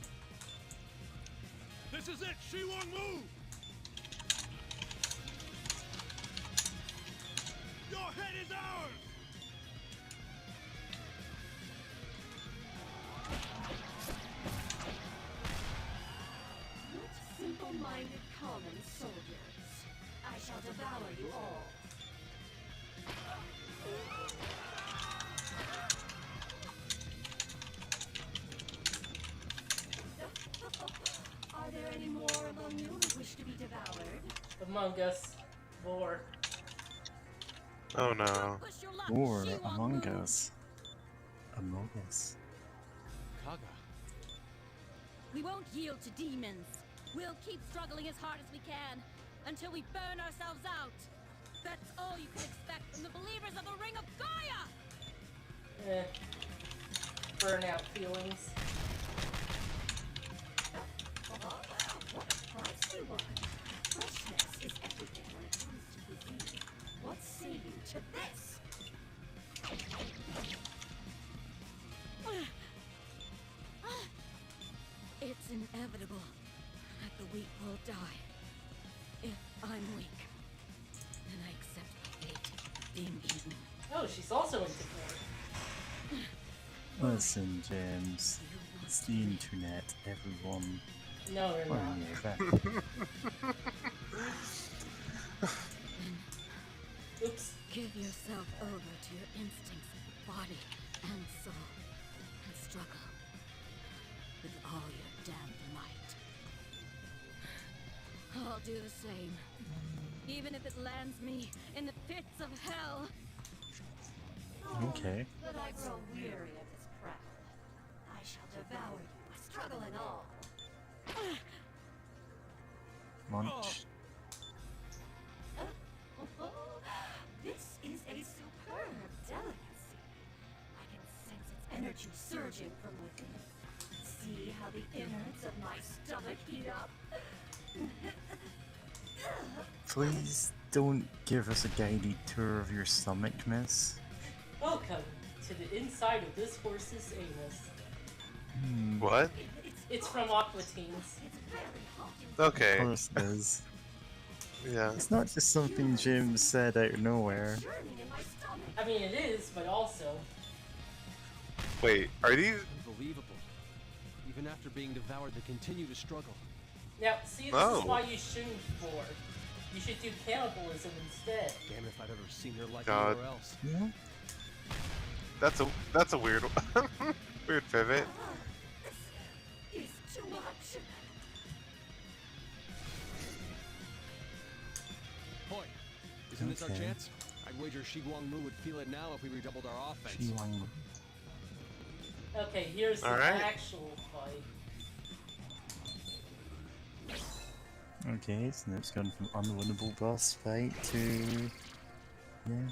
This is it! Shiwon, move! Your head is ours! Simple-minded common soldiers. I shall devour you all. Are there any more among you who wish to be devoured? Among Us. War. Oh no. Or Among Us. Among Us. Kaga. We won't yield to demons. We'll keep struggling as hard as we can until we burn ourselves out. That's all you can expect from the believers of the Ring of Gaia! Burnout feelings. What a price you want. Freshness is everything when it comes to cuisine. What say you to this? It's inevitable that the weak will die. If I'm weak, then I accept my fate, being eaten. Oh, she's also into war. Listen, James. It's the internet, everyone. No, we're Well, not. yeah, that- Oops. Give yourself over to your instincts of body and soul, and struggle with all your damned might. I'll do the same, even if it lands me in the pits of hell. Okay. But I grow weary of this prattle. I shall devour you, struggle and all. Munch. This is a superb delicacy. I can sense its energy surging from within. See how the innards of my stomach heat up? Please don't give us a guided tour of your stomach, miss. Welcome to the inside of this horse's anus. What? It's from Aqua Teens. Of Okay. course it is. Yeah. It's not just something James said out of nowhere. I mean, it is, but also. Wait, are these... Unbelievable. Even after being devoured, they continue to struggle. Now, see, this Oh. is why you shouldn't war. You should do cannibalism instead. Damn if I've ever seen their like God. anywhere else. Yeah. That's a weird weird pivot. It's too much. Boy, isn't this our Okay. chance? I'd wager Shi Guangmu would feel it now if we redoubled our offense. Shiwang. Okay, here's the Alright. actual fight. Okay, so now it's gone from unwinnable boss fight to... Yeah.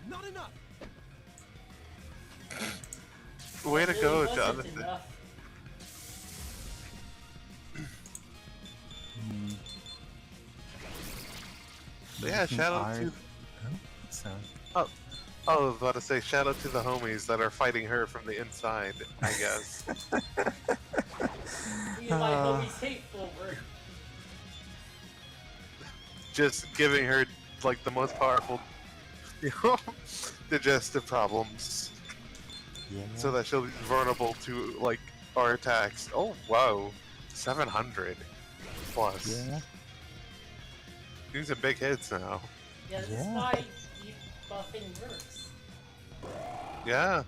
Not enough! Way to Really go, wasn't Jonathan. enough. Yeah, shout out I- to... Oh, so. Oh, Oh, I was about to say, shout out to the homies that are fighting her from the inside, I guess. Me and my homies hate forward. Just giving her, like, the most powerful, digestive problems. Yeah. So that she'll be vulnerable to, like, our attacks. Oh, wow. 700 plus. Yeah. These are big hits now. Yeah, this is why debuffing works. Yeah,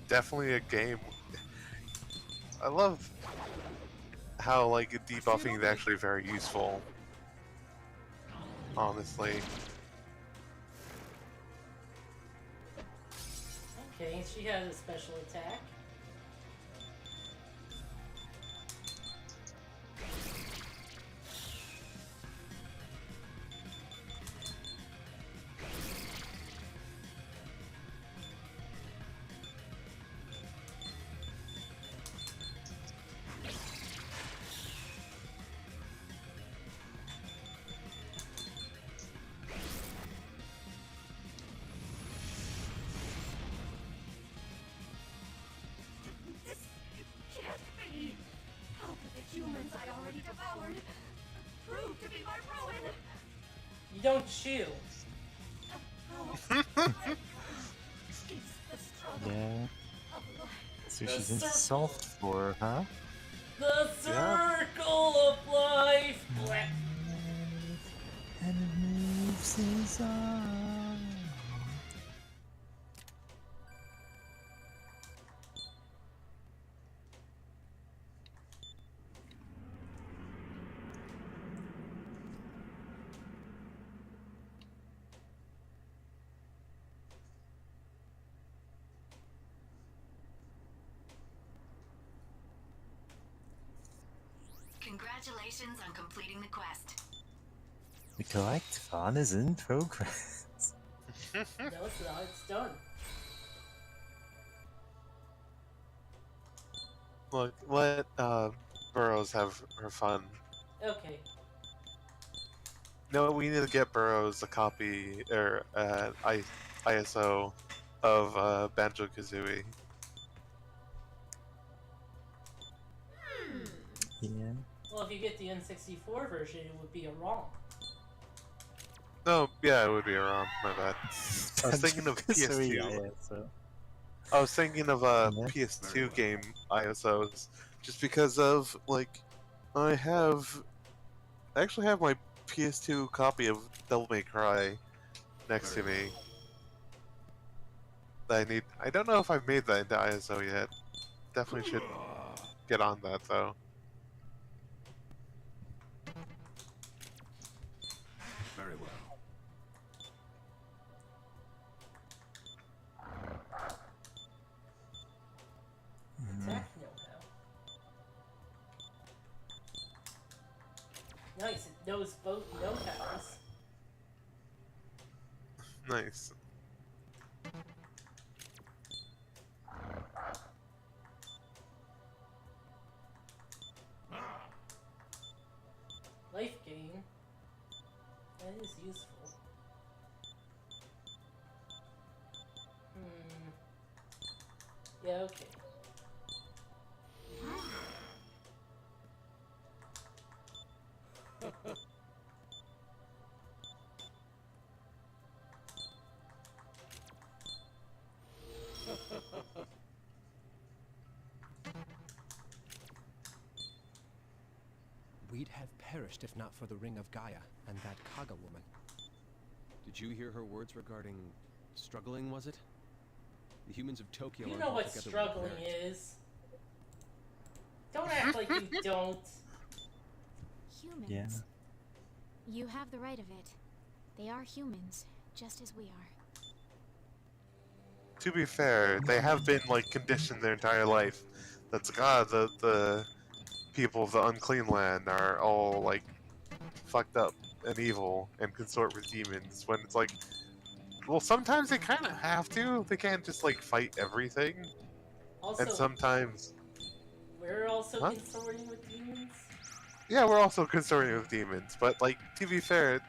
definitely a game. I love how, like, debuffing is actually very useful. Honestly. Okay, she has a special attack. Can't be! How could the humans I already devoured prove to be my ruin? You don't chew. Yeah. So The she's into circle. softcore, huh? The circle of life! Black. And it moves his arm. Congratulations on completing the quest. The collect fun is in progress. No, it's not. It's done. Look, let Burrows have her fun. Okay. No, we need to get Burrows a copy, or ISO of Banjo-Kazooie. Yeah. Well, if you get the N64 version, it would be a ROM. No, yeah, it would be a ROM, my bad. I was thinking of Kazooie PS2. ISO. I was thinking of PS2 game ISOs, just because of, like, I actually have my PS2 copy of Devil May Cry next to me. That I don't know if I've made that into ISO yet. Definitely should get on that, though. Very well. Attack know-how. Nice, it knows both know-hows. Nice. Life gain. That is useful. Yeah, okay. We'd have perished if not for the Ring of Gaia and that Kaga woman. Did you hear her words regarding struggling, was it? The humans of Tokyo You aren't know what altogether struggling prepared. is. Don't act like you don't. Humans. Yeah. You have the right of it. They are humans, just as we are. To be fair, they have been, like, conditioned their entire life. That's the people of the unclean land are all, like, fucked up and evil and consort with demons, when it's like, well, sometimes they kind of have to. They can't just, like, fight everything. Also, And sometimes... we're also Huh? consorting with demons? Yeah, we're also consorting with demons, but, like, to be fair,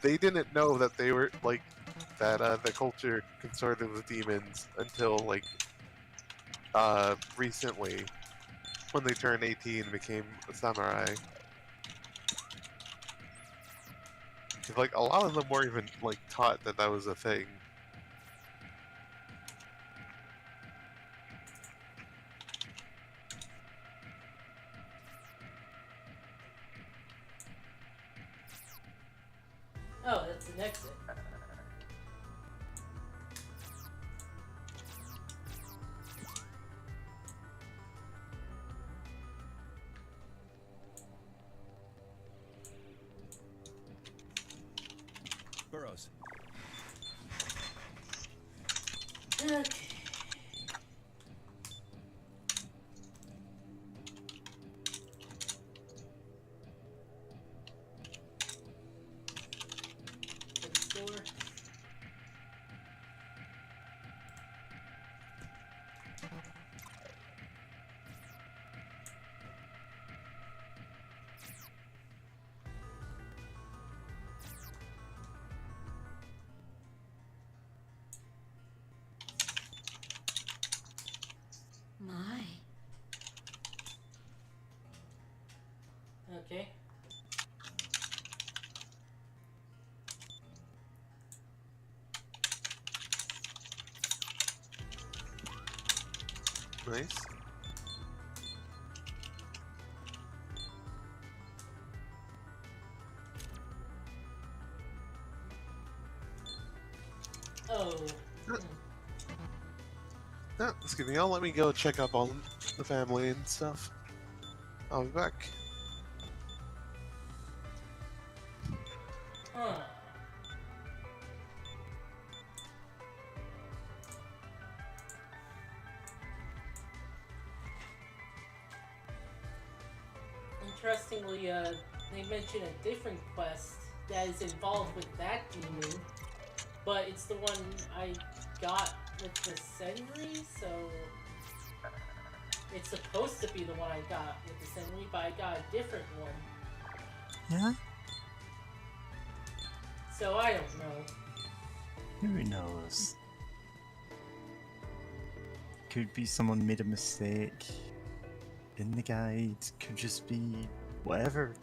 they didn't know that they were, like, that the culture consorted with demons until like recently when they turned 18 and became a samurai. 'Cause, like, a lot of them weren't even like taught that that was a thing. Oh, that's an exit. Burrows. Okay. Door. My. Okay. Nice. Oh. No, excuse me, I'll let me go check up on the family and stuff. I'll be back. Huh. Interestingly, they mention a different quest that is involved with that demon, but it's the one I got with the Senri, so it's supposed to be the one I got with the Senri, but I got a different one. Yeah? So I don't know. Who knows? Could be someone made a mistake in the guide, could just be whatever.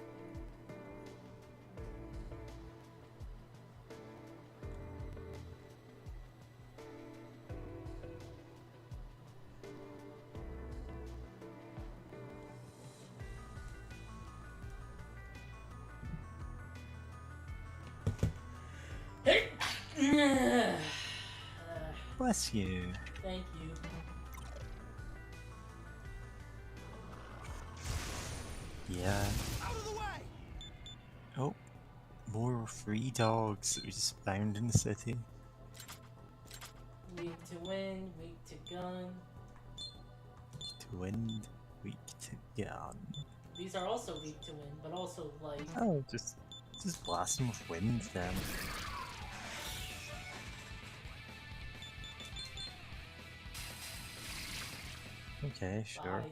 Bless you. Thank you. Yeah. Out of the way! Oh, more free dogs that we just found in the city. Weak to wind, weak to gun. To wind, weak to gun. These are also weak to wind, but also like... Oh, just blast them with wind then. Okay, sure. Bye.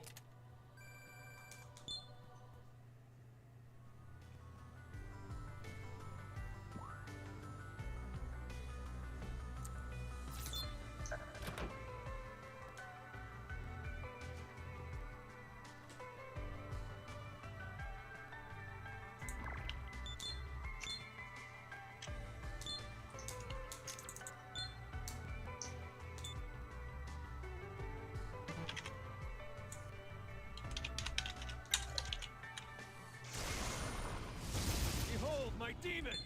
Behold my demons!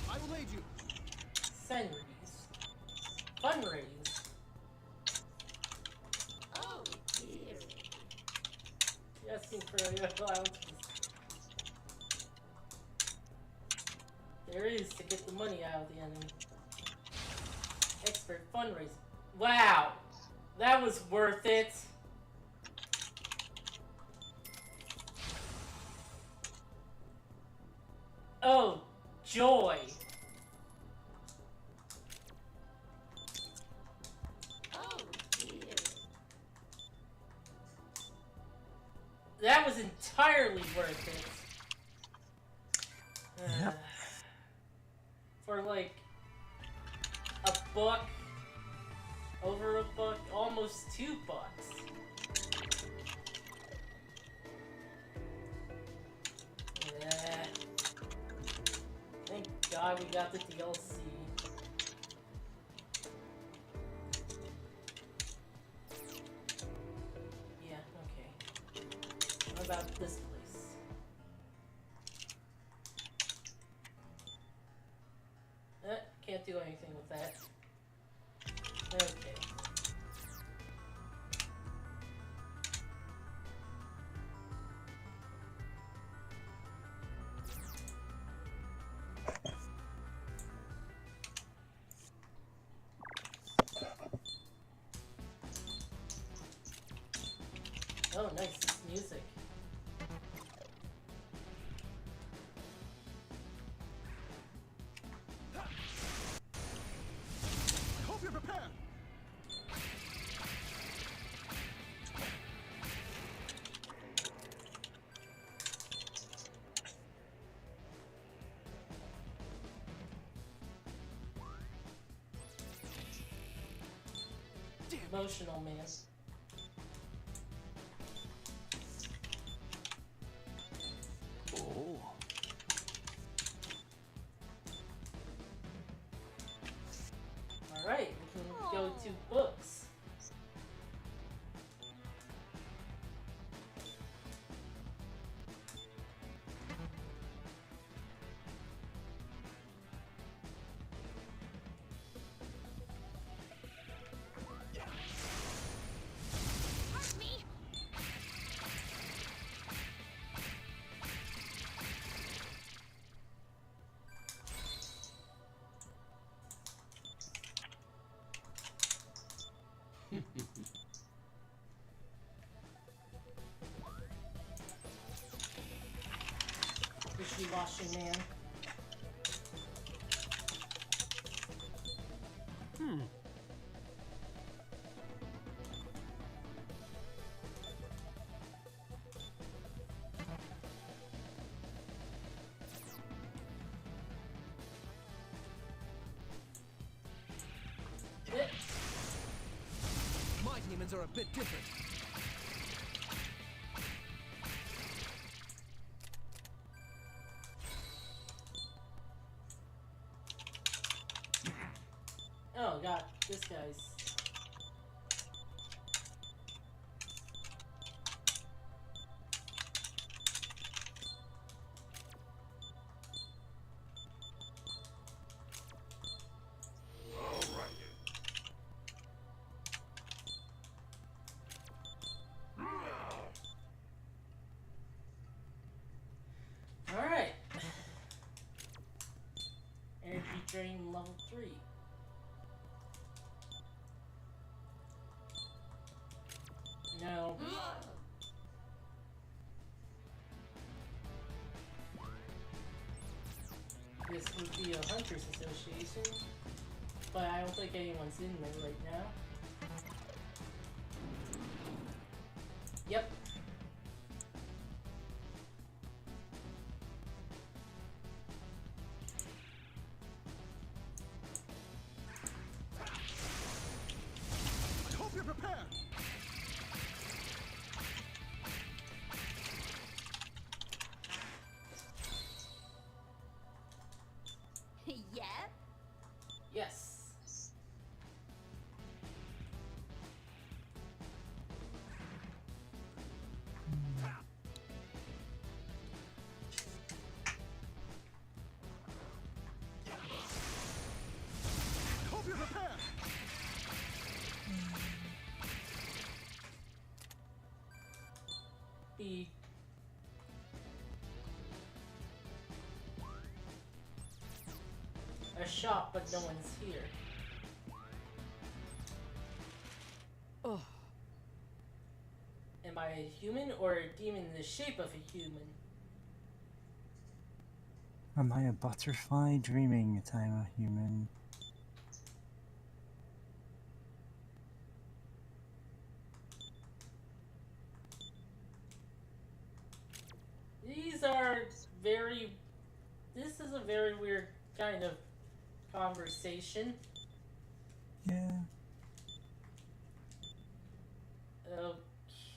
I will aid you. Senris. Funraise. Oh, dear. You're asking for your allowances. There is to get the money out of the enemy. Expert fundraising. Wow! That was worth it! Oh, joy! That was entirely worth it. Yep. For like a buck, over a buck, almost $2. Yeah. Thank God we got the DLC. Yeah, okay. What about this place? Can't do anything with that. Okay. Oh, nice, this music. Hope you're prepared. Emotional, man. Oh. Alright, we can go to books. Wishy-washy, man. My demons are a bit different. Oh god, this guy's... Alright. Energy drain level 3. No. This would be a Hunters Association, but I don't think anyone's in there right now. Yep. I hope you're prepared. Yeah? Yes. Hope you're prepared. Be a shop, but no one's here. Oh. Am I a human or a demon in the shape of a human? Am I a butterfly dreaming that I'm a human? is this is a very weird kind of conversation. Yeah.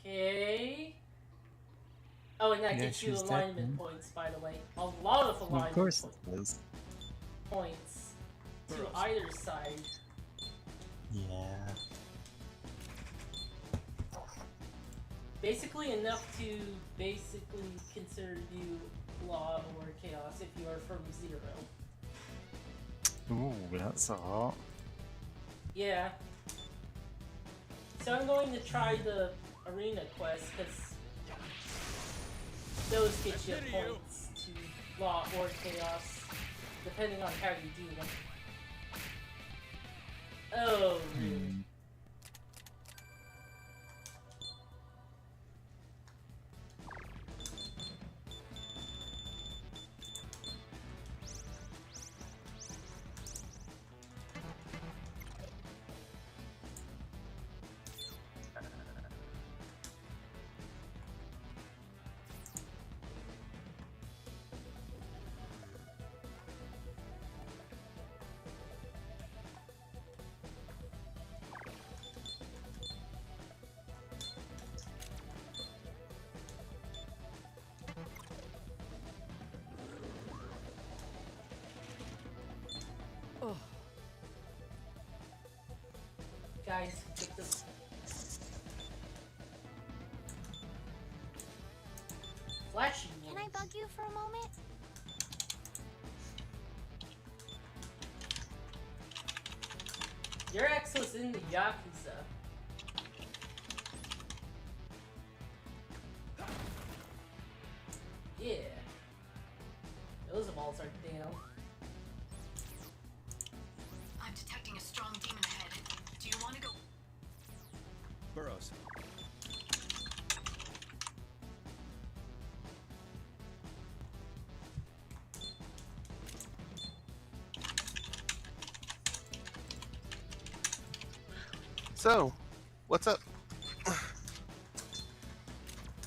Okay. Oh, and that Yeah, gets you she's dead, alignment man. points, by the way. A lot of Well, alignment of course it does. points to Burrows. either side. Yeah. Basically enough to basically consider you law or chaos if you are from 0. Ooh, that's a lot. Yeah. So I'm going to try the arena quest because those get you points to law or chaos, depending on how you do them. Oh, really? Guys, take this. Flashy Can I bug you for a moment? Your ex was in the Yakuza. Yeah. Those balls are down. I'm detecting a strong demon ahead. Do you want to go? Burrows. So, what's up?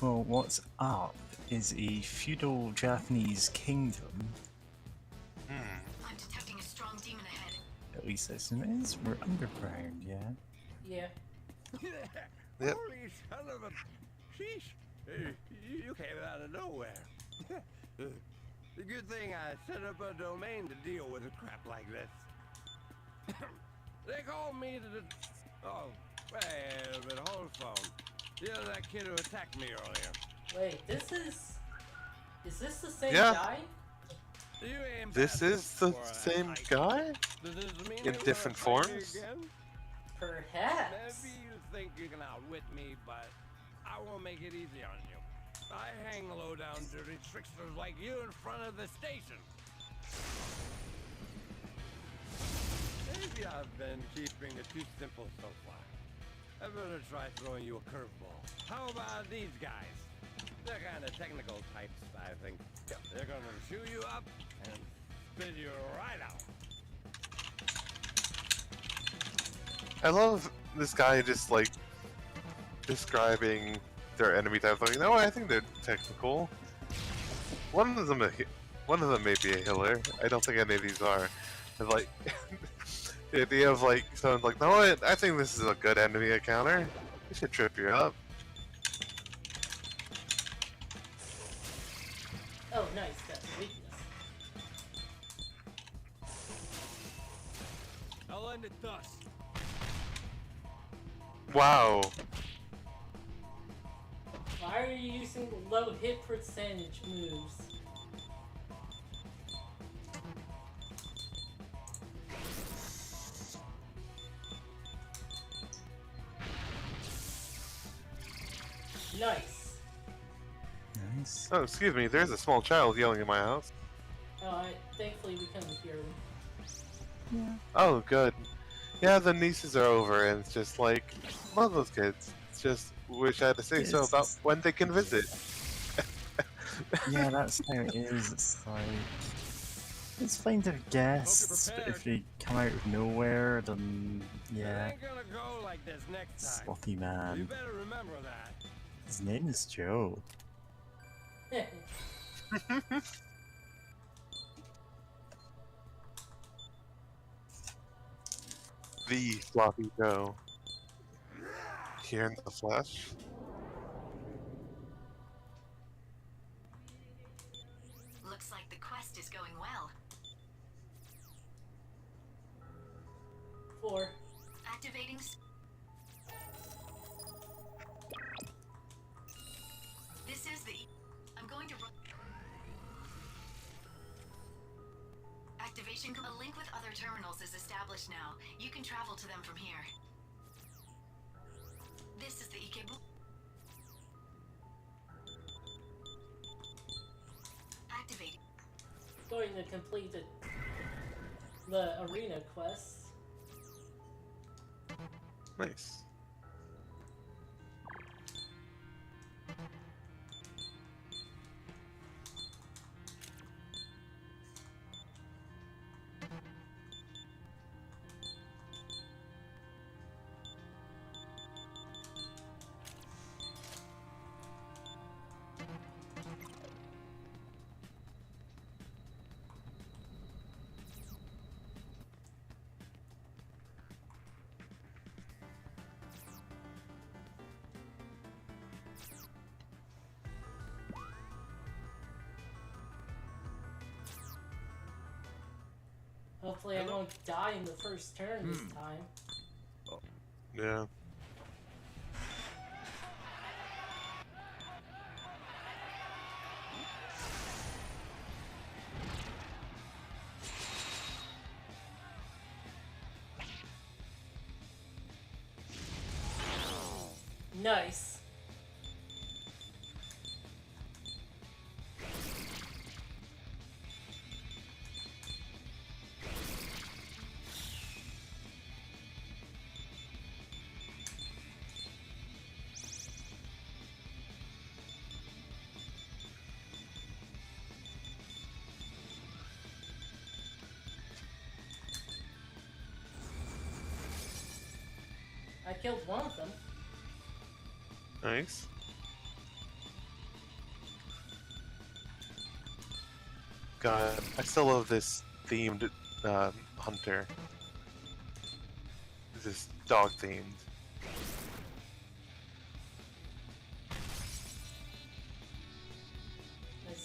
Well, what's up is a feudal Japanese kingdom. I'm detecting a strong demon ahead. At least this is. We're underground, yeah. Yeah. Yep. Holy son of a... Sheesh. You came out of nowhere. The good thing I set up a domain to deal with a crap like this. They called me to the... Oh, wait a minute, hold the phone. Yeah, that kid who attacked me earlier. Wait, this is... Is this the same Yeah. guy? You ain't This bad is the for a same hike. guy? Does this mean In you wanna different fight me forms? again? Perhaps. Maybe you think you can outwit me, but I won't make it easy on you. I hang low down dirty tricksters like you in front of the station. Maybe I've been keeping it too simple so far. I better try throwing you a curveball. How about these guys? They're kind of technical types, I think. They're gonna chew you up and spit you right out. I love this guy just like describing their enemy types. Like, no, I think they're technical. One of them may be a healer. I don't think any of these are. And like the idea of like someone's like, no, I think this is a good enemy encounter. It should trip you up. Oh, nice. That's a weakness. I'll end it thus. Wow. Why are you using low hit percentage moves? Nice. Nice. Oh, excuse me. There's a small child yelling in my house. Thankfully we couldn't hear him. Yeah. Oh, good. Yeah, the nieces are over, and it's just like, love those kids. It's just wish I had to say so about when they can visit. Yeah, that's how it is. It's like it's fine to guess, but if they come out of nowhere, then yeah. It ain't gonna go like this next time. Sloppy You man. better remember that. His name is Joe. The Floppy Joe. Here in the flesh. Looks like the quest is going well. 4. Activating. This is the. I'm going to. Activation. A link with other terminals is established now. You can travel to them from here. This is the Ikebu. Activate. Going to complete the arena quest. Nice. Hopefully I won't die in the first turn this time. Yeah. Nice. I killed one of them. Nice. God, I still love this themed hunter. This dog themed.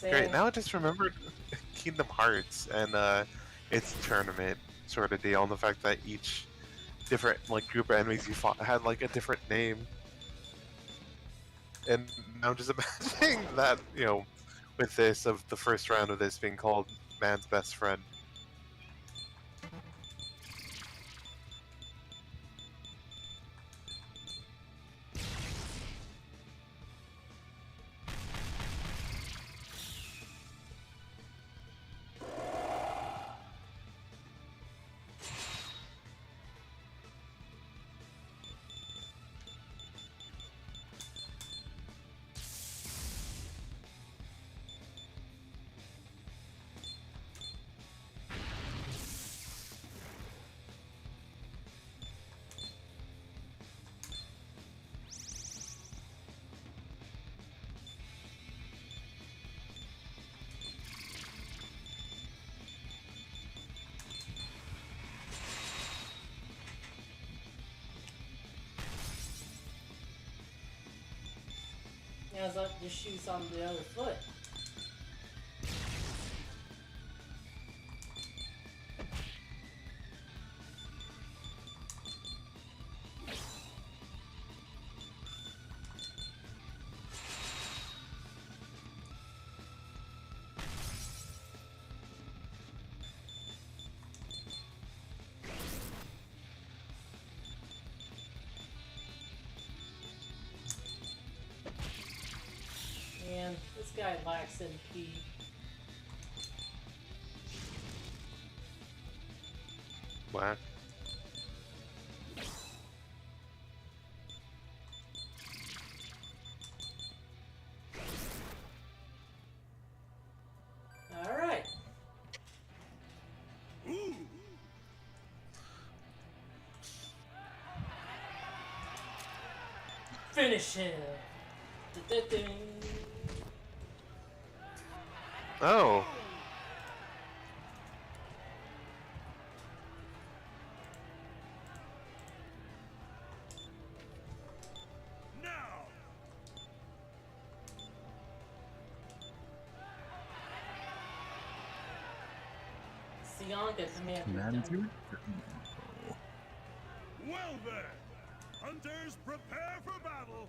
Great, now I just remembered Kingdom Hearts and its tournament sort of deal, and the fact that each different like group of enemies you fought had like a different name. And now I'm just imagining that, you know, with this, of the first round of this being called Man's Best Friend. Yeah, it's like the shoes on the other foot. Man, this guy lacks MP. Whack. Alright. Finish him. Da-da-ding. Oh. Sionga commander Command done. you? Well then, hunters, prepare for battle.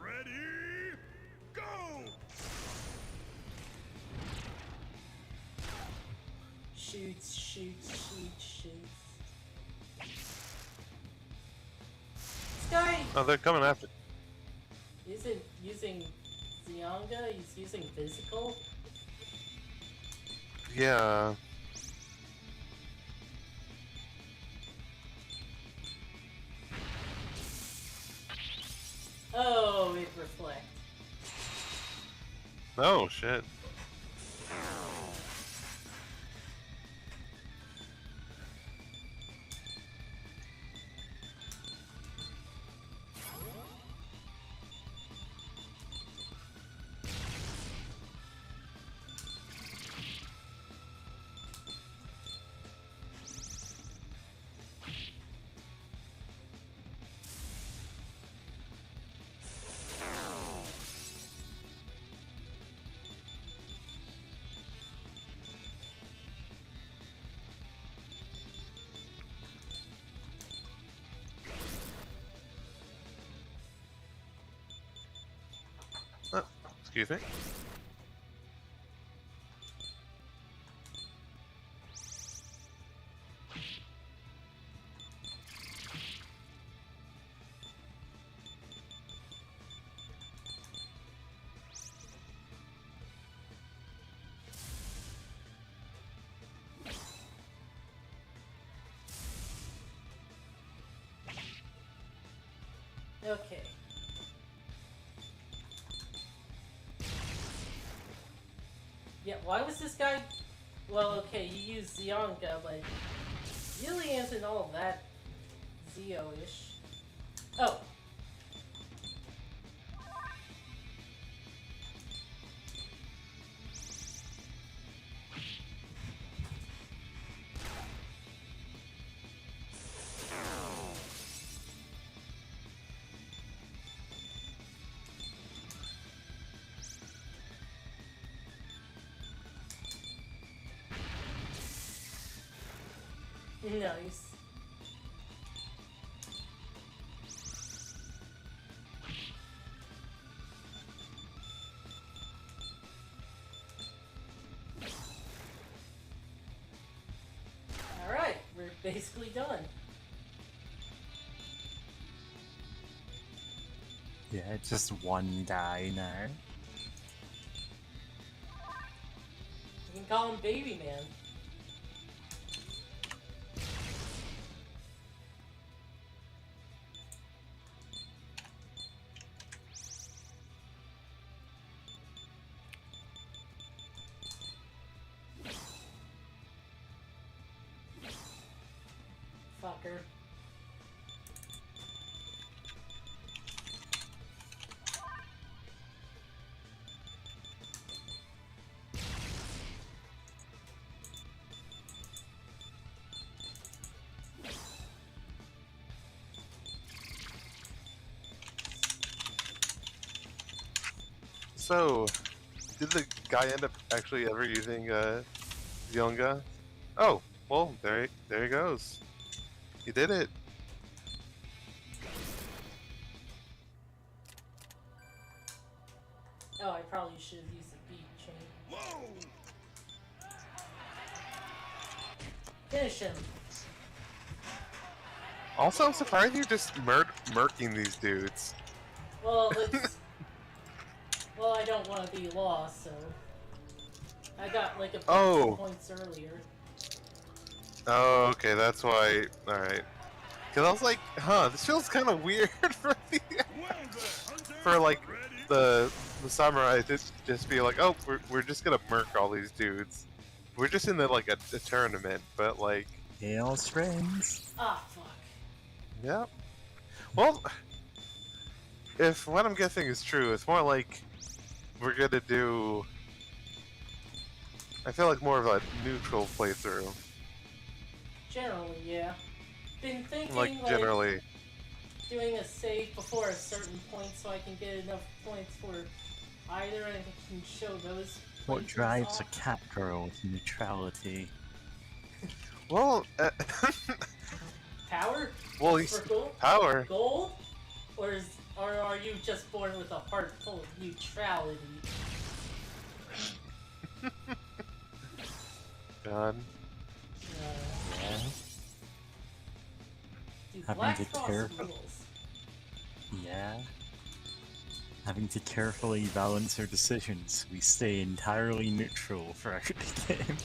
Ready, go! Shoots, shoots, shoots, shoots. This guy Oh, they're coming after. isn't using Sionga, he's using physical. Yeah. Oh, it reflects. Oh shit. Oh, excuse me. Okay. Yeah, why was this guy... Well, okay, he used Zionga, but really isn't all that Zio-ish. Oh. Nice. Alright, we're basically done. Yeah, just one guy now. You can call him Baby Man. Fucker. So, did the guy end up actually ever using Zionga? Oh, well, there he goes. He did it. Oh, I probably should have used the beat chain. Finish him. Also, I'm surprised you're just murking these dudes. Well, let's... well, I don't want to be lost, so... I got like a few points earlier. Oh, okay, that's why. Alright. Because I was like, huh, this feels kind of weird for the... for, like, the samurai to just be like, oh, we're just gonna murk all these dudes. We're just in the, like, a tournament, but, like... Chaos friends. Ah, fuck. Yep. Well, if what I'm guessing is true, it's more like we're gonna do I feel like more of a neutral playthrough. Generally, yeah. Been thinking Like, generally. doing a save before a certain point so I can get enough points for either and I can show those. What playthroughs drives a off. cat girl to neutrality? Well, Power? well, Lust for gold? power. Gold? Or are you just born with a heart full of neutrality? God. Yeah. Dude, Having Black to Frost careful. rules. Yeah. Having to carefully balance our decisions, we stay entirely neutral throughout the game.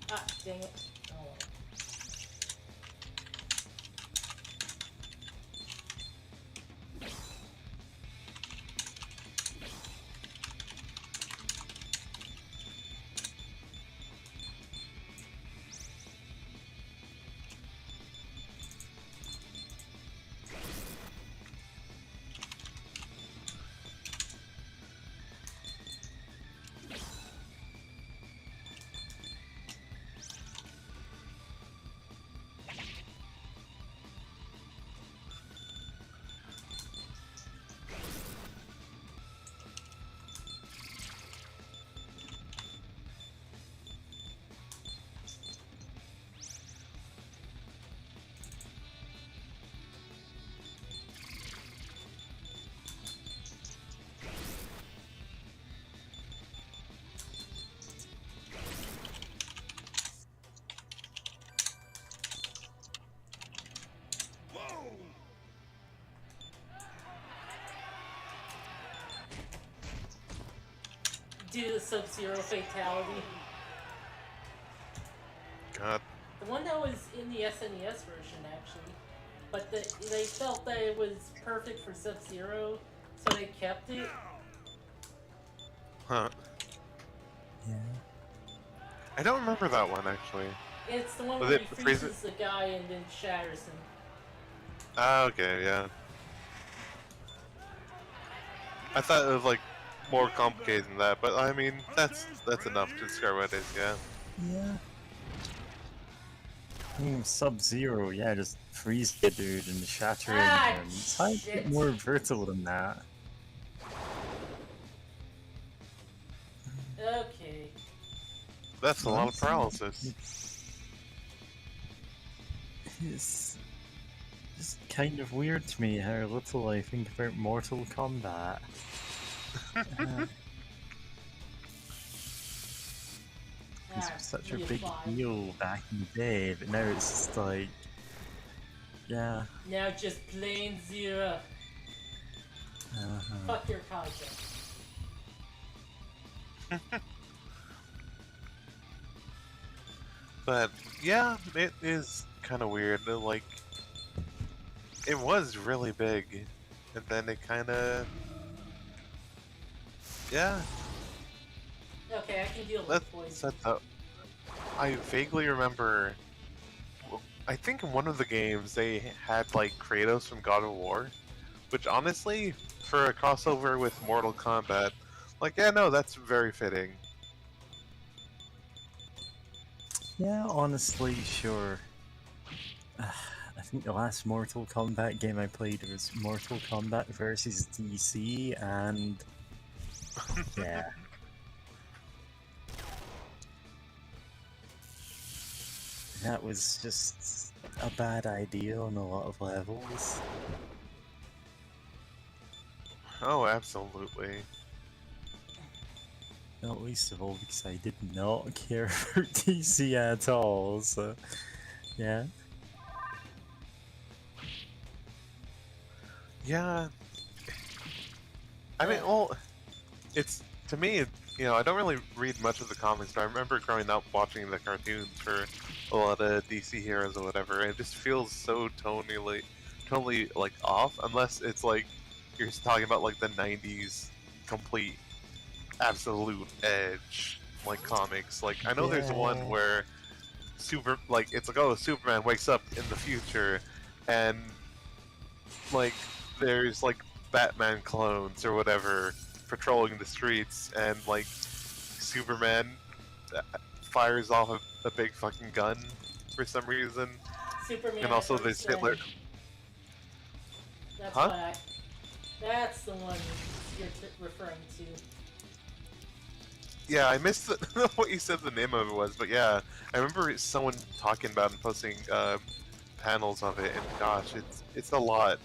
Ah, dang it. Oh well. Do the Sub-Zero fatality. God. The one that was in the SNES version, actually. But they felt that it was perfect for Sub-Zero, so they kept it. Huh. Yeah. I don't remember that one, actually. It's the one Was where it he freeze freezes the guy and then shatters him. Ah, okay, yeah. I thought it was, like, more complicated than that, but I mean, that's enough to describe what it is, yeah. Yeah. Sub-Zero, yeah, just freeze the dude and shatter him. It's a bit more brutal than that. Okay. That's a lot of paralysis. It's just kind of weird to me how little I think about Mortal Kombat. It was such a big deal back in the day, but now it's just like, yeah. Now just plain Zero. Fuck your concept. But yeah, it is kind of weird. Like, it was really big, and then it kind of, yeah. Okay, I can deal with poison. I vaguely remember. I think in one of the games they had like Kratos from God of War, which honestly, for a crossover with Mortal Kombat, like, yeah, no, that's very fitting. Yeah, honestly, sure. I think the last Mortal Kombat game I played was Mortal Kombat versus DC, and yeah. That was just a bad idea on a lot of levels. Oh, absolutely. Not least of all because I did not care for DC at all, so yeah. Yeah. I mean, well, it's to me, you know, I don't really read much of the comics, but I remember growing up watching the cartoons for a lot of DC heroes or whatever. And it just feels so totally like off, unless it's like you're talking about like the '90s complete absolute edge like comics. Like I know there's one Yeah. where it's like, oh, Superman wakes up in the future, and like there's like Batman clones or whatever patrolling the streets, and like Superman fires off a big fucking gun for some reason. Superman And also Earth there's Hitler. End. That's Huh? That's the one you're referring to. Yeah, I missed what you said the name of it was, but yeah, I remember someone talking about and posting panels of it, and gosh, it's a lot.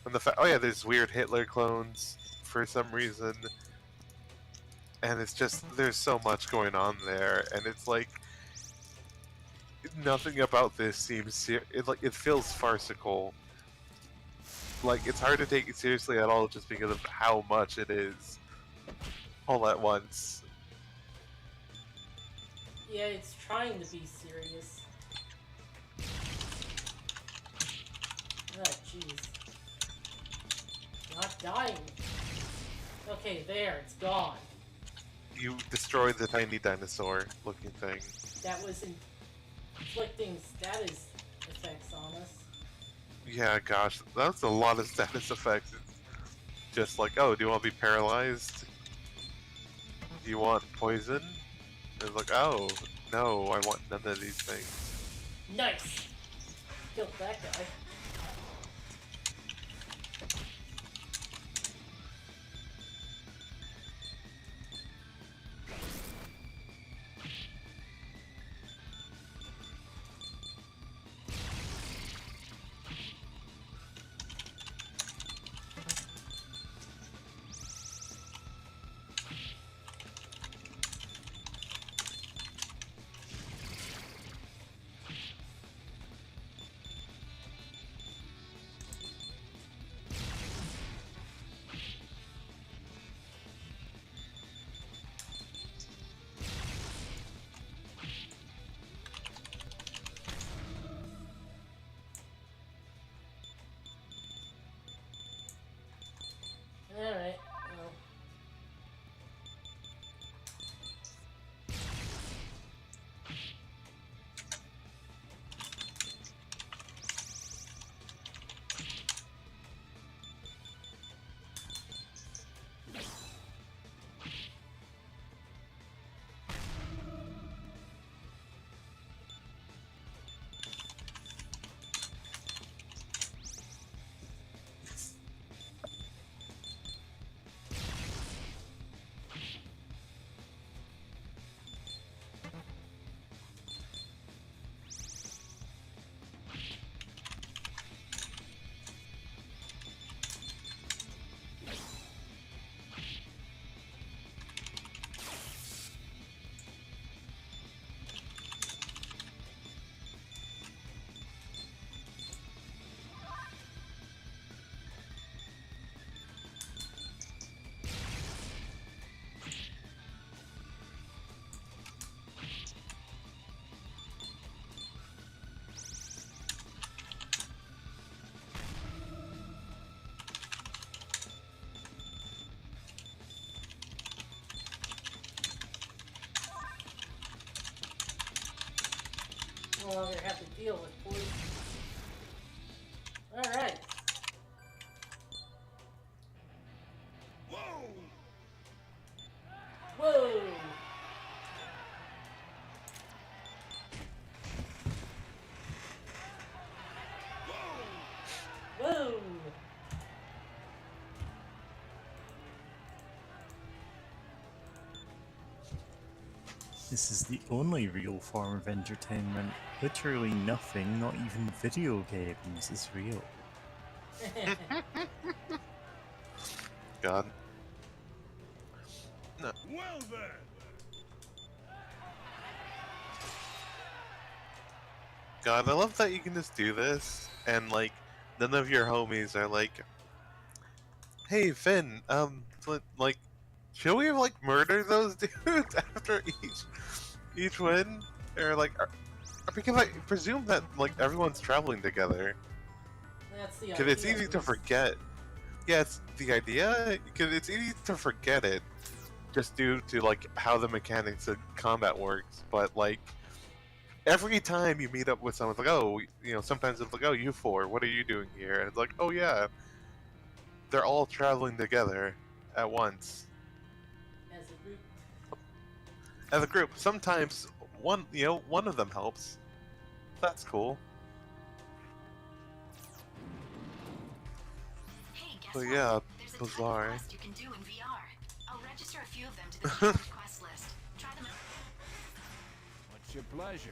And the oh yeah, there's weird Hitler clones for some reason, and it's just there's so much going on there, and it's like nothing about this seems it feels farcical. Like it's hard to take it seriously at all just because of how much it is all at once. Yeah, it's trying to be serious. Oh, jeez. Not dying. Okay, there, it's gone. You destroyed the tiny dinosaur looking thing. That was inflicting status effects on us. Yeah, gosh, that's a lot of status effects. It's just like, oh, do you want to be paralyzed? Do you want poison? It's like, oh, no, I want none of these things. Nice! Killed that guy. Alright, well. No longer have to deal with poison. Alright. Whoa! Whoa! Whoa! This is the only real form of entertainment. Literally nothing, not even video games, is real. God. No. Well then, God, I love that you can just do this, and like, none of your homies are like, "Hey, Finn, like, should we like murder those dudes after each win?" Or like, because I presume that like everyone's traveling together. That's the Because idea. it's easy at to least. forget. Yeah, it's the idea. Because it's easy to forget it, just due to like how the mechanics of combat works. But like every time you meet up with someone, it's like, oh, sometimes it's like, oh, you four, what are you doing here? And it's like, oh yeah, they're all traveling together at once As a group. as a group. Sometimes one of them helps. That's cool. Hey, guess But what? yeah, There's a ton of bizarre. quests you can do in VR. I'll register a few of them to the challenge quest list. Try them out. What's your pleasure?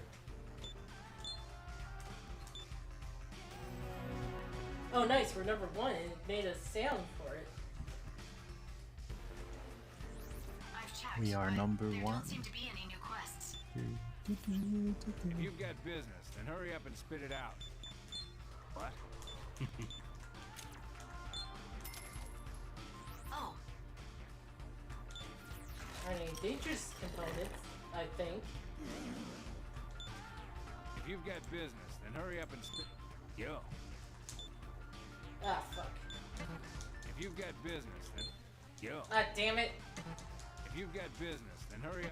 Oh, nice. We're number 1. It made a sound for it. I've checked, We are but number there 1. don't seem to be any new quests. If you've got business, then hurry up and spit it out. What? Oh, Any dangerous components, I think. If you've got business, then hurry up and spit. Yo. Ah, fuck. If you've got business, then yo. Ah, damn it. If you've got business, then hurry up.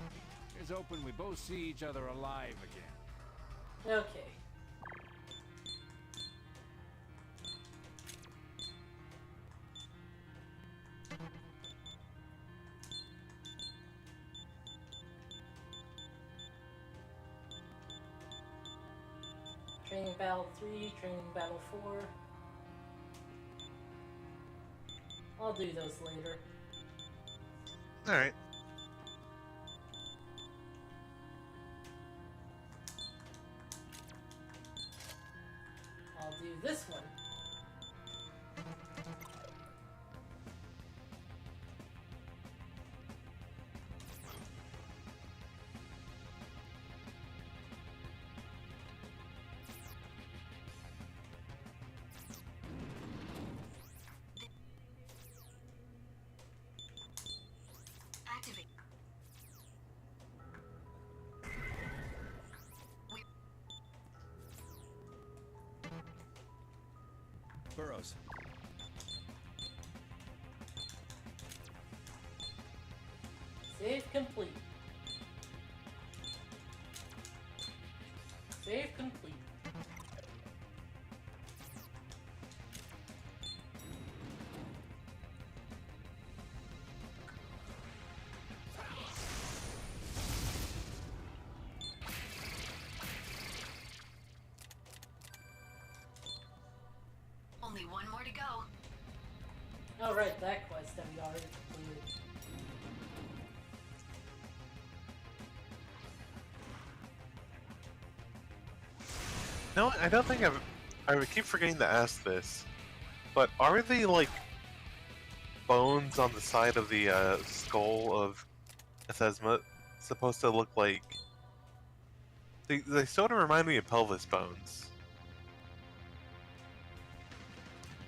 Here's hoping we both see each other alive again. Okay. Training Battle 3, Training Battle 4. I'll do those later. Alright. I'll do this one. activate. Burrows. Save complete. Save complete. Only one more to go. Oh right, that quest that we already completed. No, I don't think I would keep forgetting to ask this, but are the like bones on the side of the skull of Athesma supposed to look like? They sort of remind me of pelvis bones.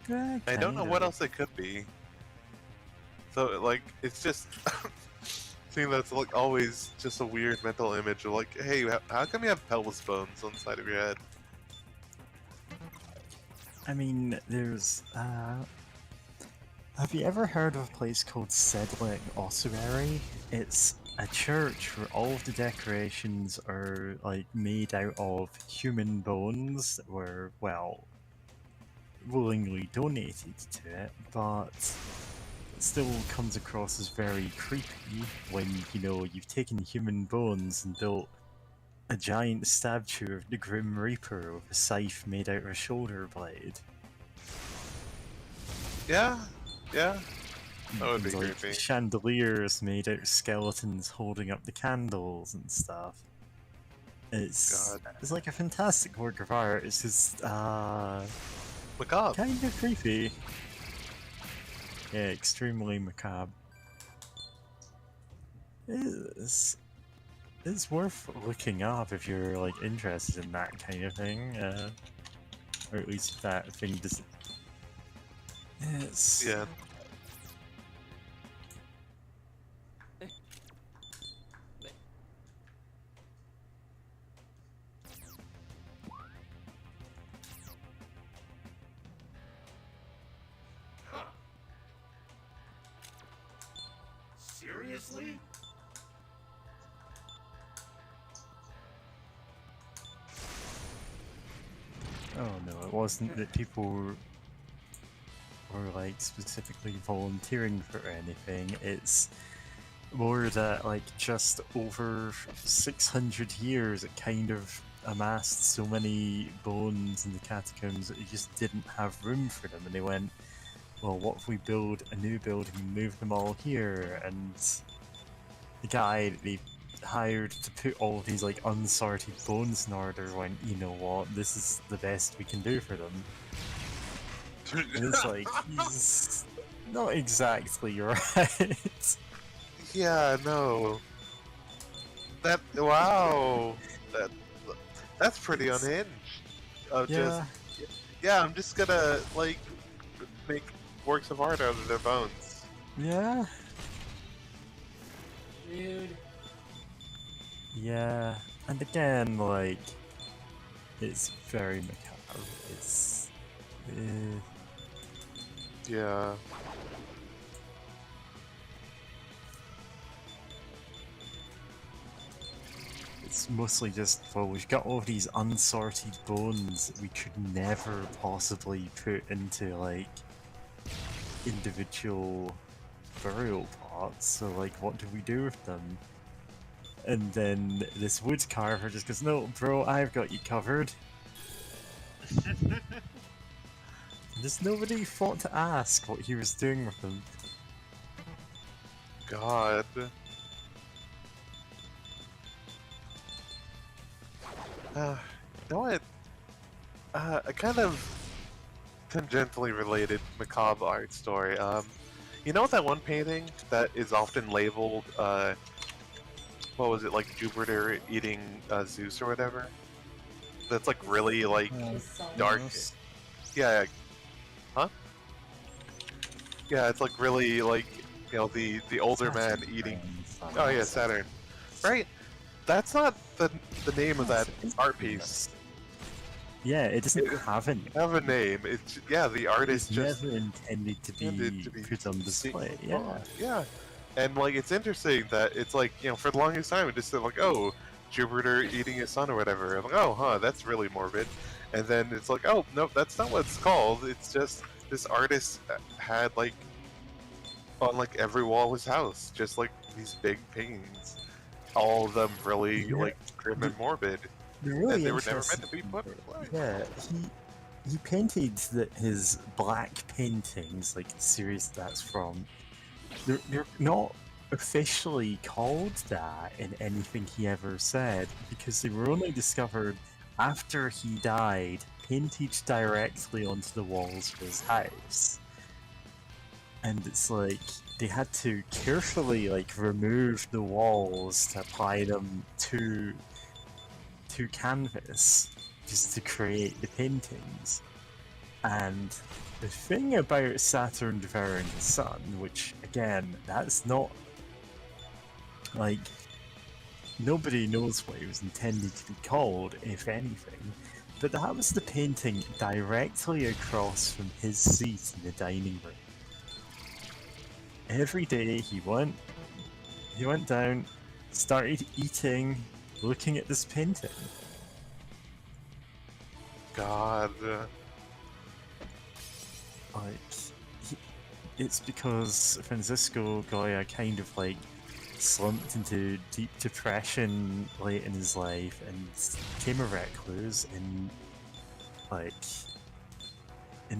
I don't know what else it could be. So like it's just seeing that's like always just a weird mental image of like, hey, how come you have pelvis bones on the side of your head? I mean, there's, have you ever heard of a place called Sedlick Ossuary? It's a church where all of the decorations are, like, made out of human bones that were, well, willingly donated to it, but it still comes across as very creepy when, you've taken human bones and built a giant statue of the Grim Reaper with a scythe made out of a shoulder blade. Yeah, that would be And, like, creepy. chandeliers made out of skeletons holding up the candles and stuff. It's like a fantastic work of art. It's just macabre, kind of creepy. Yeah, extremely macabre. It is. It's worth looking up if you're like interested in that kind of thing, or at least if that thing does. It's Yeah. Seriously? Oh no, it wasn't that people were like specifically volunteering for anything. It's more that like just over 600 years it kind of amassed so many bones in the catacombs that it just didn't have room for them, and they went, well, what if we build a new building and move them all here? And the guy that they hired to put all these like unsorted bones in order went, you know what, this is the best we can do for them. And it's like, he's not exactly right. Yeah, no. Wow. That's pretty unhinged. Yeah. Yeah, I'm just gonna like make works of art out of their bones. Yeah. Rude. Yeah. And again, like, it's very macabre. It's. Yeah. It's mostly just, well, we've got all these unsorted bones that we could never possibly put into, like, individual burial plots, so, like, what do we do with them? And then this wood carver just goes, no, bro, I've got you covered. Just nobody thought to ask what he was doing with them. God. You know what? A kind of tangentially related macabre art story. You know that one painting that is often labeled, what was it, like Jupiter eating Zeus or whatever? That's like really like dark. Yeah. Huh? Yeah, it's like really like, you know, the older man eating. Oh yeah, Saturn. Right. That's not the name of that art piece. Yeah, it doesn't have a name. It's the artist just never intended to be put on display. Yeah. Yeah. And like it's interesting that it's like, you know, for the longest time it just said like, oh, Jupiter eating his son or whatever. I'm like, oh, huh, that's really morbid. And then it's like, oh, no, that's not what it's called. It's just this artist had like on like every wall of his house, just like these big paintings, all of them really like grim and morbid. Really and they were never meant to be put in play. Yeah, he painted his black paintings, like the series that's from. They're not officially called that in anything he ever said, because they were only discovered after he died, painted directly onto the walls of his house. And it's like they had to carefully like remove the walls to apply them to canvas just to create the paintings. And the thing about Saturn devouring the sun, which again, that's not like nobody knows what it was intended to be called, if anything, but that was the painting directly across from his seat in the dining room. Every day he went down, started eating, looking at this painting. God. It's because Francisco Goya kind of like slumped into deep depression late in his life and became a recluse in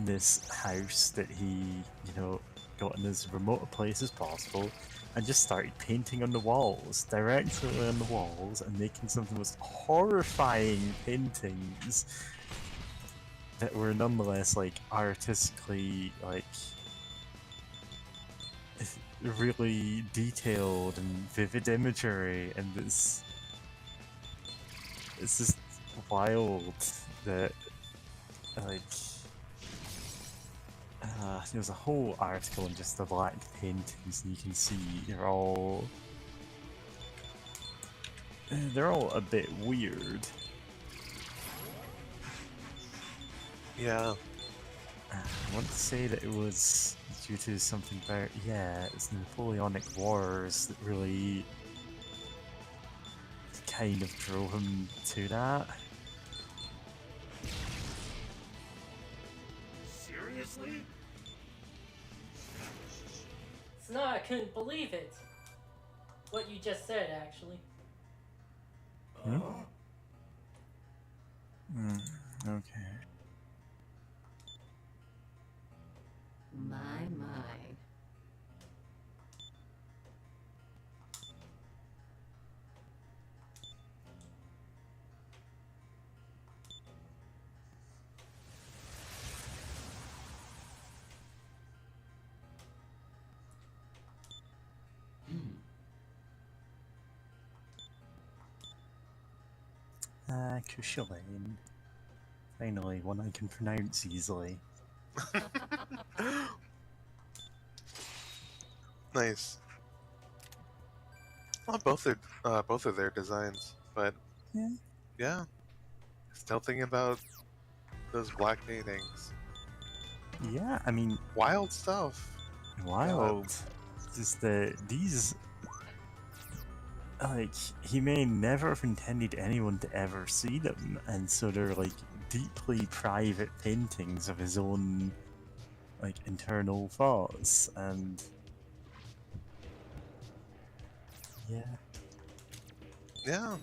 this house that he, you know, got in as remote a place as possible, and just started painting on the walls, directly on the walls, and making some of the most horrifying paintings that were nonetheless like artistically like really detailed and vivid imagery, and this it's just wild that, like, there's a whole article on just the black paintings, and you can see they're all a bit weird. Yeah. I want to say that it was due to something about, yeah, it's the Napoleonic Wars that really kind of drove him to that. Seriously? It's not, I couldn't believe it. What you just said, actually. Okay. My. Cushulain. Finally, one I can pronounce easily. Nice. Well, both of their designs, but yeah. Still thinking about those black paintings. Yeah, I mean, wild stuff. Wild. Just these, like, he may never have intended anyone to ever see them, and so they're like deeply private paintings of his own, like, internal thoughts, and yeah. Yeah.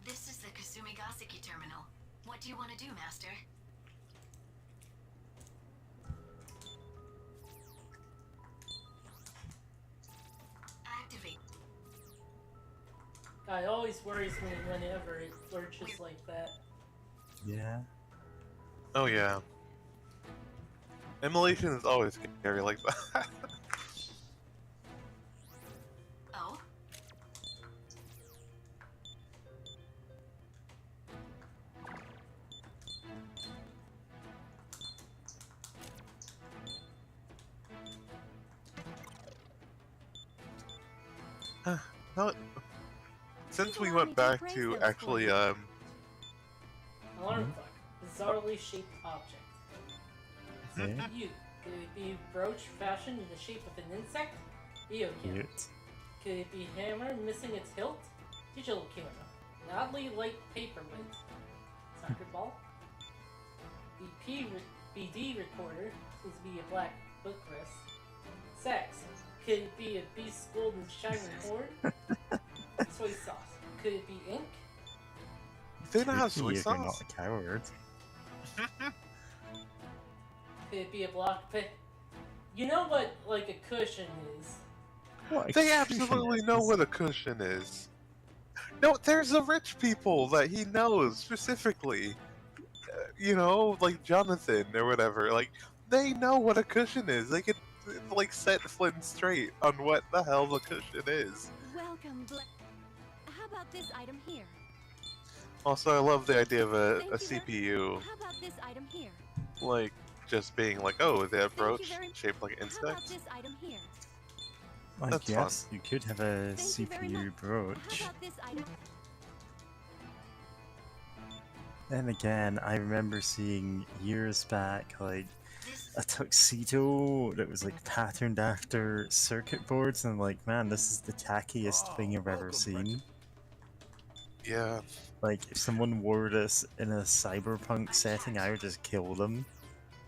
This is the Kasumigaseki terminal. What do you want to do, Master? Activate. God, it always worries me whenever it lurches like that. Yeah. Oh yeah. Immolation is always scary like that. Oh? No, since we went back to actually Alarm clock. Bizarrely shaped object. Yeah. You. Could it be brooch fashioned in the shape of an insect? Video camera. Cute. Could it be hammer missing its hilt? Digital camera. An oddly light paperweight. Soccer ball. The BD recorder seems to be a black bookrest. Sax. Could it be a beast's golden shining horn? Soy sauce. Could it be ink? They don't have soy If you're not sauce. a coward. Could it be a block pit? You know what, like, a cushion is? They absolutely know what a cushion is. No, there's the rich people that he knows specifically. You know, like Jonathan or whatever. Like, they know what a cushion is. They could, like, set Flynn straight on what the hell the cushion is. Welcome, How about this item here? Also, I love the idea of a Thank CPU, How about this item here? like, just being like, oh, they have Thank you brooch very- shaped like an How about insect. this item here? Like, That's yes, you could have a Thank you very CPU much. brooch. How about this item? Then again, I remember seeing years back, like, a tuxedo that was, like, patterned after circuit boards, and I'm like, man, this is the tackiest thing I've ever seen. Yeah. Like, if someone wore this in a cyberpunk setting, I would just kill them.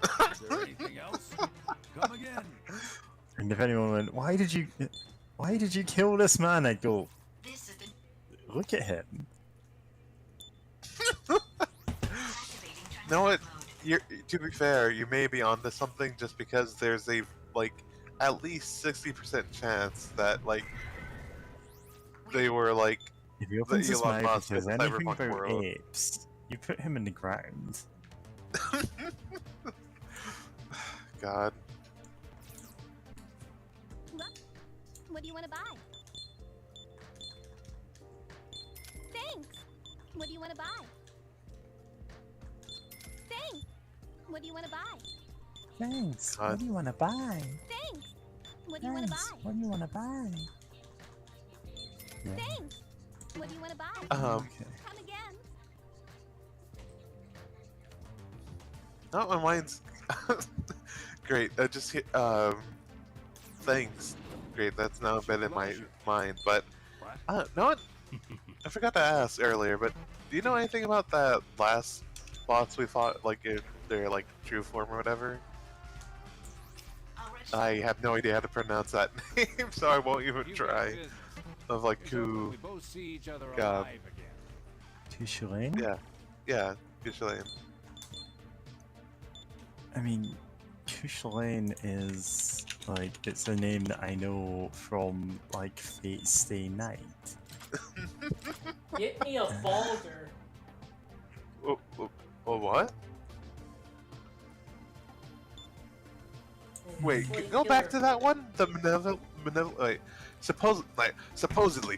Is there anything else? Come again. And if anyone went, why did you kill this man? I'd go, look at him. You know what? To be fair, you may be onto something just because there's a, like, at least 60% chance that like they were like If he the opens his Elon mouth and Musk in says the anything cyberpunk about world. apes, you put him in the ground. God. What do you want to buy? Thanks. What do you want to buy? Thanks. What do you want to buy? Thanks. God. What do you want to buy? Thanks. What do you want to buy? What do you want to buy? Yeah. Thanks. What do you want to buy? Okay. Come again. Oh, my mind's great. I just hit thanks. Great, that's now embedded in my mind. But no one. I forgot to ask earlier, but do you know anything about that last boss we fought? Like in their like true form or whatever? I have no idea how to pronounce that name, so I won't even try. Of like who? We both see each other God. alive again. Tushalane? Yeah, Tushalane. I mean, Tushalane is like it's a name that I know from like Fate Stay Night. Get me a folder. Oh, what? Wait, Slate go back to killer. that one. The malevolent. Wait, supposedly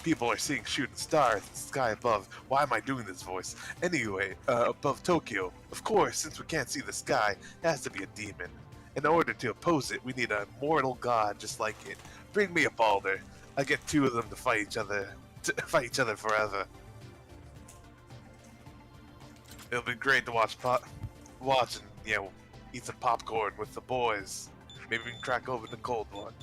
people are seeing shooting stars in the sky above. Why am I doing this voice? Anyway, above Tokyo. Of course, since we can't see the sky, it has to be a demon. In order to oppose it, we need a mortal god just like it. Bring me a Balder. I get two of them to fight each other forever. It'll be great to watch and eat some popcorn with the boys. Maybe we can crack open the cold one.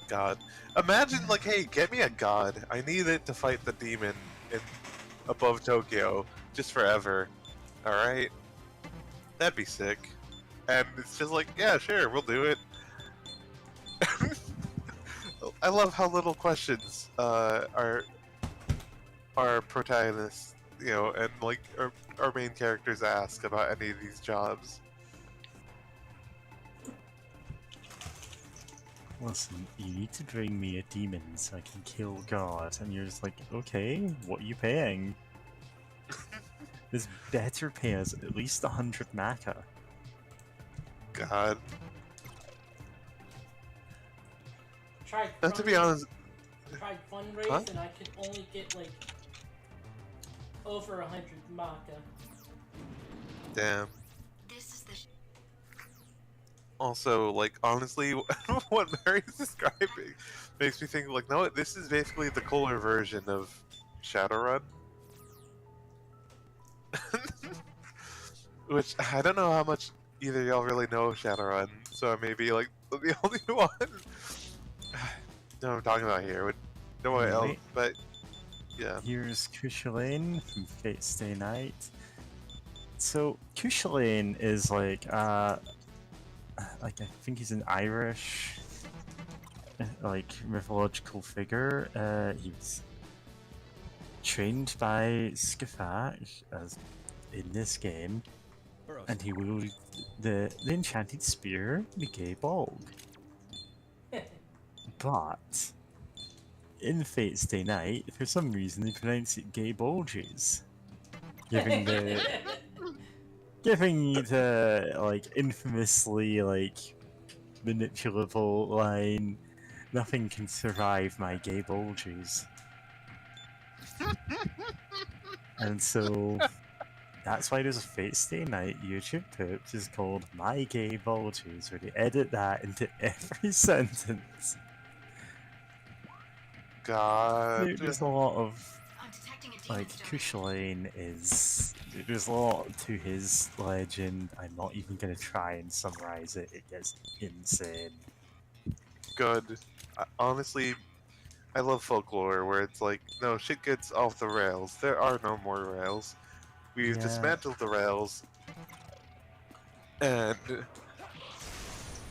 God, imagine like, hey, get me a god. I need it to fight the demon above Tokyo just forever. All right, that'd be sick. And it's just like, yeah, sure, we'll do it. I love how little questions our protagonists, and like our main characters ask about any of these jobs. Listen, you need to bring me a demon so I can kill God. And you're just like, okay, what are you paying? This better pay us at least 100 Maka. God. Tried To be honest, tried fundraise Huh? and I could only get like over 100 Maka. damn. This is the Also, like, honestly, what Mary's describing makes me think, like, no, this is basically the cooler version of Shadowrun. Which, I don't know how much either y'all really know Shadowrun, so I may be, like, the only one. know what I'm talking about here. No one else, Right. but, yeah. Here's Kushalane from Fate Stay Night. So, Kushalane is like I think he's an Irish, like, mythological figure. He was trained by Skafak as in this game, and he wielded the enchanted spear, the Gay Bolg. But in Fate Stay Night, for some reason they pronounce it Gay Bulges, giving the like infamously like manipulable line, "Nothing can survive my gay bulges." And so that's why there's a Fate Stay Night YouTube clip just called "My Gay Bulges," where they edit that into every sentence. God. There's a lot of like Kushalane is. There's a lot to his legend. I'm not even gonna try and summarize it. It gets insane. Good. Honestly, I love folklore where it's like, no, shit gets off the rails. There are no more rails. We've Yeah. dismantled the rails. And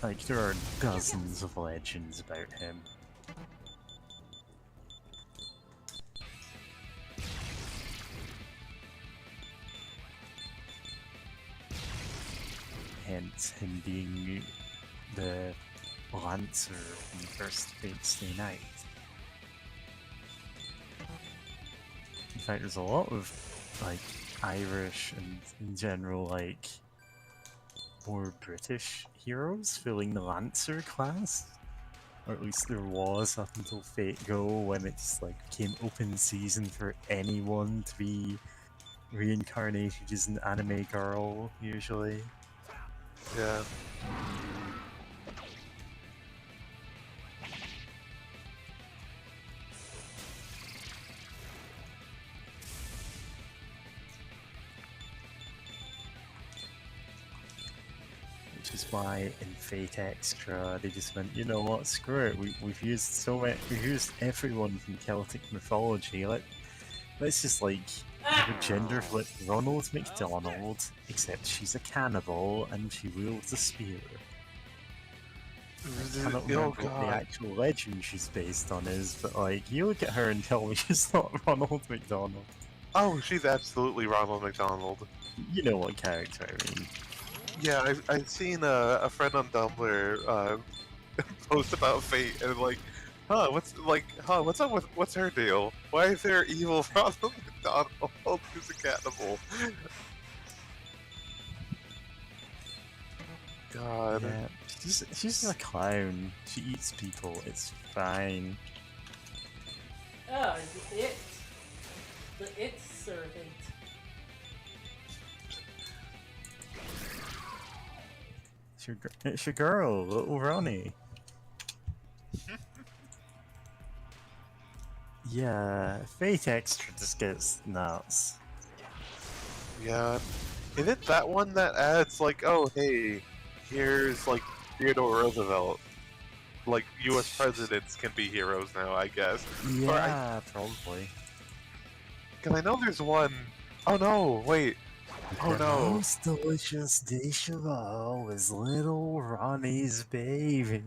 Like, there are dozens of legends about him. Hence him being the Lancer when you first Fate Stay Night. In fact, there's a lot of like Irish and in general like more British heroes filling the Lancer class. Or at least there was up until Fate Go, when it's like became open season for anyone to be reincarnated as an anime girl, usually. Yeah. Which is why in Fate Extra they just went, you know what, screw it. We've used we've used everyone from Celtic mythology. Let's just like have a gender flip Ronald McDonald, except she's a cannibal and she wields a spear. I cannot remember what the actual legend she's based on is, but like, you look at her and tell me she's not Ronald McDonald. Oh, she's absolutely Ronald McDonald. You know what character I mean. Yeah, I've seen a friend on Tumblr post about Fate and like, what's up with what's her deal? Why is there evil Ronald McDonald who's a cannibal? God. Yeah, she's just a clown. She eats people. It's fine. Oh, the it servant. It's your girl, little Ronnie. Yeah, Fate Extra just gets nuts. Yeah. Is it that one that adds like, oh hey, here's like Theodore Roosevelt? Like US presidents can be heroes now, I guess. Yeah, probably. Cause I know there's one. Oh no, wait. Oh the no. most delicious dish of all is little Ronnie's baby.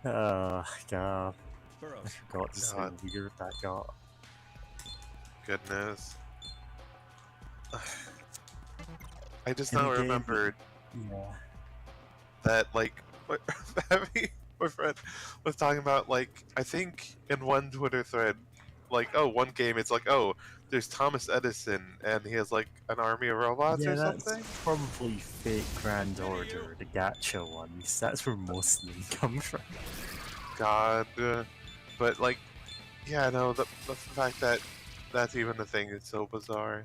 Oh god. I forgot just how weird that got. Goodness. I just And now again, remembered yeah. that like my friend was talking about like I think in one Twitter thread, like one game it's like there's Thomas Edison and he has like an army of robots Yeah, or that's something. probably Fate Grand Order, the gacha ones. That's where most of them come from. God, but like, yeah, no, the fact that that's even a thing is so bizarre.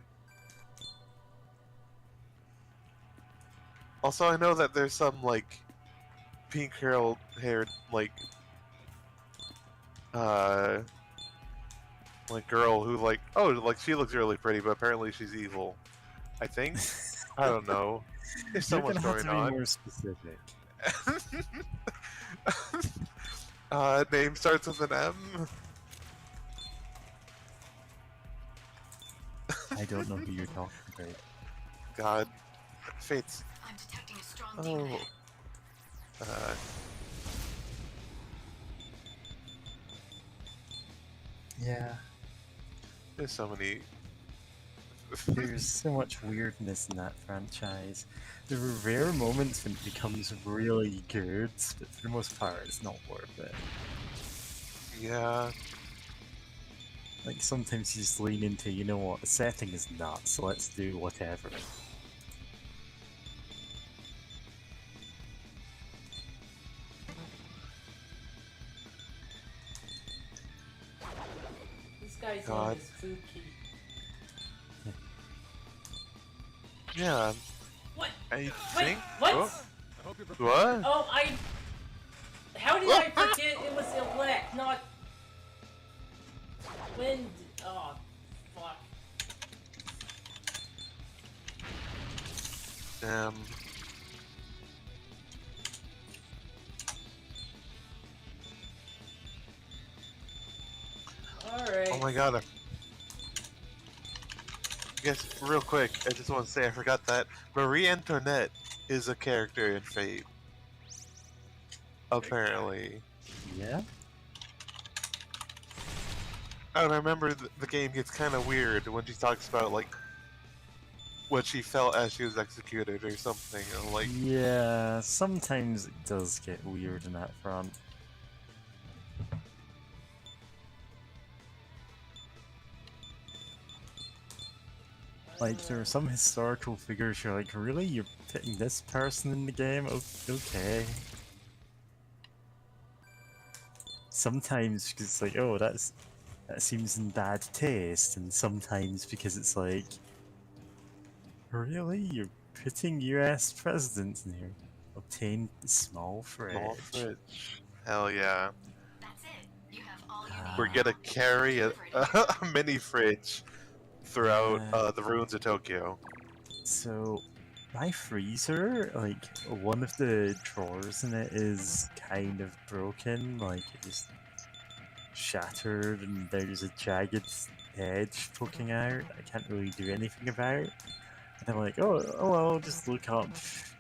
Also, I know that there's some like pink haired like girl who like she looks really pretty, but apparently she's evil. I think. I don't know. There's so You're much gonna have going to be on. more specific. Name starts with an M. I don't know who you're talking about. God. Fates. I'm detecting a strong demon head. Yeah. There's so many. There's so much weirdness in that franchise. There are rare moments when it becomes really good, but for the most part, it's not worth it. Yeah. Like, sometimes you just lean into, you know what, the setting is nuts, so let's do whatever. This guy's God. name is Fuki. Yeah. What? I Wait, think. what? Oh. What? Oh, how did I forget it was elect, not wind? Oh, fuck. Damn. Alright. Oh my god. Yes, real quick, I just want to say I forgot that Marie Antoinette is a character in Fate. Apparently. Yeah? I remember the game gets kind of weird when she talks about, like, what she felt as she was executed or something. And like, Yeah, sometimes it does get weird in that front. Like, there are some historical figures you're like, really? You're putting this person in the game? Okay. Sometimes because it's like, oh, that seems in bad taste, and sometimes because it's like, really? You're putting US presidents in here? Obtained small fridge. small fridge. Hell yeah. That's it. You have all you need. We're gonna carry a mini fridge throughout Yeah. the ruins of Tokyo. So, my freezer, like, one of the drawers in it is kind of broken, like, it just shattered and there's a jagged edge poking out. I can't really do anything about. And I'm like, oh well, I'll just look up,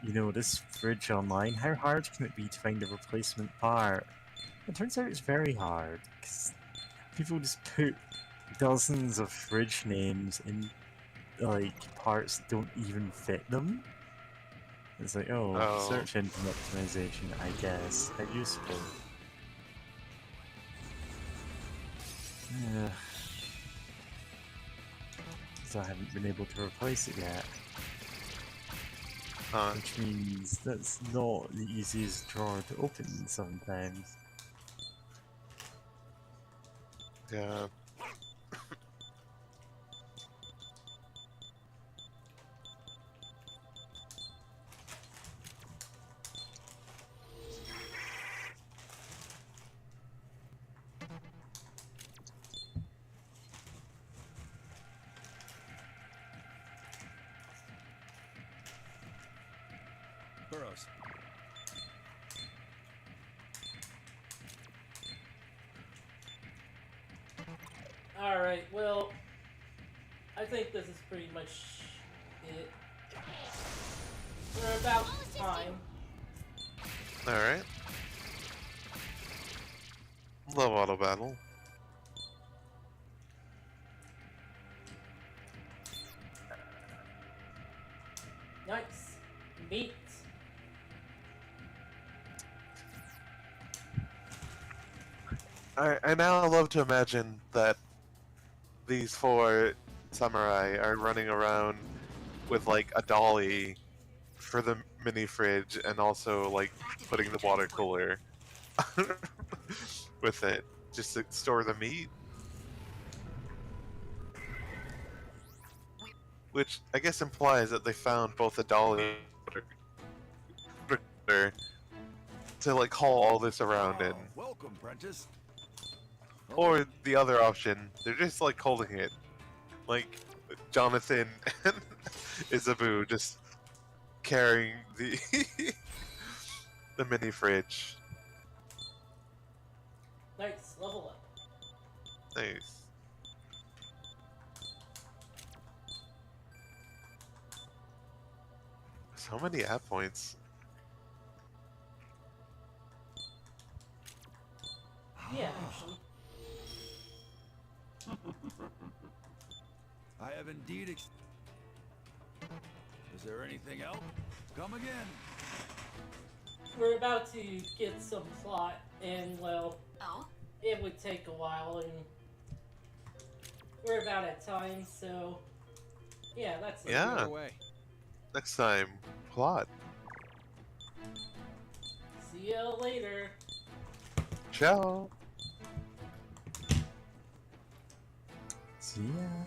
you know, this fridge online. How hard can it be to find a replacement part? It turns out it's very hard, because people just put dozens of fridge names in, like, parts that don't even fit them. It's like, oh, search engine optimization, I guess. How useful. Yeah. So I haven't been able to replace it yet. Which means that's not the easiest drawer to open sometimes. Yeah. Burrows. Alright, well, I think this is pretty much it. We're about time. Alright. Love auto battle. Nice. Meat. I now love to imagine that these 4 samurai are running around with like a dolly for the mini fridge and also like putting the water cooler with it just to store the meat. Which I guess implies that they found both a dolly and water cooler to like haul all this around in. Welcome, Prentice. Or the other option, they're just like holding it. Like Jonathan and Isabu just carrying the the mini fridge. Nice. Level up. Nice. So many app points. Yeah, actually. I have indeed. Is there anything else? Come again. We're about to get some plot, and well, Oh? it would take a while, and we're about at time, so yeah, that's it. Yeah. Next time, plot. See you later. Ciao. See ya.